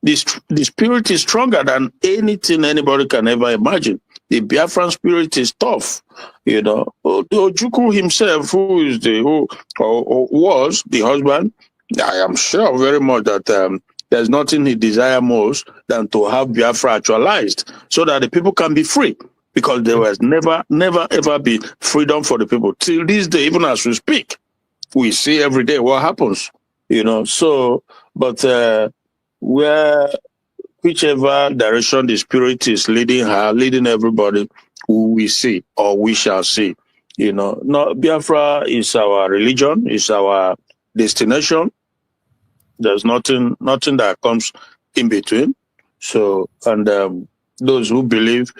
the spirit is stronger than anything anybody can ever imagine. The Biafran spirit is tough, The Ojukwu himself, who was the husband, I am sure very much that there's nothing he desires most than to have Biafra actualized so that the people can be free. Because there was never, ever be freedom for the people. Till this day, even as we speak, we see every day what happens, So, but whichever direction the spirit is leading her, leading everybody, we see or we shall see. No, Biafra is our religion, is our destination. There's nothing that comes in between. So, and those who believe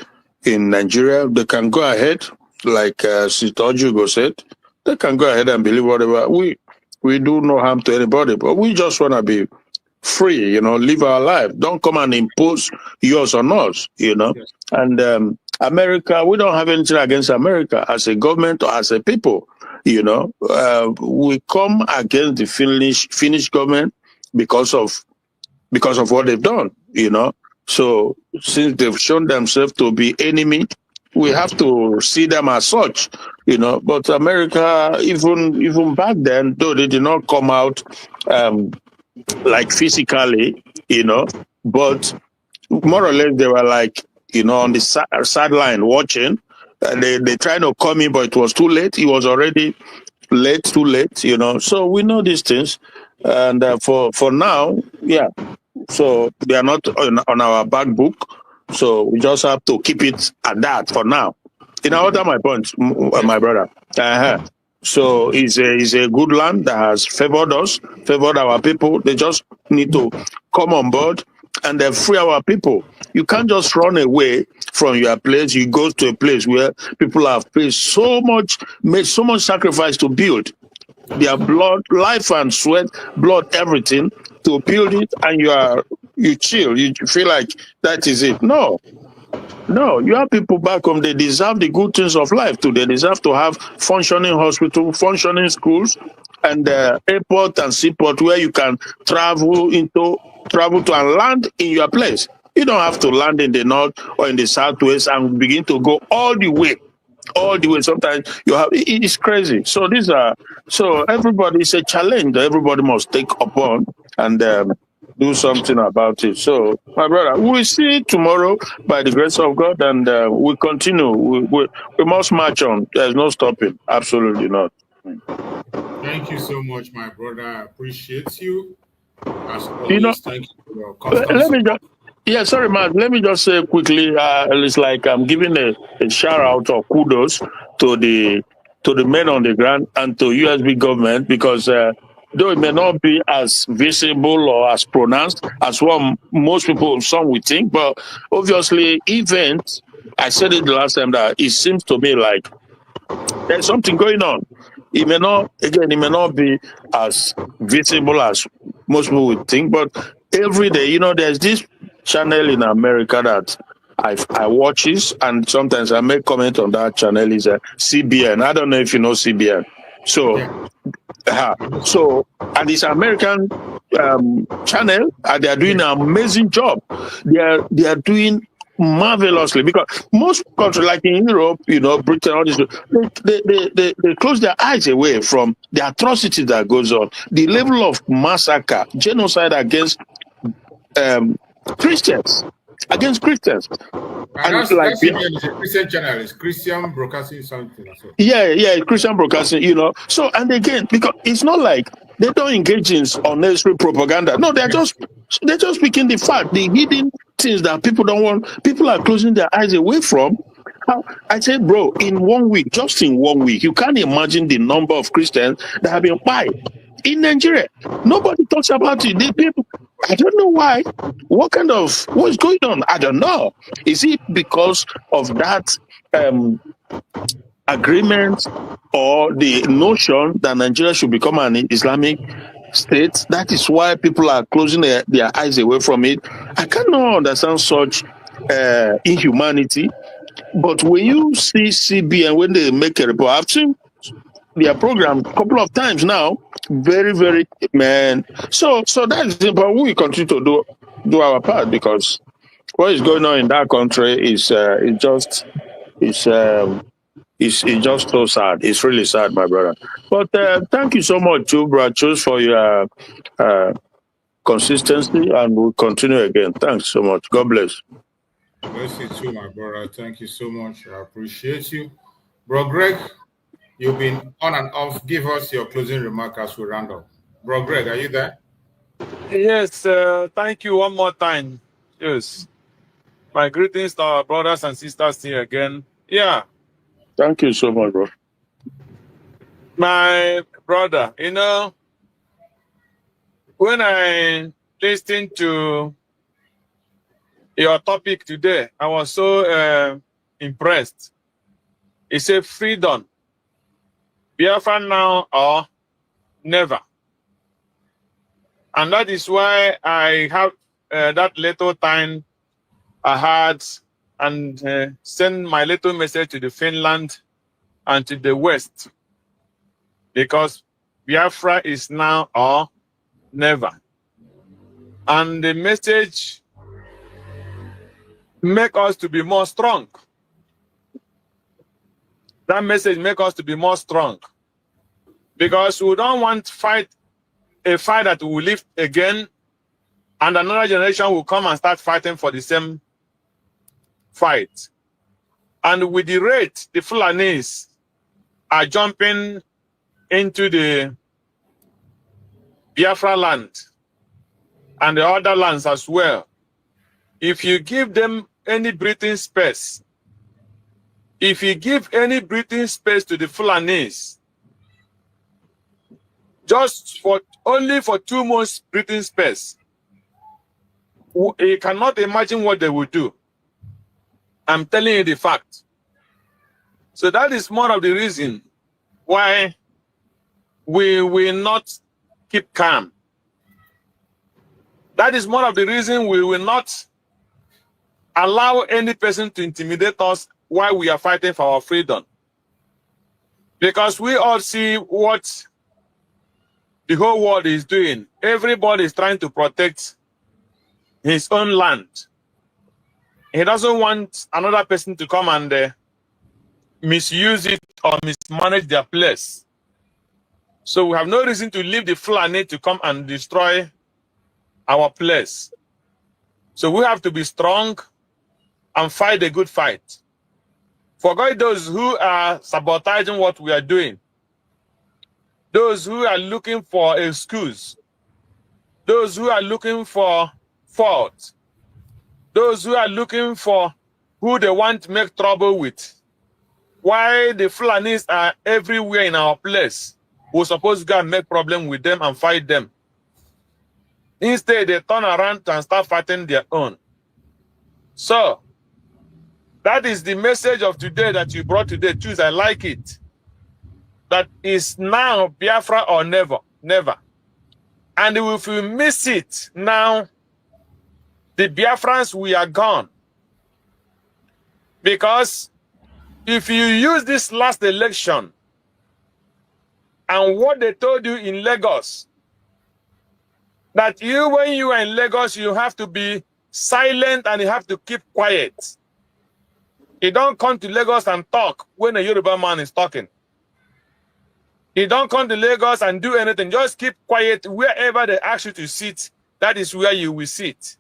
in Nigeria, they can go ahead, like Sister Ojugo said, they can go ahead and believe whatever. We do no harm to anybody, but we just want to be free, live our life. Don't come and impose yours on us, Yes. And America, we don't have anything against America as a government or as a people, we come against the Finnish government because of what they've done, So since they've shown themselves to be enemy, we have to see them as such, But America, even back then, though they did not come out like physically, but more or less they were like, on the sideline watching. They tried to come in, but it was too late. It was already too late, So we know these things, and for now, yeah. So they are not on our back book. So we just have to keep it at that for now. That's my point, my brother. So it's a good land that has favored us, favored our people. They just need to come on board and then free our people. You can't just run away from your place. You go to a place where people have made so much sacrifice to build. Their blood, life and sweat, blood, everything to build it, and you chill. You feel like that is it. No, you have people back home. They deserve the good things of life too. They deserve to have functioning hospital, functioning schools, and airport and seaport where you can travel to and land in your place. You don't have to land in the north or in the southwest and begin to go all the way. Sometimes it's crazy. So everybody is a challenge that everybody must take upon and do something about it. So, my brother, we'll see tomorrow by the grace of God, and we'll continue. We must march on. There's no stopping. Absolutely not. Thank you so much, my brother. I appreciate you. As You know, always, thank you for your constant let me support. just, yeah, sorry, Matt. Let me just say quickly. It's like I'm giving a shout out or kudos to the men on the ground and to USB government because though it may not be as visible or as pronounced as what most people, some would think, but obviously, events. I said it the last time that it seems to me like there's something going on. It may not, again, it may not be as visible as most people would think, but every day, there's this channel in America that I watches, and sometimes I make comment on that channel is CBN. I don't know if you know CBN. So, and it's American channel, and they are doing an amazing job. They are doing marvelously because most countries like in Europe, Britain, all this, they close their eyes away from the atrocity that goes on, the level of massacre, genocide against Christians, against Christians. And that's a Christian channel. It's Christian Broadcasting something. So. Yeah, Christian Broadcasting, So, and again, because it's not like they don't engage in unnecessary propaganda. No, they're just speaking the fact, the hidden things that people don't want. People are closing their eyes away from. I said, bro, in 1 week, just in 1 week, you can't imagine the number of Christians that have been fired in Nigeria. Nobody talks about it. The people, I don't know why. What's going on? I don't know. Is it because of that agreement or the notion that Nigeria should become an Islamic state? That is why people are closing their eyes away from it. I cannot understand such inhumanity. But when you see CBN, when they make a report, I've seen their program a couple of times now. Very, very, man. So that is it. But we continue to do our part because what is going on in that country is just so sad. It's really sad, my brother. But thank you so much, too, Brad Chus, for your consistency, and we'll continue again. Thanks so much. God bless. Bless you too, my brother. Thank you so much. I appreciate you. Bro Greg, you've been on and off. Give us your closing remark as we round up. Bro Greg, are you there? Yes, thank you one more time. Yes. My greetings to our brothers and sisters here again. Yeah. Thank you so much, bro. My brother, when I listened to your topic today, I was so impressed. It said freedom. Biafra now or never. And that is why I have that little time I had and send my little message to the Finland and to the West. Because Biafra is now or never. And the message make us to be more strong. That message make us to be more strong. Because we don't want a fight that will live again, and another generation will come and start fighting for the same fight. And with the rate the Fulanis are jumping into the Biafra land and the other lands as well, if you give them any breathing space, if you give any breathing space to the Fulanis, just only for 2 months breathing space, you cannot imagine what they will do. I'm telling you the fact. So that is one of the reasons why we will not keep calm. That is one of the reasons we will not allow any person to intimidate us while we are fighting for our freedom. Because we all see what the whole world is doing. Everybody is trying to protect his own land. He doesn't want another person to come and misuse it or mismanage their place. So we have no reason to leave the Fulani to come and destroy our place. So we have to be strong and fight a good fight. Forget those who are sabotaging what we are doing. Those who are looking for an excuse. those who are looking for fault, those who are looking for who they want to make trouble with. Why the Fulanis are everywhere in our place, we're supposed to go and make problem with them and fight them. Instead, they turn around and start fighting their own. So, that is the message of today that you brought today. Choose, I like it. That is now Biafra or never. Never. And if we miss it now, the Biafrans, we are gone. Because if you use this last election and what they told you in Lagos, that you, when you are in Lagos, you have to be silent and you have to keep quiet. You don't come to Lagos and talk when a Yoruba man is talking. You don't come to Lagos and do anything. Just keep quiet. Wherever they ask you to sit, that is where you will sit.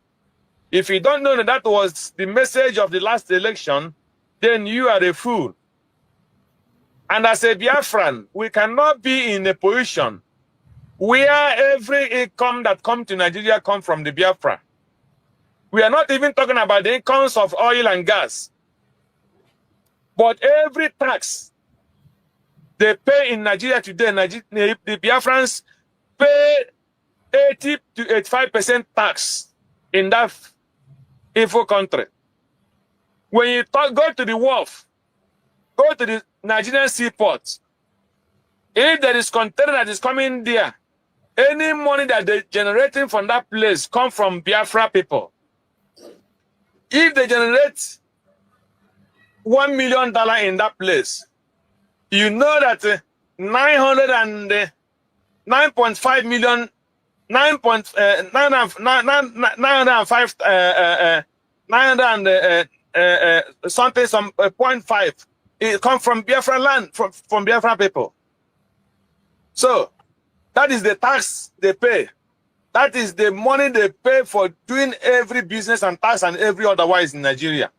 If you don't know that that was the message of the last election, then you are a fool. And as a Biafran, we cannot be in a position where every income that comes to Nigeria comes from the Biafra. We are not even talking about the incomes of oil and gas. But every tax they pay in Nigeria today, the Biafrans pay 80 to 85% tax in that info country. When you go to the wharf, go to the Nigerian seaport, if there is container that is coming there, any money that they're generating from that place come from Biafra people. If they generate $1 million in that place, you know that 9.5 million, 0.5, it comes from Biafra land, from Biafra people. So that is the tax they pay. That is the money they pay for doing every business and tax and every otherwise in Nigeria.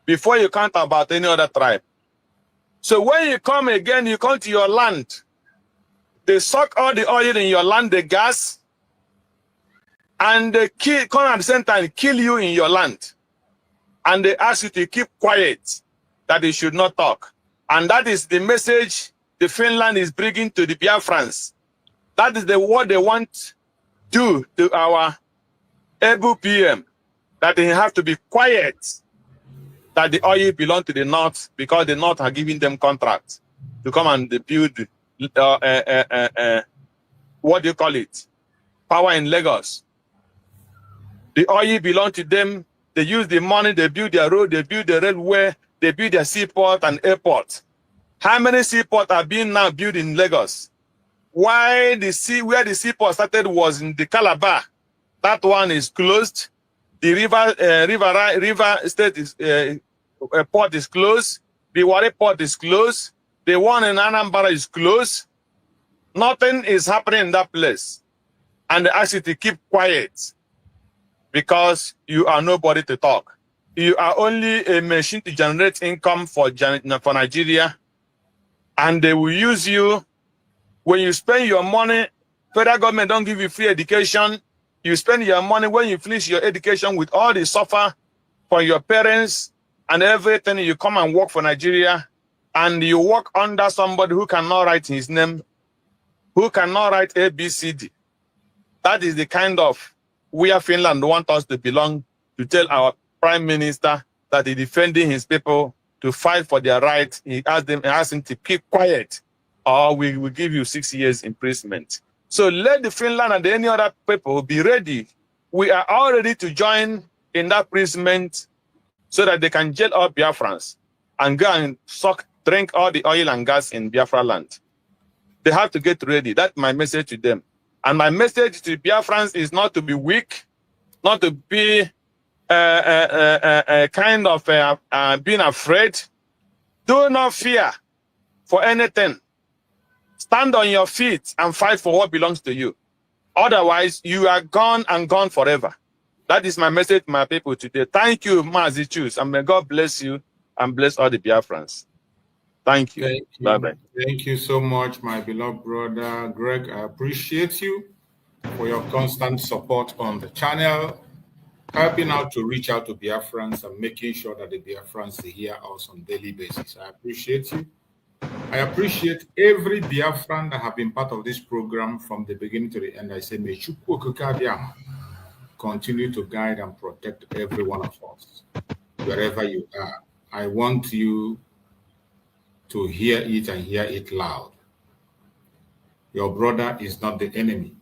Before you count about any other tribe. So when you come again, you come to your land. They suck all the oil in your land, the gas, and they come at the same time kill you in your land. And they ask you to keep quiet, that you should not talk. And that is the message the Finland is bringing to the Biafrans. That is what they want to do to our able PM, that they have to be quiet, that the oil belongs to the North because the North are giving them contracts to come and build, what do you call it? Power in Lagos. The oil belongs to them. They use the money, they build their road, they build the railway, they build their seaport and airport. How many seaports are being now built in Lagos? Why where the seaport started was in the Calabar. That one is closed. The river state is port is closed. The Warri port is closed. The one in Anambra is closed. Nothing is happening in that place. And they ask you to keep quiet because you are nobody to talk. You are only a machine to generate income for Nigeria. And they will use you. When you spend your money, federal government don't give you free education. You spend your money when you finish your education with all the suffer for your parents and everything. You come and work for Nigeria and you work under somebody who cannot write his name, who cannot write ABCD. That is the kind of where Finland wants us to belong, to tell our prime minister that he's defending his people to fight for their rights. He asked him to keep quiet or we will give you 6 years imprisonment. So let the Finland and any other people be ready. We are all ready to join in that imprisonment so that they can jail all Biafrans and go and drink all the oil and gas in Biafra land. They have to get ready. That's my message to them. And my message to Biafrans is not to be weak, not to be kind of being afraid. Do not fear for anything. Stand on your feet and fight for what belongs to you. Otherwise, you are gone and gone forever. That is my message to my people today. Thank you, Mazi Chus, and may God bless you and bless all the Biafrans. Thank you. Thank you. Bye-bye. Thank you so much, my beloved brother Greg. I appreciate you. for your constant support on the channel, helping out to reach out to Biafrans and making sure that the Biafrans hear us on a daily basis. I appreciate you. I appreciate every Biafran that have been part of this program from the beginning to the end. I say, may Chukwu Okike Abiama continue to guide and protect every one of us, wherever you are. I want you to hear it and hear it loud. Your brother is not the enemy.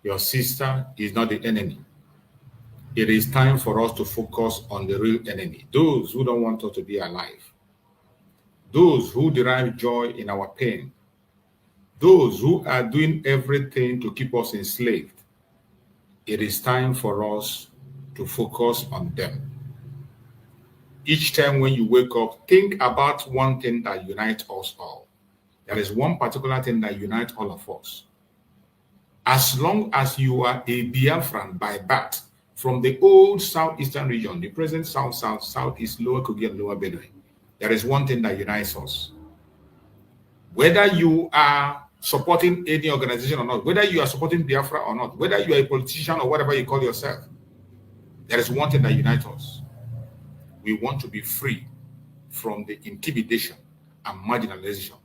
Your sister is not the enemy. It is time for us to focus on the real enemy, those who don't want us to be alive, those who derive joy in our pain, those who are doing everything to keep us enslaved. It is time for us to focus on them. Each time when you wake up, think about one thing that unites us all. There is one particular thing that unites all of us. As long as you are a Biafran by birth, from the old southeastern region, the present southeast, lower Kogi and lower Benue, there is one thing that unites us. Whether you are supporting any organization or not, whether you are supporting Biafra or not, whether you are a politician or whatever you call yourself, there is one thing that unites us. We want to be free from the intimidation and marginalization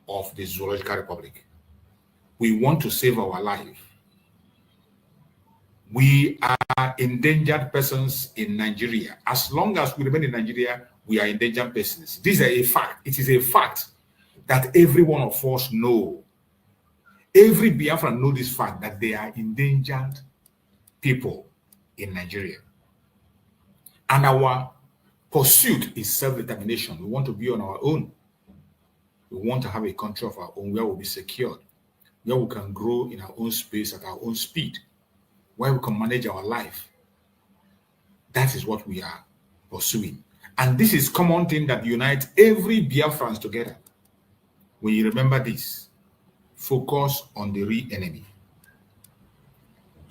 of the Zoological Republic. We want to save our life. We are endangered persons in Nigeria. As long as we remain in Nigeria, we are endangered persons. This is a fact. It is a fact that every one of us know. Every Biafran knows this fact that they are endangered people in Nigeria. And our pursuit is self-determination. We want to be on our own. We want to have a country of our own where we'll be secured, where we can grow in our own space at our own speed, where we can manage our life. That is what we are pursuing. And this is a common thing that unites every Biafrans together. When you remember this, focus on the real enemy.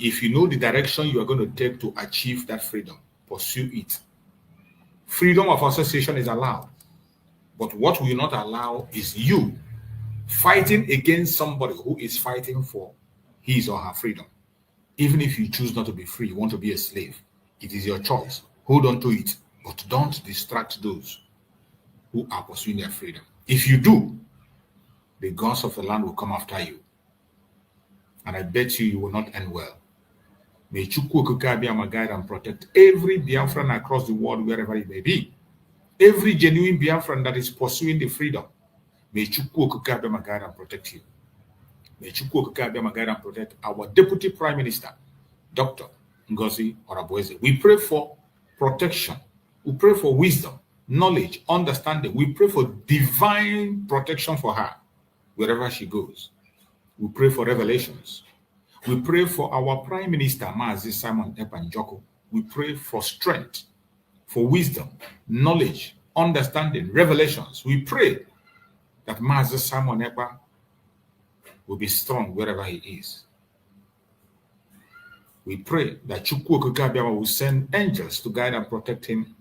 If you know the direction you are going to take to achieve that freedom, pursue it. Freedom of association is allowed. But what we will not allow is you fighting against somebody who is fighting for his or her freedom. Even if you choose not to be free, you want to be a slave, it is your choice. Hold on to it, but don't distract those who are pursuing their freedom. If you do, the gods of the land will come after you. And I bet you will not end well. May Chukwu Okike Abiama guide and protect every Biafran across the world, wherever it may be. Every genuine Biafran that is pursuing the freedom, may Chukwu Okike Abiama guide and protect you. May Chukwu Okike Abiama guide and protect our Deputy Prime Minister, Dr. Ngozi Orabueze. We pray for protection. We pray for wisdom, knowledge, understanding. We pray for divine protection for her, wherever she goes. We pray for revelations. We pray for our Prime Minister, Mazi Simon Ekpa Njoku. We pray for strength, for wisdom, knowledge, understanding, revelations. We pray that Mazi Simon Ekpa will be strong wherever he is. We pray that Chukwu Okike Abiama will send angels to guide and protect him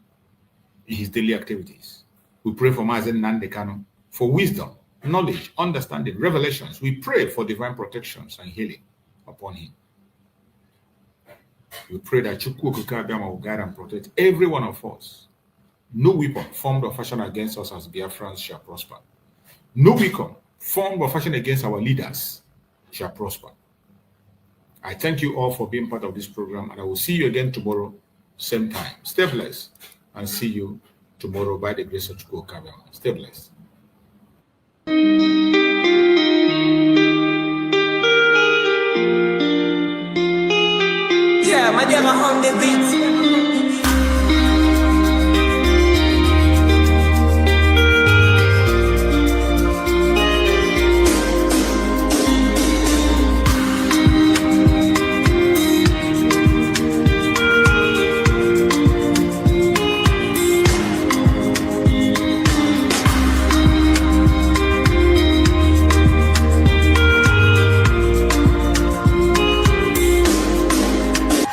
in his daily activities. We pray for Mazi Nnamdi Kanu for wisdom, knowledge, understanding, revelations. We pray for divine protections and healing upon him. We pray that Chukwu Okike Abiama will guide and protect every one of us. No weapon formed or fashioned against us as Biafrans shall prosper. No weapon formed or fashioned against our leaders shall prosper. I thank you all for being part of this program, and I will see you again tomorrow, same time. Stay blessed, and see you tomorrow by the grace of Chukwu Okike Abiama. Stay blessed. Yeah, my dear, on the beat.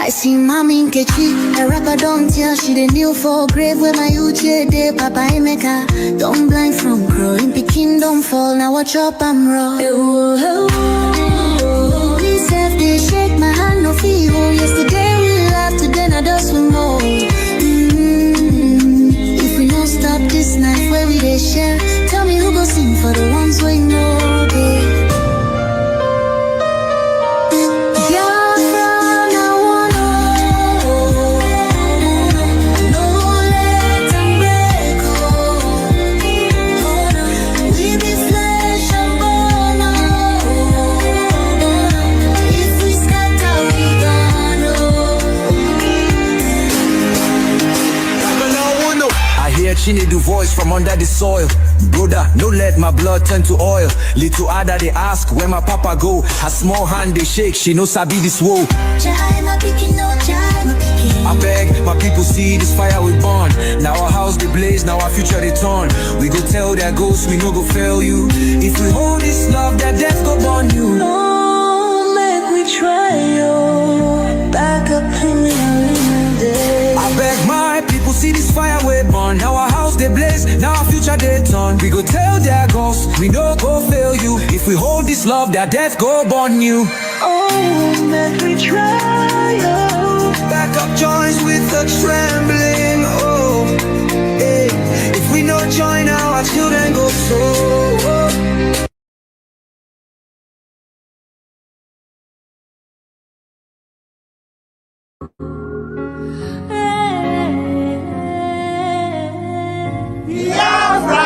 I see mommy Nkechi, a rapper don't tell she the kneel for grave where my uche de Papa Emeka. Don't blind from growing, Peking don't fall, now watch up I'm raw. myself, they shake my hand, no feel. Yesterday we laughed, today I just we more. If we don't stop this night where we they share, tell me who go sing for the ones we know, babe. She need the voice from under the soil. Brother, no let my blood turn to oil. Little Ada they ask where my papa go. Her small hand they shake, she no sabi this woe. I beg my people see this fire we burn. Now our house they blaze, now our future they turn. We go tell their ghosts we no go fail you. If we hold this love, that death go burn you. No, make we try yo. Back up in the day. I beg my people see this fire we burn. Now our house they blaze, now our future they turn. We go tell their ghosts we no go fail you. If we hold this love, that death go burn you. Oh, make we try yo. Back up joints with a trembling. Oh, hey. If we no join now, our children go so. Biafra,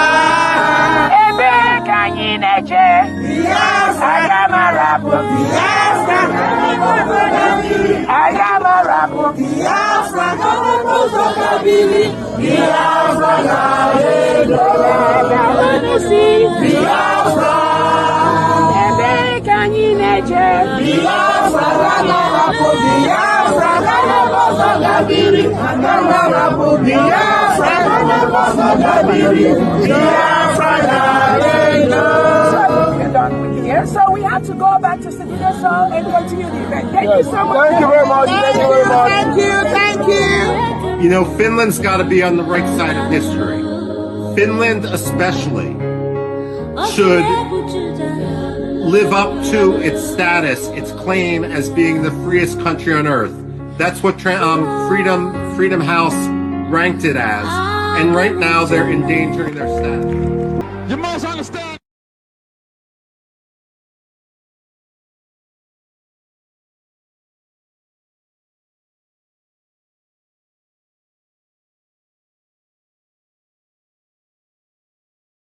ebe ka anyị na-eche. Biafra, aga m arapụ. Biafra, aga m arapụ. Biafra, ụzọ kabili. Biafra ga-edo ga-edosi. Biafra, ebe ka anyị na-eche. Biafra, aga m arapụ. Biafra, aga m ụzọ kabili. Aga m arapụ. Biafra. So we have to go back to Citizens Hall and continue the event. Thank you so much. Thank you very much. Thank you very much. Thank you. You know, Finland's got to be on the right side of history. Finland especially should live up to its status, its claim as being the freest country on earth. That's what Freedom House ranked it as. And right now they're endangering their status. You must understand.